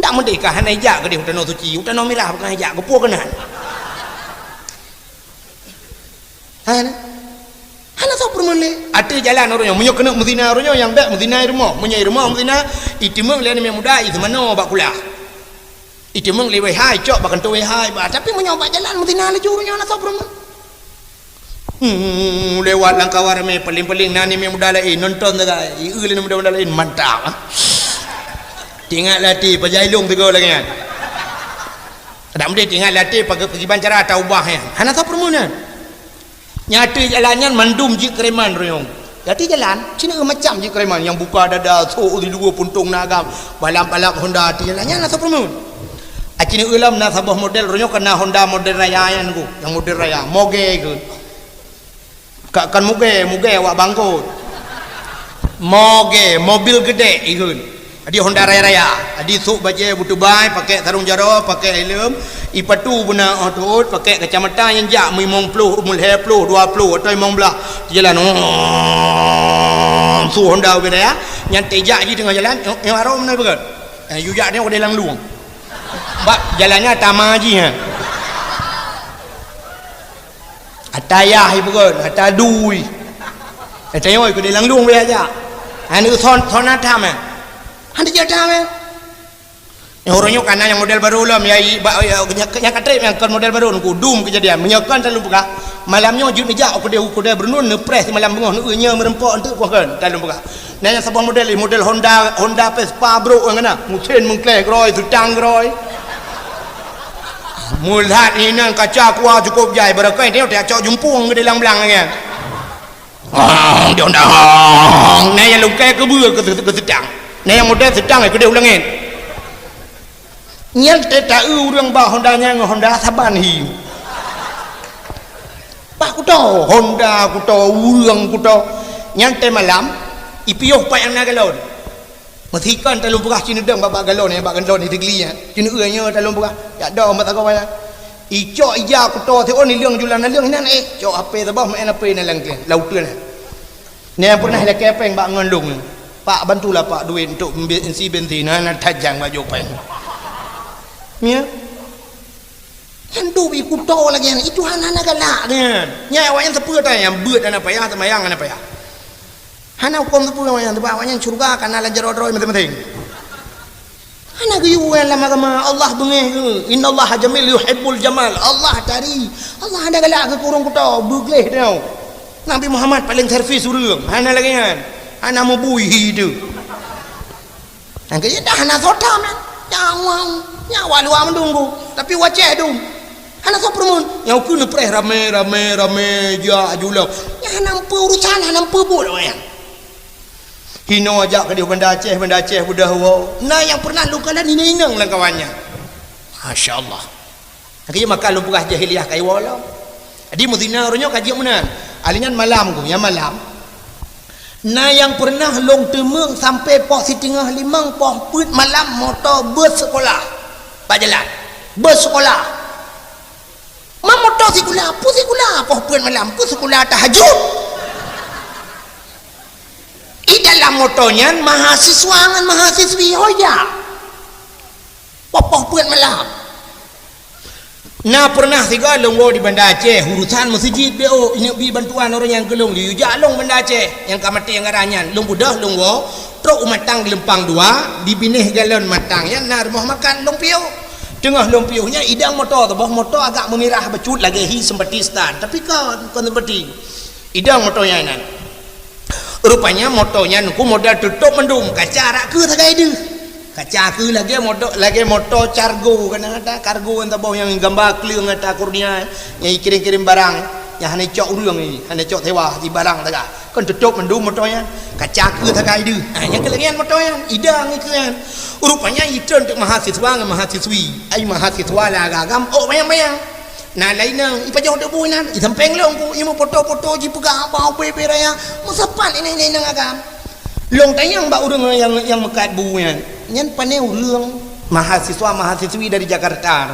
ndak merdeka hana hijak ke dia utano suci utano merah bukan hijak ke puak kenan hana so permule ada jalan orangnya munyo kena muzina orangnya yang dak muzina rumah muzina itimeng le ni muda itu mana bak kulah itimeng le wei hai cok bak kanto wei hai
tapi munyo bak jalan muzina le jurunyo hana so permule
lewat langkah warme paling-paling nani yang muda lain nonton juga ni muda lain mantap tinggal latih pajailung tu lagi kan tak mesti tinggal latih pergi bancara taubah ya hana tak permunan nyata jalannya mandum je kereman royong jadi jalan cina macam je kereman yang buka dada so di dua puntung nagam balap-balap Honda di jalannya hana tak permun acini ulam na sabah model royong kena Honda model raya yang model raya moge ke kan muge awak bangkut moge mobil gede ikun Adi Honda raya, adi sok baje butuh bai, pakai sarung jaro, pakai helm, ipatu guna otut, pakai kacamata yang jak mimong puluh, mulai puluh, 20 atau mimong belah jalan. Su Honda raya, yang tejak je tengah jalan, yang arom mana betul? Yujak ni orang dalam luang. Bak jalannya tama je ha. Atayah betul, atadui. Atayah ikut dalam luang dia aja. Anu thon atam eh. Anda jadi apa? Yang orangnya karena yang model baru lah, yang kata yang kan model baru, aku dum kejadian, menyakan terlalu buka. Malamnya jut meja, aku dia bernun nepres malam bengah, nunya merempok untuk bukan terlalu buka. Nah yang sebuah model Honda Vespa bro, yang mana? Mungkin mengklek roy, tutang roy. Mulat ini kaca kuah cukup jai, berakai dia tak cak jumpung ke dalam belang kan? Dia Honda, nah yang lukai kebul ke tutang. Nah yang model sedang aku dia ulangin. Nyal tak urang bah Hondanya dengan Honda Saban hi. Pak ku tahu Honda ku tahu urang ku tahu. Nyante malam ipiuh pak yang nak galon. Matikan talung purah cina dang babak galon ni, babak galon ni tegli ya. Cina eunya talung purah. Ya dah mat aku bayar. Icok ija ku tahu teh ni leung julan leung nan cok ape tabah main ape nan langke. Lautun. Ni pernah le kepeng bak ngandung. Pak bantulah pak duit untuk isi bensin nak tajang baju pen. Ya. Hendu ikut tahu lagi itu hana galak kan. Nya awak yang sepuluh tanya yang beut dan apa ya semayang apa ya. Hana hukum sepuluh yang tebak awak yang surga kana lajaroi penting. Hana geyu lama kama Allah bengeh ke. Innallaha jamil yuhibbul jamal. Allah tari. Allah ada galak ke kurung ku tahu begleh tau. Nabi Muhammad paling servis urang. Hana lagi kan. Anak mau buih tu. Yang kaya dah anak sota man. Nyawa luar mendunggu. Tapi wajah tu. Anak sota pun. Yang kena preh rame ja julau. Yang nampak urusan, nampak boleh yang. Hino ajak ke dia benda Aceh budah wow. Nah yang pernah lukalan ini inang lah kawannya. Masya Allah. Yang kaya makan lumpurah jahiliah kaya walau. Jadi muzina orangnya kaji mana? Alingan malam tu, yang malam. Nah yang pernah long temeng sampai pos setengah 5 pos put malam motor bus sekolah pak jalan bus sekolah motor sekolah pus sekolah pos put malam pus sekolah tahajud di dalam motornya mahasiswa dengan mahasiswi hoya pos put malam. Nah pernah tiga long di Banda Aceh urusan masjid BO ini bi bantuan orang yang gelong di Jalong Banda Aceh yang kamati yang garanyan long budah long wo truk matang lempang 2 dibinih galon matang ya nah rumah makan long pio tengah long pionya idang motor tu bah motor agak memirah becut lagi hi sempati stan tapi kan seperti idang motornya nan rupanya motornya nuku modal tutup mendung kaca rak ke tagai dia kaca ke lagi motor cargo kan ada kargo yang tabah yang gambar kleung ada kurnia yang kirim barang yang hanya cok urang ni hanya cok tewa di barang taga kan tutup mendung motornya kaca ke tagai dia yang kelebihan motornya idang itu kan rupanya itu untuk mahasiswa dengan mahasiswi ai mahasiswa lah agam bayang nah lainnya ipajau de buinan isampeng long ku imo foto-foto ji pega apa raya musapan ini nang agam long tayang mbak urang yang mekat buinan nyan paneu urang mahasiswa-mahasiswi dari Jakarta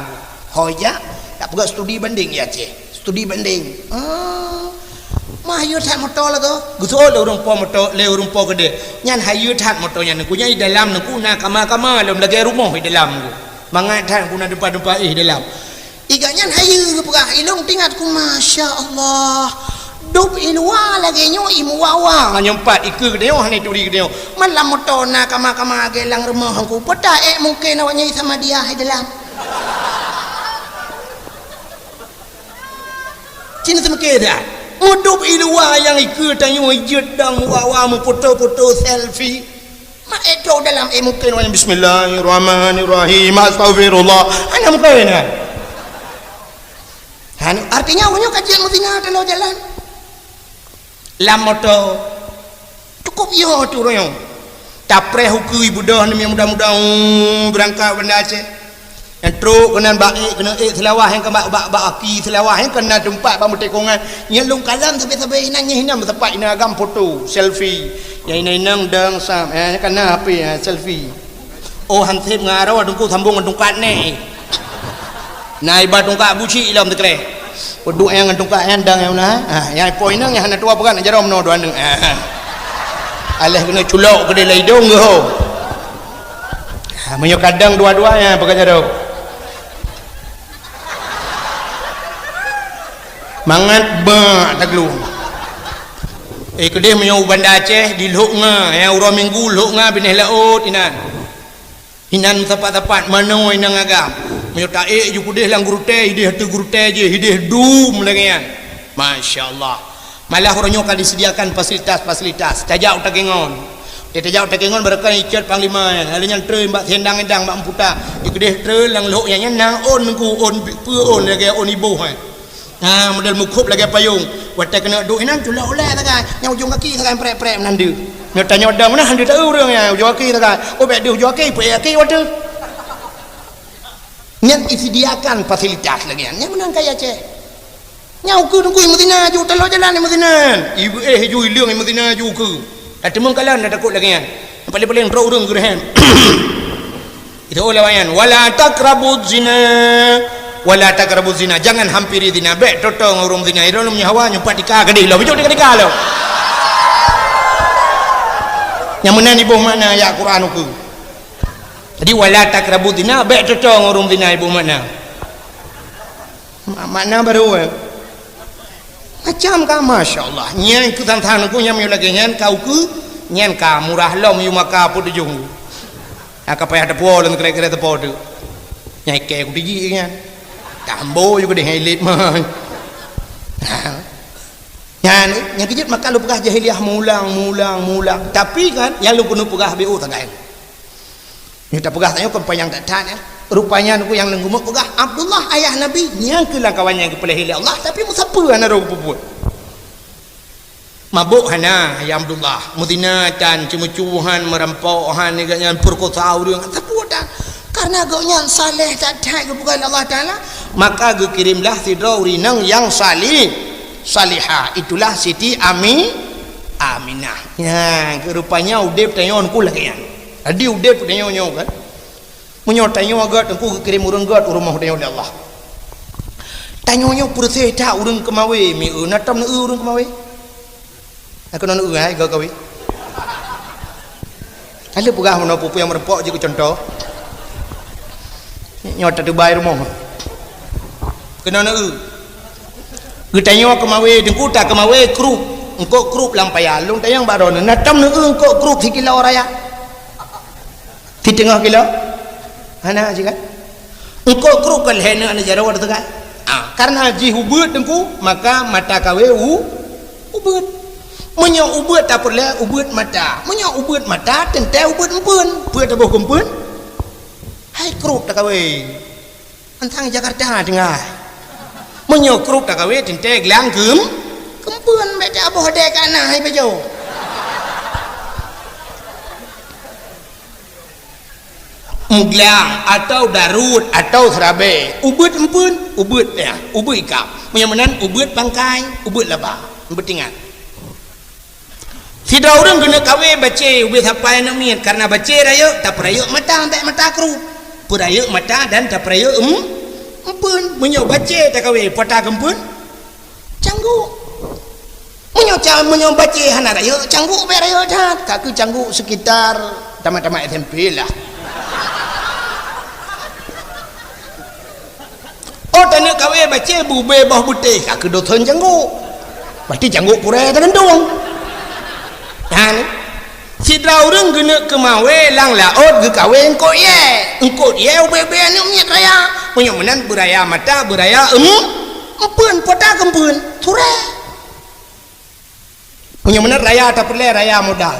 hoja tak pergi studi banding ya Aceh studi banding mah hayu that motor lah tu guso le urang po motor le urang po gede nyan hayu that motor nyan ku nya di dalam ku na kama lom lagi rumah di dalam ku mangat that ku na depan dalam iga nyan hayu ku pegah ilong tingat ku masya Allah dub ilwa lagi nyo imuwawa nyempat ikut dia ni turi dia malam motor na kama gelang rumah aku peta mungkin awaknya sama dia di dalam cina semake dah mudub ilwa yang ikut tanyo jedang wawa mu foto-foto selfie mak itu dalam mungkin awaknya bismillahirrahmanirrahim astagfirullah ana mungkin artinya awaknya kajian muzina kalau jalan lam motor cukup yo tu royo tapre hukui budah ni yang mudah-mudah berangkat Banda Aceh yang truk kena baik kena selawah yang kembak aki selawah yang kena tempat bang tekongan yang long kalam sampai inang hinam tempat ina agam foto selfie yang inang dang sam kena apa selfie
oh hansip ngaro dengku sambung dengkat ni nai ba dengkat buci dalam tekre duk yang dengkat handang yang nah yang poin nang yang hana tua bukan jarom no doan alah kena culok ke dia hidung ke ho menyo kadang dua-duanya pakai jaro mangat ba tak lu kedih menyo Banda Aceh di Lhok nga yang urang minggu Lhok nga bineh laut inan tepat-tepat manoi nang agam menyo taik ju kudih lang guru teh hidih tu guru teh je hidih dum lengan masyaallah malah orangnya akan disediakan fasilitas tajak utakengon dia tajak utakengon berkan icat panglima halinya trei mbak hendang-hendang mbak emputa ikudih trei lang Lhok yang nang on ku on pu on lagi on ibu model mukhup lagi payung watak kena duk inan culak oleh takan yang ujung kaki takan prek-prek menandu nyota nyodang mana hande tahu orang ya ujung kaki takan oh bek dia ujung kaki prek kaki wadah nyan disediakan fasilitas lagi yang menang kaya Aceh nyau ke tunggu Madinah ju telo jalan di Madinah ibu ju ilang di Madinah ju ke ada mengkalan ada takut lagi yang paling-paling ro urang gerehan itu oleh wayan wala taqrabuz zina wala taqrabuz zina jangan hampiri zina bek totong urung zina irong nyawa nyumpat dika gede lo bijok dika lo yang menan ibu mana ayat Quran ku jadi wala taqrabuz zina bek totong urung zina ibu mana makna baru macam ka masyaallah nyen ku tantang ku nyam lagi nyen kau ku nyen ka murah lom yu maka pu dujung aka payah depo lan kira-kira depo tu nyai ke ku diji nyen tambo juga deh elit mah yang kejut maka lu pegah jahiliah mulang tapi kan yang lu penuh pegah BU tak kan ni tak pegah tanya kempayang tak tan rupanya aku yang lenggumuk pegah Abdullah ayah Nabi yang kelang kawannya ke pelih Allah tapi musapa ana ro puput mabuk hana ya Abdullah mudinatan cemucuhan merampauhan neganya perkosa urang seputan karena agaknya saleh tak ada bukan Allah Ta'ala maka gue kirimlah si Dauri nang yang salihah itulah Siti Aminah ya rupanya udep tanyon ku lagi kan adi udep tanyon kan menyo tanyo agak aku kirim urang gat rumah tanyo Allah tanyonyo pursih tak urang kemawe mi natam urang kemawe aku non ai gak kawi ada pegah mana pupu yang merempok je contoh nyota tu bayar rumah kena nak getanyo kemawe dengku tak kemawe krup engkau krup lampaya lung tayang baron natam nu engkau krup 3 kilo raya 3 kilo ana aja kan engkau krup kan hena ana jara wad tegal karena ji hubut dengku maka mata kawe ubut menyo ubut tak perlu ubut mata menyo ubut mata tente ubut empun pue tabuh kumpun hai krup tak kawe antang Jakarta dengar menyo krup tak kawe tente gelang kempun beda aboh dek ana hai bejo muglang atau darut atau serabe ubut empun ubut ya ubut ikap menyamanan ubut bangkai ubut labah betingan si daurang kena kawe baca ubut sampai nak miat karena baca raya tak perayuk mata tak mata krup perayuk mata dan tak perayuk empun menyo baca tak kawe pata kempun cangguk menyo baca hana raya cangguk be raya dah tak ke cangguk sekitar tamat-tamat SMP lah oh tanya kawe baca bube bah putih kak kedoton cangguk berarti cangguk pura tak gendung kan si daurang kena kemawe lang laut ke kawe engkau ye ube anu miat raya punya menan beraya mata beraya empun pota kempun ture punya menan raya tak perlu raya modal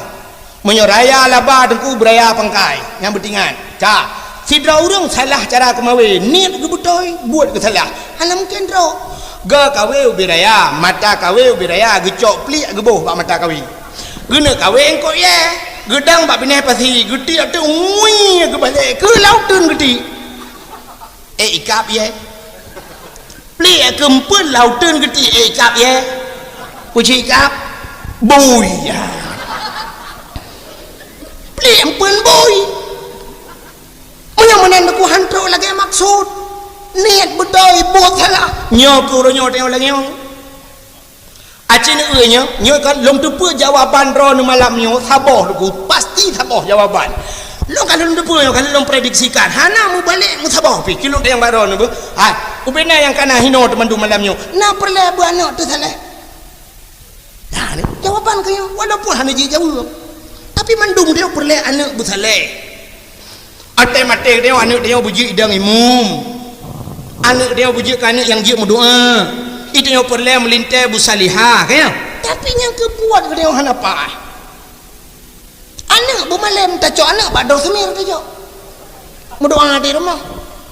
punya raya laba dengku beraya pangkai yang betingan cak si daurang salah cara kemawe niat ke betul buat ke salah hana mungkin ro ga kawe ube raya mata kawe ube raya gecok plik geboh bak mata kawe guna kawe engkau ye gedang bak bineh pasi geti atu ngui ke balik ke lautun geti ikap ye plik kempun lautun geti ikap ye puji ikap boy ya plik empun boy menen ku hantu lagi maksud niat betul buat salah nyoku nyo tengok lagi nyo acin nyo nyo kan lom tu pe jawaban ro nu malam nyo saboh ku pasti saboh jawaban lo kan lom tu pe nyo kan lom prediksikan hana mu balik mu saboh pi kilo yang baru nu ha ubena yang kana hino teman du malam nyo na perle bu anak tu salah nah ni jawaban kayo walaupun hana jawab tapi mandum dia perle anak bu salah ate mate dia anak dia buji idang imum anak dia buji anak yang dia berdoa itu yang perle melintai bu salihah kan tapi yang kebuat dia hana apa anak bu malam tak cok anak pak dor semir tu cok berdoa di rumah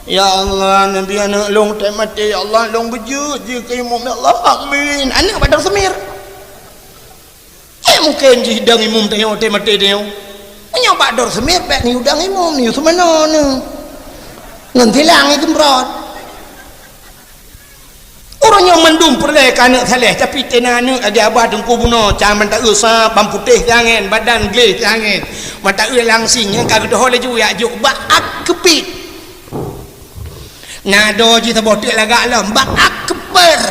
ya Allah nabi anak long tak mate ya Allah long buji je ke imum ya Allah amin anak pak dor semir mungkin di hidang imum tengok mate dia nya pak dor semir pek ni udang imum ni semana ni ngan tilang ni gembrot orang yang mendum perle kana saleh tapi tenana ada abah dengku buno caman tak usah bam putih jangan badan gles jangan mata langsing yang kagak dah le ju ya ju baak kepit nado ji tabotik lagak lah baak keper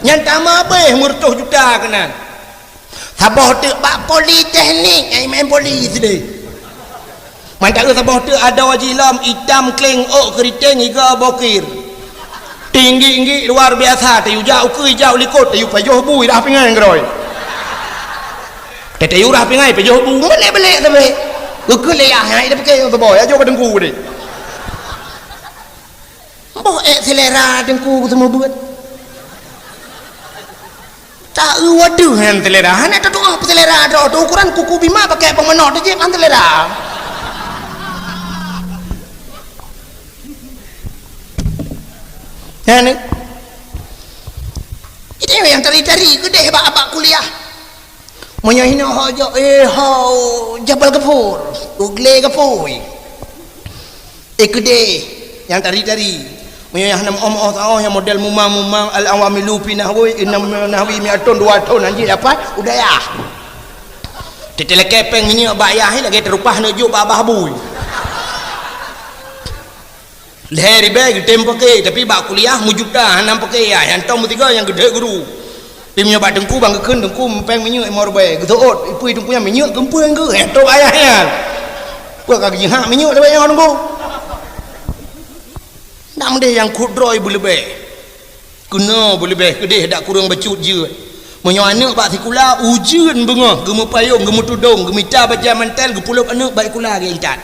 nyantama be murtuh juta kena tabotik bak politeknik ai main polis deh mantak ke sabah tu ada wajilam hitam kleng ok keriting iga bokir tinggi luar biasa tayu jauh ke jauh likut tayu pajuh bui dah pingai ngeroi tayu dah pingai pajuh bu balik tapi ke leah hai dah pakai sabah aja ke dengku ni boh selera dengku semua buat tak waduh han selera han ada tu apa selera ada ukuran kuku bima pakai pemenor tu je han selera ya ni itu yang tari-tari gede abak kuliah monya hina haja Jabal Gafur ugle gafoi gede yang tari-tari monya hanam om yang model mumang al-awamilu fi nahwi inam nahwi mi'atun 2 tahun anjir dapat udah ya tetel kepeng ni bayah lagi terupah nujuk babah bui leheri beg tem pakai tapi bak kuliah mujudah hanam pakai ya yang tahu tiga yang gede guru timnya bak dengku bang keun dengku peng minyak emor beg getot ipui dengku yang minyak gempeng ke eto ayahnya gua kagak hak minyak dah bayar dengku nam deh yang kudroi boleh be guna boleh be gede dak kurang becut je monyo anak bak sekolah ujian bengah gemu payung gemu tudung gemita baja mantel gepulup anak baik kula ge intat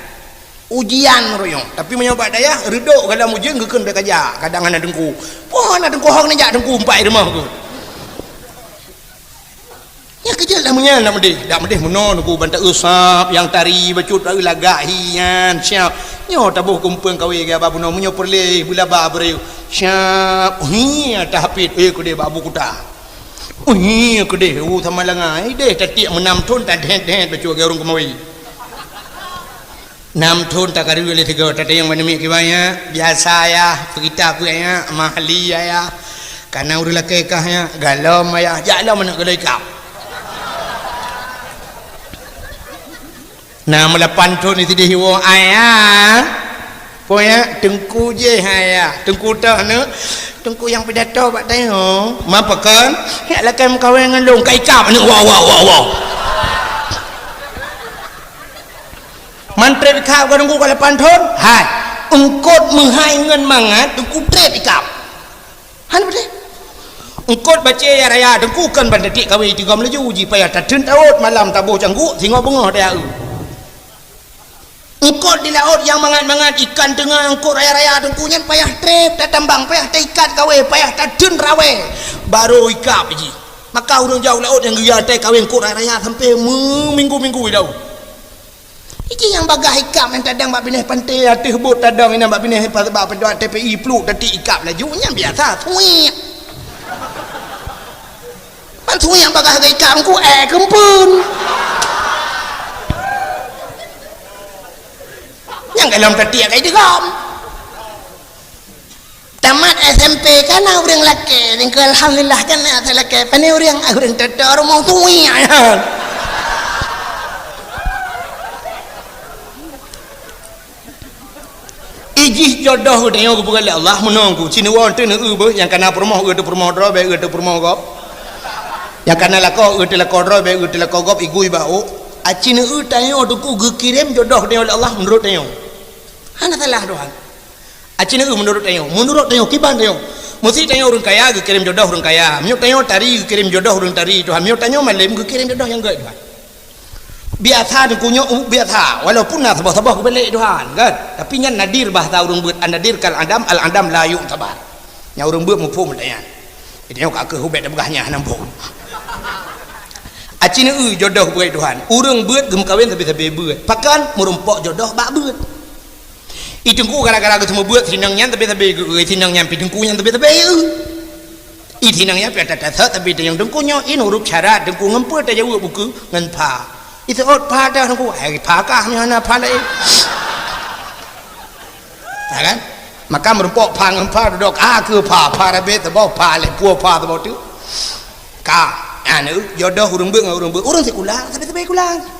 ujian royong tapi menyobak daya redok kalau ujian gekeun be kerja kadang ana dengku poh ana dengku hang nejak dengku empai rumah tu ya kerja lah munya nak mendih dak mendih menon ku bantak usap yang tari bacut tari lagak hian siap nyo tabuh kumpeng kawe ge babu no munyo perle bula ba bre siap hi tahapit ku de babu kuta hi ku de sama langai de tatik menam tun tak den bacut ge urang kemawi 6 tahun tak kari boleh 3 tadi yang mana mik kibanya biasa ya kita aku ya mahli ya karena udah kekah ya galam ya jalan mana galai kau nah mula pantun itu dihiwa ayah punya tengku je ya tengku tak ne tengku yang pidato pak tengok apa kan ya lah kan kawin dengan long kai kap ne wow mantre ikap ko dengku kala pantun hai engkot menghai ngan mangat dengku trep ikap han bade engkot baca ya raya dengku kan bandetik kawi 3 melaju uji payah tadun taut malam tabuh canggu singo bengah dia engkot di laut yang mangat-mangat ikan tengah engkot raya-raya dengku nyan payah trep tatambang payah taikat kawe payah tadun rawe baru ikap ji maka urang jauh laut yang geya tai kawe engkot raya sampai minggu-minggu dah iki yang bagah ikap yang tadang bak bineh pantai hati hebut tadang ini bak bineh bak pedot TPI peluk tadi ikap lajunya biasa suik man suik yang bagah ikap ku kempun yang dalam tadi kayak digam tamat SMP kan orang laki alhamdulillah kan saya laki pani orang tadar mau suik iji jodoh ku tengok ku pergi Allah menunggu cina wan tu nak yang kena permoh tu permoh dro be tu permoh gop yang kena lako tu lako dro be tu lako gop igui bau acina tengok tu ku kirim jodoh tengok Allah menurut tengok hana salah doang acina menurut tengok kiban tengok mesti tengok orang kaya kirim jodoh orang kaya miu tengok tari kirim jodoh orang tari Tuhan miu tengok malam kirim jodoh yang gak Tuhan biasa dengkunya biasa walaupun nak sabah-sabah ku balik Tuhan kan tapi nya nadir bahasa urang beut nadir kal adam al adam la yu sabar nya urang beut mu pun dayan tengok kak ke hubet begahnya nampung acina jodoh ku Tuhan urang beut gem kawin tapi beut pakan merumpok jodoh bak beut itengku gara-gara ketemu beut sinangnya tapi sinangnya pidengkunya tapi itinangnya pi atat tapi yang dengkunya in huruf syarat dengku ngempet aja buku ngan pa itu ot pa dah dengku pa kahnya na pa lai kan maka merumpok pa ngempa dok ke pa rabe tebau pa le puo pa tebau tu ka anu jodoh urang beut urang sekulah tapi kulang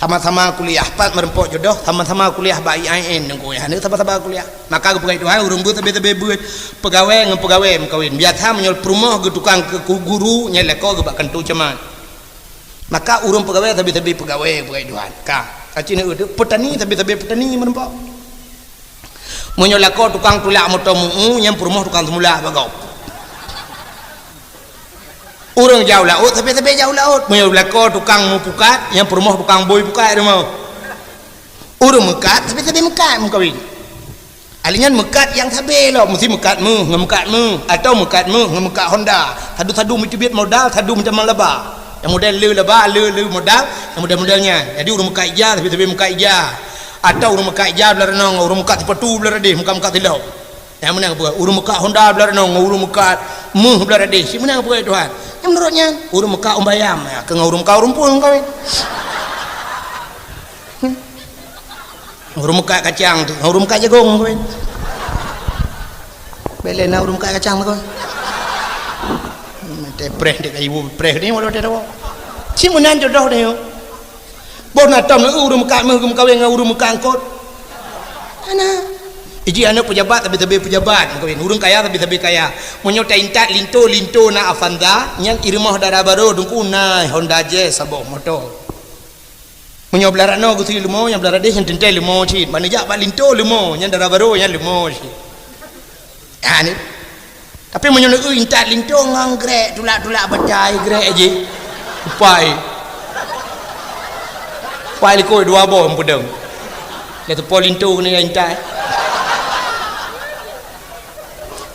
sama-sama kuliah pat merempok jodoh sama-sama kuliah baik IAIN dengku ya sama-sama kuliah maka kepegai Tuhan urang beut tapi beut pegawai ngem pegawai kawin biasa menyol perumah ke tukang ke guru nya leko ke bak kentu ceman maka urang pegawai tapi pegawai Tuhan ka acina petani tapi petani merempok menyol leko tukang tulak motomu yang perumah tukang semula bagau urang jauh laut tapi jauh laut menyol leko tukang mu pukat yang perumah tukang boy pukat rumah urang mekat tapi mekat mukawin alingan mekat yang sabe lo mesti mekat mu atau mekat mu ngemekat Honda sadu Mitsubishi modal sadu macam laba yang model le modal yang model-modelnya jadi urang mekat ija tapi mekat ija atau urang mekat ija belar nong urang mekat sepatu belar deh muka tilau yang mana apa urang mekat Honda belar nong urang mekat mu belar deh si mana apa Tuhan yang menurutnya urang mekat umbayam ya ke urang kau rumpun kawin urang mekat kacang tu urang mekat jagung kawin belena urang mekat kacang tu mate preh dek ibu preh ni walau dia tahu si menan jodoh dia bos nak tam urang mekat mu kawin dengan urang mekat angkot ana iji anak pejabat tapi pejabat kawin urang kaya tapi kaya monyo taintat linto na Avanza yang irmah darah baru dengku na Honda Jazz sabok motor monyo belarano gusi lemo yang belarade yang tentel lemo ci mana jak bak linto lemo yang darah baru yang lemo ci ani tapi monyo intat linto ngang grek tulak bacai grek aje upai liko dua bom pedang itu polinto ni intat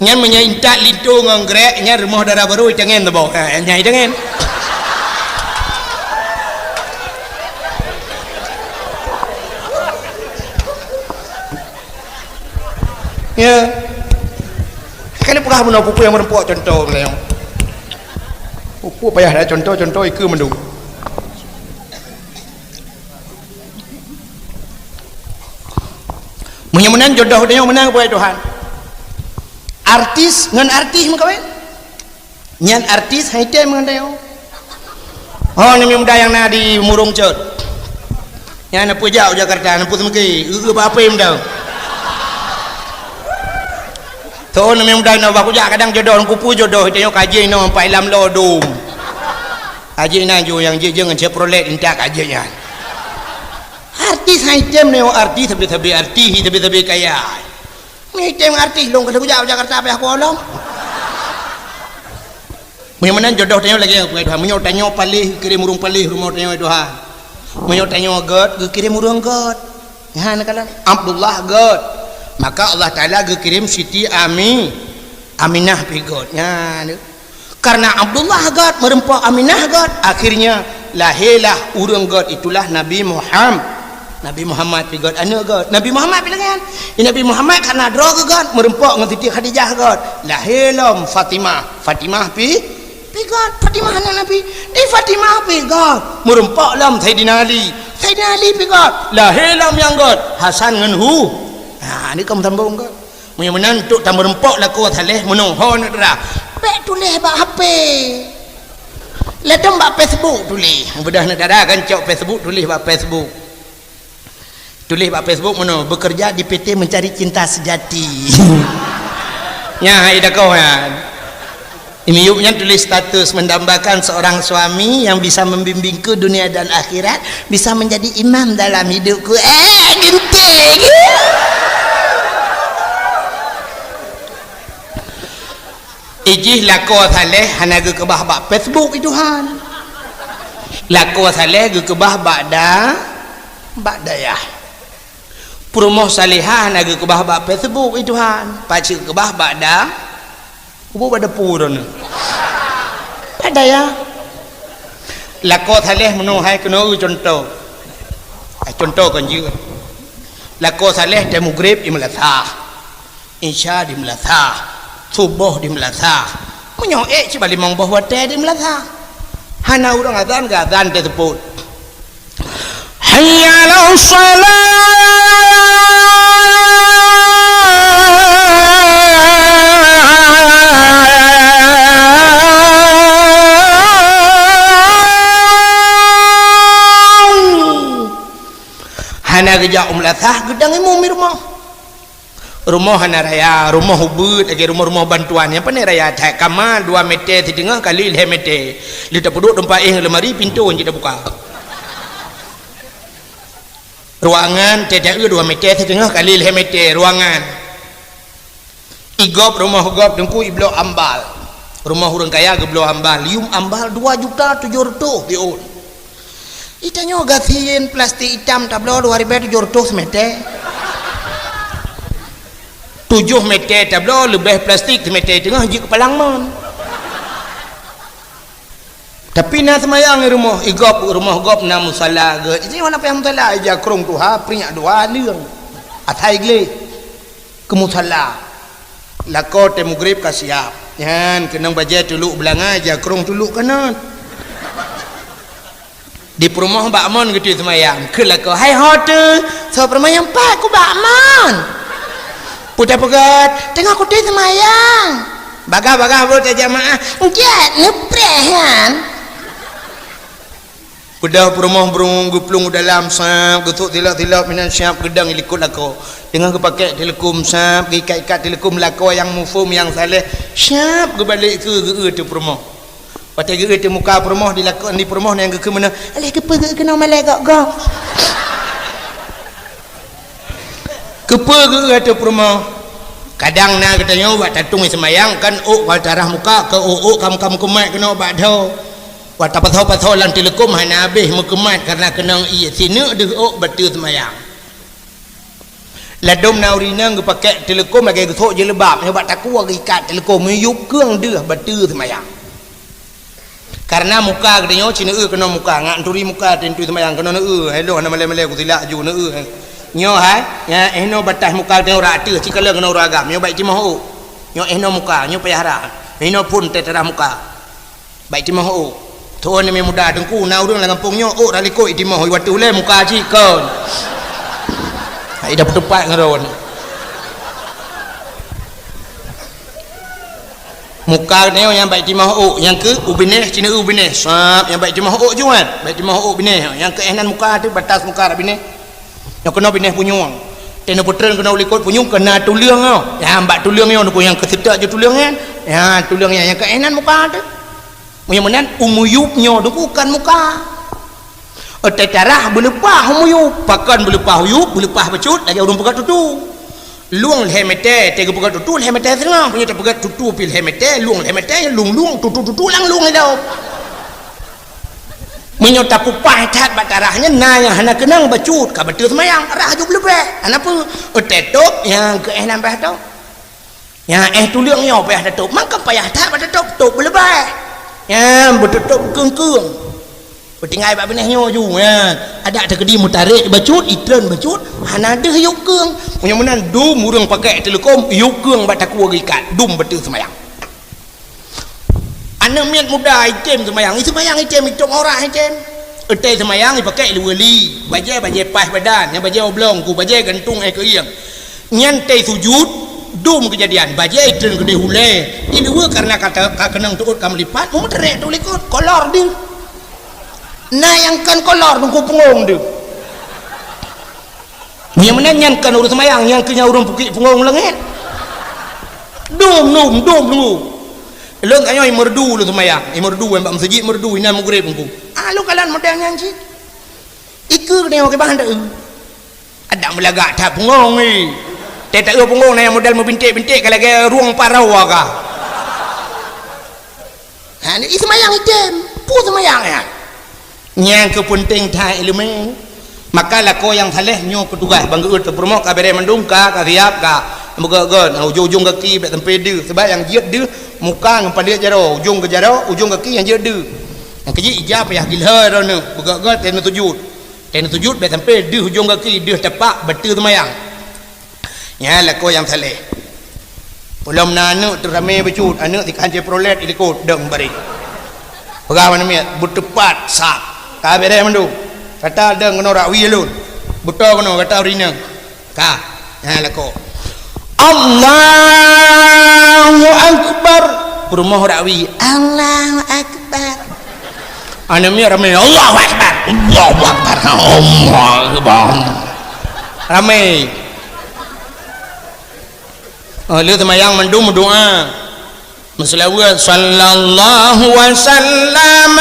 nyan menyaintak linto nganggrek nya rumah darah baru jangan tebau nyai jangan ya kan pernah menawa pupu yang merempok contoh meleong pupu payah dah contoh iku mendung menyemenan jodoh dia menang boleh Tuhan artis ngan artis mengkawin nyan artis haitem ngan dia oh ni muda yang na di murung cot yang na pujau Jakarta na putih mungkin apa yang dah tu ni muda na baku jak kadang jodoh kupu jodoh dia kaji no sampai lam lodum kaji na jo yang je jangan Chevrolet intak kajinya artis haitem ni artis tapi artis tapi kaya ni tem artis long kada kujau Jakarta apa aku olong menan jodoh tanya lagi aku Tuhan menyo tanya palih kirim urung palih rumah tanya Tuhan menyo tanya god kirim urung god han kala Abdullah god maka Allah Taala kirim Siti Aminah pi god nya karena Abdullah god merempok Aminah god akhirnya lahirlah urung god itulah Nabi Muhammad pi god anak god Nabi Muhammad bilangan Nabi Muhammad karena drog god merempok dengan Siti Khadijah god lahirlah Fatimah pi god Fatimah anak Nabi di Fatimah pi god merempok lam Sayyidina Ali pi god lahirlah yang god Hasan dengan ni kamu tambah god menantuk tak merempok lah kuat haleh menungho nak dah pek tulis bak HP ledem bak Facebook tulis bedah nak dah kan cok Facebook tulis bak Facebook Tulis pak Facebook mana bekerja di PT Mencari Cinta Sejati. Nya ida kau ya. Imiupnya tulis status mendambakan seorang suami yang bisa membimbingku dunia dan akhirat, bisa menjadi imam dalam hidupku. Genting. Ijih lako saleh hanaga kebah bak Facebook itu han. Lako saleh ge kebah bak dayah. Promoh salihah hanaga kebah bak Facebook itu han. Pacik kebah bak dah. Ubu pada purun. Ada ya. Lako saleh menuhai kena contoh. Contoh kan juga. Lako saleh temu grip di Melasa. Insya di Melasa. Subuh di Melasa. Menyo coba limang buah teh di Melasa. Hana urang azan ke azan tersebut. Hayya 'alas shalah. Hana geja Melasa gedang imum rumah hana raya rumah hubut lagi rumah-rumah bantuan yang pandai raya tak kamal 2 meter setengah kali 5 meter li tak duduk tempat lemari pintu yang kita buka ruangan tidak 2 meter setengah kali 5 meter ruangan igop rumah igop dengku iblo ambal rumah orang kaya geblo ambal lium ambal 2.700.000 diun itanya gasiin plastik hitam tablo 2.700 meter 7 meter tablo lebih plastik meter tengah jik kepalang mon tapi na semayang rumah igop rumah gop na musalla ge ini mana payah musalla aja krong tu ha prinyak dua leung atai gle ke musalla lako te maghrib ka siap yan kenang baje tuluk belanga aja krong tuluk kanan di perumah Mbak Mon gitu semayang ke lako hai hotel so permayang pak ku Mbak Mon putar pegat tengah kuti semayang baga bro jamaah enggak ngeprehan udah perumah berung guplung dalam sap getuk tilap minan siap gedang ilikut lako dengan kepakai telekom sap ikat telekom lako yang mufum yang saleh siap gebalik ke tu perumah patai ge tu muka perumah di lako di perumah yang ke mana alih ke kena malai gak kepa ke tu perumah kadang na katanya buat tatung semayang kan wal darah muka ke kam kemat kena obat dah wat patau lan telekom hana habis mukemat karena kena iya sini de betul semayang ladom na urina ge pakai telekom lagi gesok je lebab buat takua ikat telekom yuk keung deh betul semayang karena muka katanya cina kena muka ngak turi muka tentu semayang kena hello hana malai ku tilak ju nyo hai ya eno batas muka tengok rata cikala kena uragam nyo baik cimah nyo eno muka nyo payahara eno pun tetera muka baik cimah tuan ni muda dengku na urang la kampung nyo raliko itimah watu le muka cikon ai dah tepat ngaron muka nyo yang baik cimah yang ke ubineh cina ubineh sap yang baik cimah juan baik cimah bineh yang ke enan muka tu batas muka bineh yang kena bineh punyung tena putren kena ulikot punyung kena tuliang ya mbak tuliang yang yang kesedak je tuliang kan ya tuliang yang keenan muka tu mudah-mudahan umuyupnya bukan muka tetarah belepah umuyup pakan belepah uyup belepah becut lagi orang pegat tutu luang lehmete tega pegat tutu lehmete setengah punya tak pegat tutu pil lehmete luang lehmete luang tutu lang luang dah menyota pupah tat batarahnya na yang hana kenang bacut ka betul semayang rah juk lebih apa tetok yang ke enam bah tu yang tuliang yo payah tetok maka payah tak tetok tok lebih ya betul keung bertinggai bab benehnya ju ya ada terkedi mutarik bacut itren bacut hana ada yuk keung mudah-mudahan dum urang pakai telekom yuk keung bat takua ikat dum betul semayang anak miat muda item semayang item orang item ete semayang pakai wali bajai pas badan yang bajai oblong ku bajai gantung ke iang nyantai sujud dum kejadian bajai tren gede hule ini dua karena kata kenang tuut kamu lipat mau terek tu likut kolor dia nah yang kan kolor nunggu pengong dia yang menanyakan urus semayang yang kenya urung pukik punggung lengit dum lu tanya merdu lu semayang merdu yang masjid merdu ina maghrib ku lu kalan model nyanyi ikut ni okey bahan dak ada melagak tak punggung ni tak punggung ni model membintik-bintik kalau ke ruang parau ka ni semayang item pu semayang ya nyang ke penting thai elemen maka lako yang saleh nyo ketugas banggeut terpromok ka bere mendung ka siap ka muga-gon ujung kaki bet tempe de sebab yang jiat de muka ngam palia jaro ujung ke jaro ujung kaki yang jiat de yang keji ijab payah gilha ro ne muga-gon ten sujud bet tempe de ujung kaki de tepak betul semayang nya lako yang saleh belum nanu terame becut anu di kanje prolet ikut deng bari pegawan mi butepat sap ka bere mendung kata deng kena rakwi alun betul kena kata rina ka lako Allahu Akbar rumah rakwi Allahu Akbar ana mi ramai Allahu Akbar ramai lu semayang mendung doa masalawat sallallahu wasallam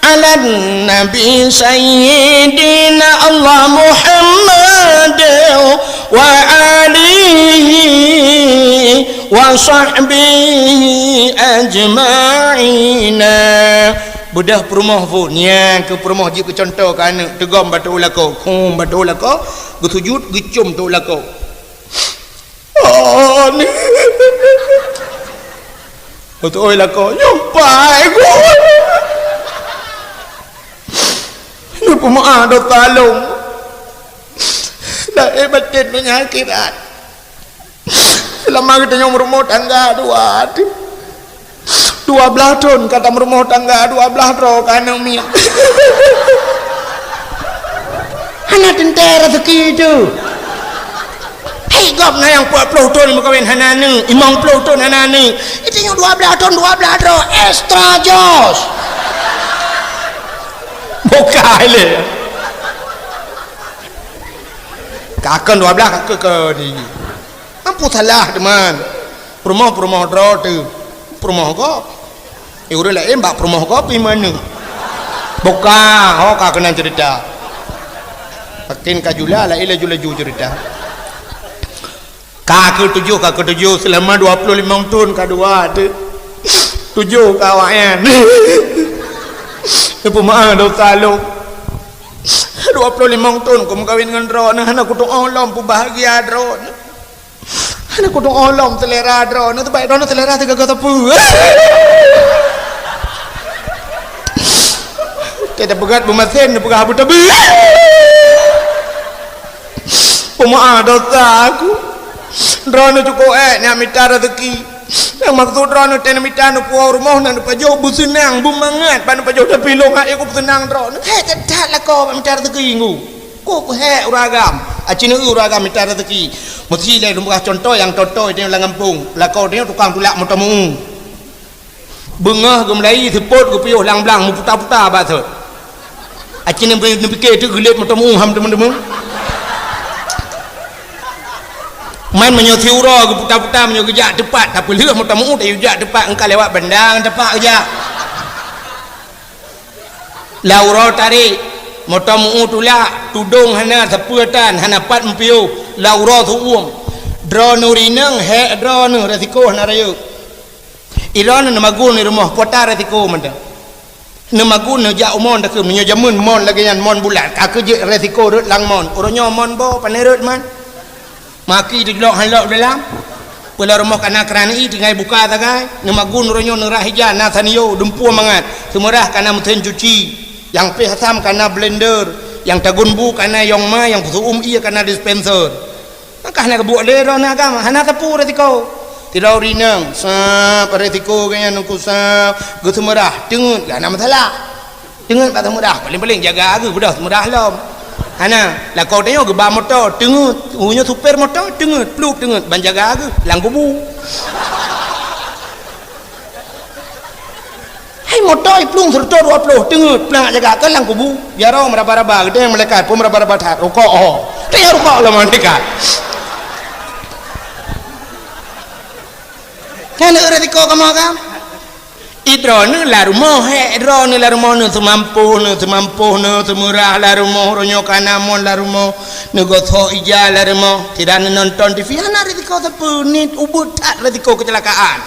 ala nabi sayyidina Allah Muhammad wa alihi wa sahbihi ajma'ina budah perumah pun yang ke perumah je ke contoh ke anak tegam batu lako batu lako gesujud gecum tu lako ni betul lako nyampai ko ni pemaaf dah talung dah batin penyakiran selama kita yang rumah tangga dua belah tahun kata rumah tangga 12 roh kanang mi anak tentera rezeki tu hei gop na yang 40 tahun berkahwin hanane 50 tahun hanane itu yang 12 tahun 12 roh extra jos bukan le kakak 12 kakak ke ni apa salah teman rumah roh tu rumah kau urang lain bak rumah kau pergi mana bukan kau kena cerita pakin kajula lain laju cerita kakak tujuh selama 25 tahun kedua tu 7 kawan pemaaf dosa lu 25 tahun kau kahwin dengan drone anak aku doa Allah pu bahagia drone anak aku doa Allah selera drone tu baik drone selera tiga kata pu kita pegat bumasen pegat abu tabi pemaaf dosa aku drone cukup ni minta rezeki yang maksud drone ten minta nu puau rumah nan pajo busenang bumangat pan pajo tapi long aku senang drone tak lah kau minta rezeki ku he uragam acina uragam minta rezeki mesti le rumah contoh yang contoh di dalam kampung lah kau dia tukang tulak motomu bengah gemlai sepot ku piuh lang-lang mu putar-putar batut acina fikir tu gelit motomu ham teman-teman main menyothi ura ke putar-putar menyogejak tepat tapi leh motomu tak ujak tepat engkau lewat bendang tepat aja laura tarik motomu tulak tudung hana sepuatan hana pat mempiu laura tu drone rinang he drone resiko hana rayu iron namagun ni rumah kota resiko menda namagun ja umon dak menyo jamun mon lagi yan mon bulat ka je resiko rut lang mon uronyo mon bo panerut man maki di lok halok dalam pula rumah kana kerani tinggal buka tagai namagun uronyo nerah hijan nasanio dempu mangat semerah kana mesin cuci yang pehasam kana blender yang tagunbu kana yongma yang pusuum ia kana dispenser maka nak buat lero nak agama hana tepu resiko tidak rinang sa resiko kaya nuku sa gesemerah dengut lah nama salah dengut pada mudah paling-paling jaga aku budak mudah lom hana lah kau tengok ke bah motor dengut punya super motor dengut peluk dengut ban jaga aku lang kubu hai motor pelung serta 20 dengut pelang jaga kan lang kubu biar orang meraba-raba gede yang melekat pun meraba-raba tak rokok
Tengok rumah lah mereka.
Kan resiko kamu kan?
Idrone la rumah idrone la rumah nu semampu nu semurah la rumah ronyo kanamon la rumah nu gotho ija la rumah tidak nonton TV ana resiko sepunit ubut tak resiko kecelakaan.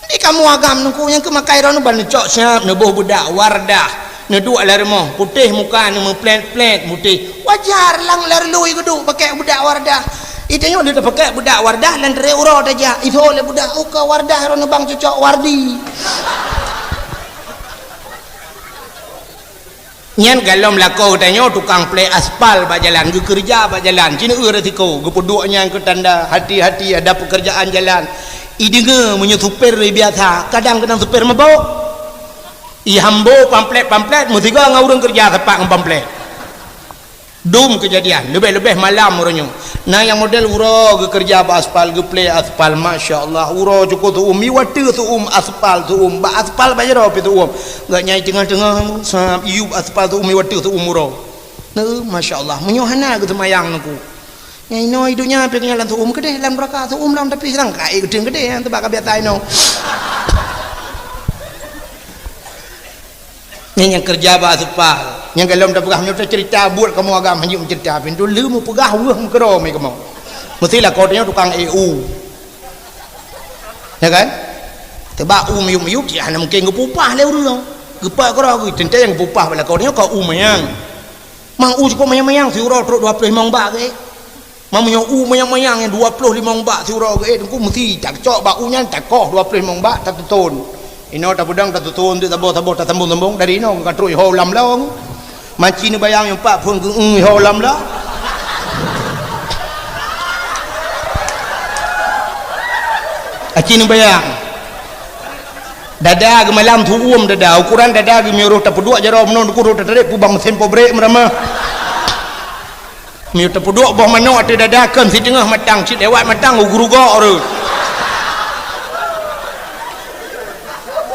Ni kamu agam nu yang kemakai ron ban cok siap nu boh budak wardah nu dua la rumah putih muka nu plet putih wajar lang lar lui geduk pakai budak wardah. Itanya dia pakai budak wardah dan dari urut aja. Itu oleh budak uka wardah rono bang cocok wardi. Nyan galom lako tanya tukang play aspal bajalan ge kerja bajalan. Cina resiko ge peduknya ke tanda hati-hati ada pekerjaan jalan. Idenge munyo supir biasa, kadang-kadang supir mabok. I hambo pamflet mutiga ngaurang kerja tepak ngam pamflet. Dum kejadian lebih-lebih malam orangnya. Nah yang model uro kerja aspal play aspal masya-Allah uro cukup tu umi watu tu aspal tu ba aspal baje ro tu enggak nyai tengah-tengah sam iu aspal tu umi watu tu uro. Nah masya-Allah menyohana gitu mayang aku. Nyai no hidupnya pengen lan tu gede lan neraka tu lam tapi serang kai gede yang tebak biasa no. Yang kerja aspal yang kalau dah pegah menyuruh cerita buat kamu agak menjadi cerita pintu lu mau pegah wah mukro mai kamu mestilah kau tanya tukang EU ya kan tebak miup dia hanya mungkin gepupah le urang gepak kau ragu tente yang gepupah bala kau tanya kau mayang mang cukup mayang si urang terus 25 bak ke mang mayang yang 25 bak si urang ke aku mesti tak cok bak unya tak koh 25 bak tak tutun ino tak budang tak tutun tu tabur tak sambung dari ino kan terus holam long Maci ni bayang yang 4 pun holam lah. Aci ni bayang. Dada ke malam tu dada ukuran dada ke miuruh tapuduk jaro menon kurut tarik pubang sempo brek merama. Miuruh tapuduk boh mano ate dada kan si tengah matang si lewat matang guru-guru orang.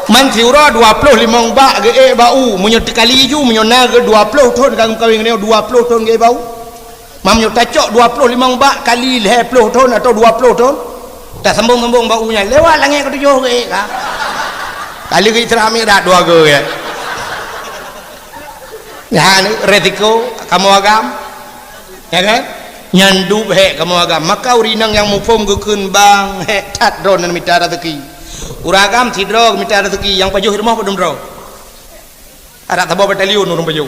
Man siura 25 bak ge bau munyo tekali ju munyo na ge 20 ton kang kawing ni 20 ton ge bau mamnyo tacok 25 bak kali 20 ton atau 20 ton tak sambung baunya lewat langit ke tujuh ge ka kali ge cerami dah 2 ge ya ni resiko kamu agam ya kan nyandu he kamu agam maka urinang yang mufum ge keun bang he tat ron mita rezeki uragam tidro minta rezeki yang pajuh rumah padum dro ada tabo batalion urung pajuh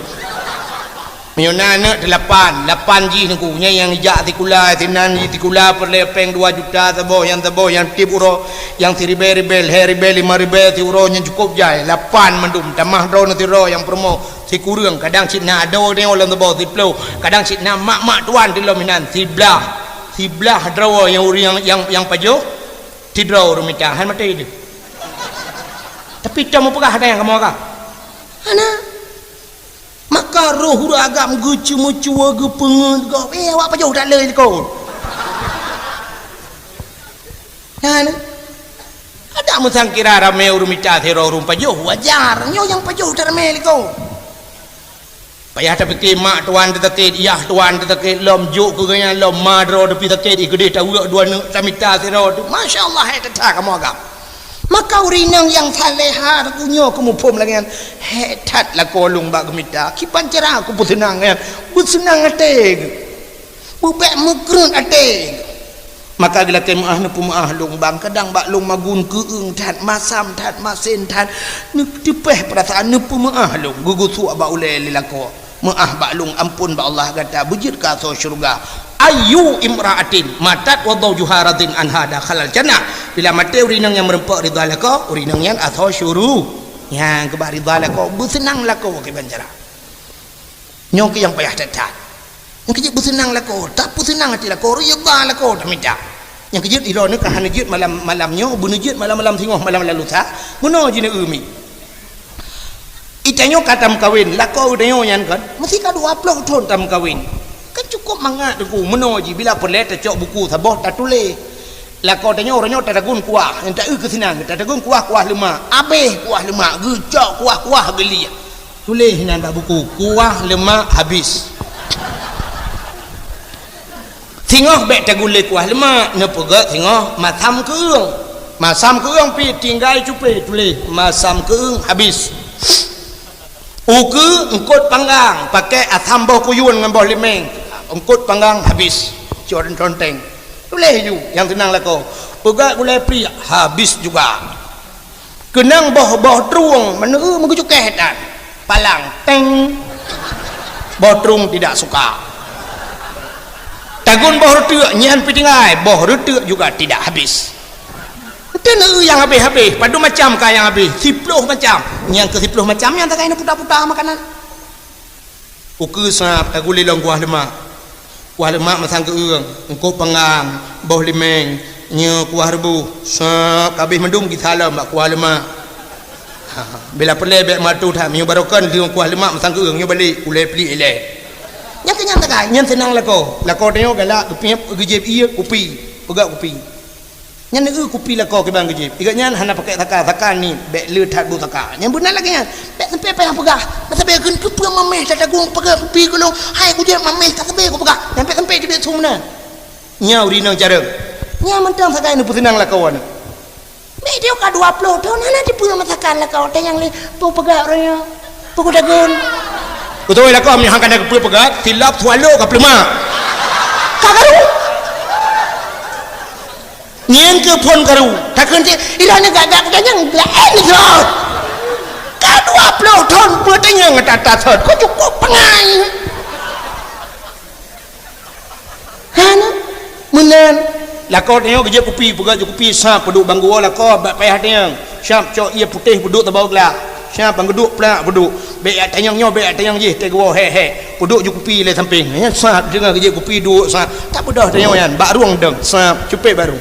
miona anak 8 ji niku nya yang jak tikula tinan tikula perlepeng 2 juta tabo yang tip uro yang tiribel heribel 5 ti uro nya cukup jai 8 mendum tamah dro nanti ro yang promo si kurang kadang cina ado ni orang tabo ti plo kadang cina mak tuan di lominan siblah dro yang pajuh tidro rumita han mate itu tapi kamu pegah ada yang kamu agak ana maka roh agam gucu mucua ge pengen ge awak pajau tak le kau kan ada musang kira rame rumita thero rum pajau wajar nyo yang pajau tak rame kau payah tapi kemak tuan detekit yah tuan detekit lom juk ke gaya lom madro depi detekit gede tahu dua samita thero masyaallah hai tetap kamu agak maka urinang yang salehar kunyo kamu pom lagi hetat la kolung bak gemita kipan cerah aku pusenang kan pusenang ate bubek mukrun ate maka gila ke maah ne pumaah long bang kadang bak long magun keung tat masam tat masin tat ne dipeh perasaan ne pumaah long gugusu ba ule lilako maah bak long ampun ba Allah kata bujir ka so syurga ayu imraatin matat wa zawjuharadin anha dakhalal jannah bila mati urinang yang merempak ridha laka urinang yang atau syuru yang kebar ridha laka bersenang laka ke banjara nyok yang payah tetat yang kejut bersenang laka tak bersenang hati laka ridha laka tak minta yang kejut ilo ni kahan kejut malamnya bunujut malam-malam tengok malam lalu tak guna jina umi itanyo katam kawin laka udanyo yan kan mesti ka 20 tahun tam kawin kan cukup mangat aku menoji bila perlet cok buku sabah tak tulis lah kau tanya orangnya tak dagun kuah yang tak kesenang tak dagun kuah lemak habis kuah lemak gecok kuah geli tulis nan buku kuah lemak habis
Tengok bek tagule kuah lemak ne pegak tengok masam keung pi tinggal cupe tulis masam keung habis. Uke engkut panggang pakai asam bawah kuyun dengan bawah limeng. Engkut panggang habis. Coran conteng. Tulis ju yang tenang lah kau. Pegak gulai pri habis juga. Kenang bawah truang mana mengujuk kehedan. Palang teng. Bawah trung tidak suka. Tagun bawah retuk nyan pitingai bawah retuk juga tidak habis. Itu yang habis padu macam kah yang habis 10 macam yang ke 10 macam yang tak kena putar-putar makanan. Uke sap taguli long kuah lemak masang ke urang engkau pengang bawah limeng nya kuah rebu sap habis mendung kita salam bak kuah lemak. Bila pelai bek matu tak miu barokan dengan kuah lemak masang ke urang nya balik ulai pelik eleh. Yang kenyang tak yang senang lako tengok galak kepiap gejep iya kopi pegak kopi nyan kopi lako ke bang gejep igaknya hana pakai taka ni bek le that bu taka yang benar lagi nya bek sampai apa yang pegah sampai kun kepu mameh tak tagung pegak kopi ku long hai ku dia mameh tak sampai ku pegah sampai dia sumna nyau rinang jarang nya mentang sakai ni pusinang lakawan bek dia ka 20 tahun hana dipunya masakan lakau teh yang le pu pegak ronya pu dagun. Betul lah kau menyahkan ada kepala pegat tilap swallow ke pelema kakaru nyen ke pon karu takkan dia ilahnya gagak kudanya lain sot ka 20 tahun petanya ngetata sot kau cukup pengai hana menan lah kau tengok kerja kopi pegat kopi sap peduk banggu lah kau bak payah tengok sap cok ia putih peduk tabau gelap siapa geduk pelak peduk bek tanyang bek tanyang je tegowo he peduk je kopi le samping nya sap dengar kerja kopi duk sap tak pedah tanyang yan bak ruang deng sap cepet baru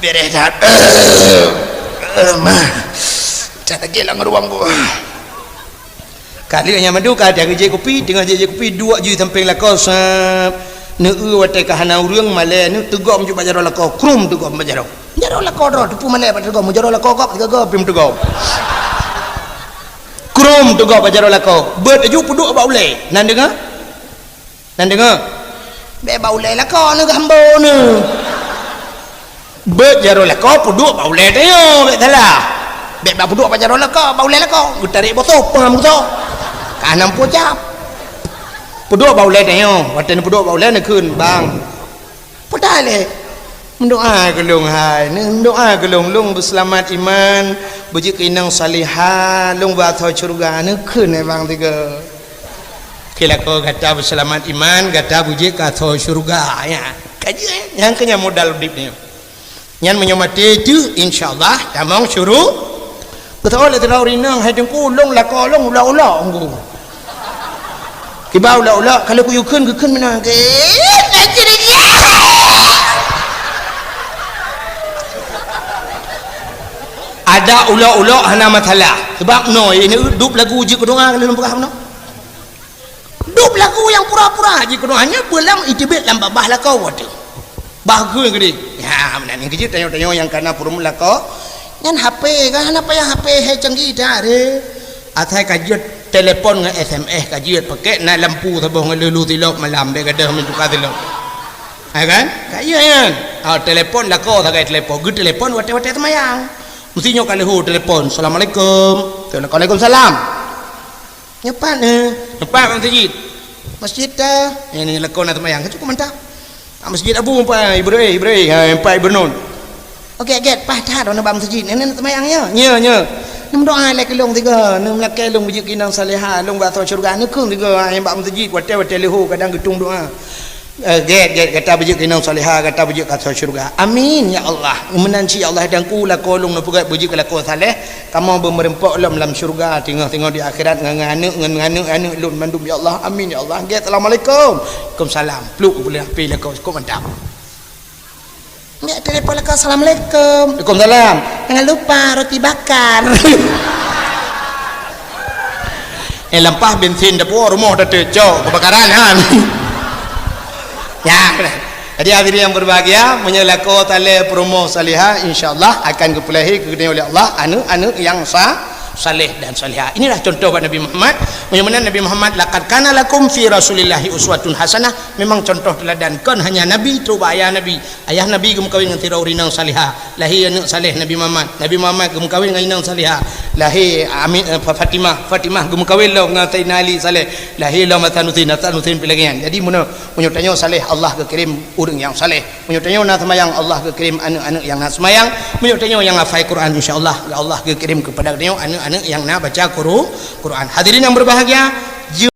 beres dah mah tak lagi lah ruang gua kali nya madu ka dia kerja kopi dengar kerja kopi dua je samping lah kau sap neu wate ka hana urang male nu tegom ju bajaro la kau krum tegom bajaro jaro la kau ro tu male tegom jaro la kau gop tegom pim tegom krum tegom bajaro la kau bet ju puduk ba ule nan dengar be ba ule la kau nu gambo nu bet jaro la kau puduk ba ule teh yo be salah be ba puduk bajaro la kau ba ule la kau tarik botol pengam tu kanam pocap peduk bau le tengok watan peduk bau le nak kun bang pedal le mendoa gelung hai mendoa gelung lung berselamat iman berjik inang salihah lung bathoi surga nak kun bang tiga kila ko kata berselamat iman kata berjik kathoi surga ya kaji yang kenya modal hidup ni yang menyomati tu insyaallah tamang syuru betul le terau rinang hai dengku lung lako lung ulah-ulah nggu kibau la kalau ku yukun menang ke ada ula hana matalah sebab no ini dup lagu je kedua kalau nampak no dup lagu yang pura-pura je kedua hanya belam itibet lam babah la kau waduh bagus gede ya mana ni kerja tanya-tanya yang kana purum la kau ngan HP kan hana payah HP he canggih dah re atai kajian telepon dengan SMS kajian pakai nak lampu tabung lulu tilok malam be gadah mentukar tilok kan kajian telepon lah kau tak telepon good telepon wate-wate temayang mestinya kalau telepon assalamualaikum waalaikumsalam nyepat masjid masjid dah ini lakon nak temayang cukup mantap masjid abu pai ibrahim pai bernon okey get patah dona bam masjid ini temayangnya nya doa lek long tiga nem lek long biji kinang salihah long ba surga ni kung tiga yang bak masjid wate lehu kadang getung doa get kata biji kinang salihah kata biji kat surga amin ya Allah menanci ya Allah dan ku la kolong no pugat biji kala ko saleh kamu bermerempok dalam surga tengok di akhirat nganu lun mandum ya Allah amin ya Allah get assalamualaikum waalaikumsalam pluk boleh api la ko mantap ya telepon lek assalamualaikum waalaikumsalam jangan lupa roti bakar lampah bensin dapur rumah dah tecok kebakaran kan ya jadi hadirin yang berbahagia menyelako tali promo salihah insyaallah akan kepulahi kegedean oleh Allah anu yang sah saleh dan salihah. Inilah contoh pada Nabi Muhammad. Bagaimana Nabi Muhammad laqad kana lakum fi rasulillahi uswatun hasanah. Memang contoh teladan kan hanya Nabi tu ayah Nabi. Ayah Nabi gum kawin dengan tira urinang salihah. Lahir anak saleh Nabi Muhammad. Nabi Muhammad gum kawin dengan inang salihah. Lahir Fatimah gum kawin lah dengan Sayyidina Ali saleh. Lahir lah matanutin pelagian. Jadi mana menyutanya saleh Allah ke kirim urang yang saleh. Menyutanya nak semayang Allah ke kirim anak-anak yang nak semayang. Menyutanya yang hafal Quran insyaallah Allah ke kirim kepada dia anak-anak yang nak baca Quran. Hadirin yang berbahagia,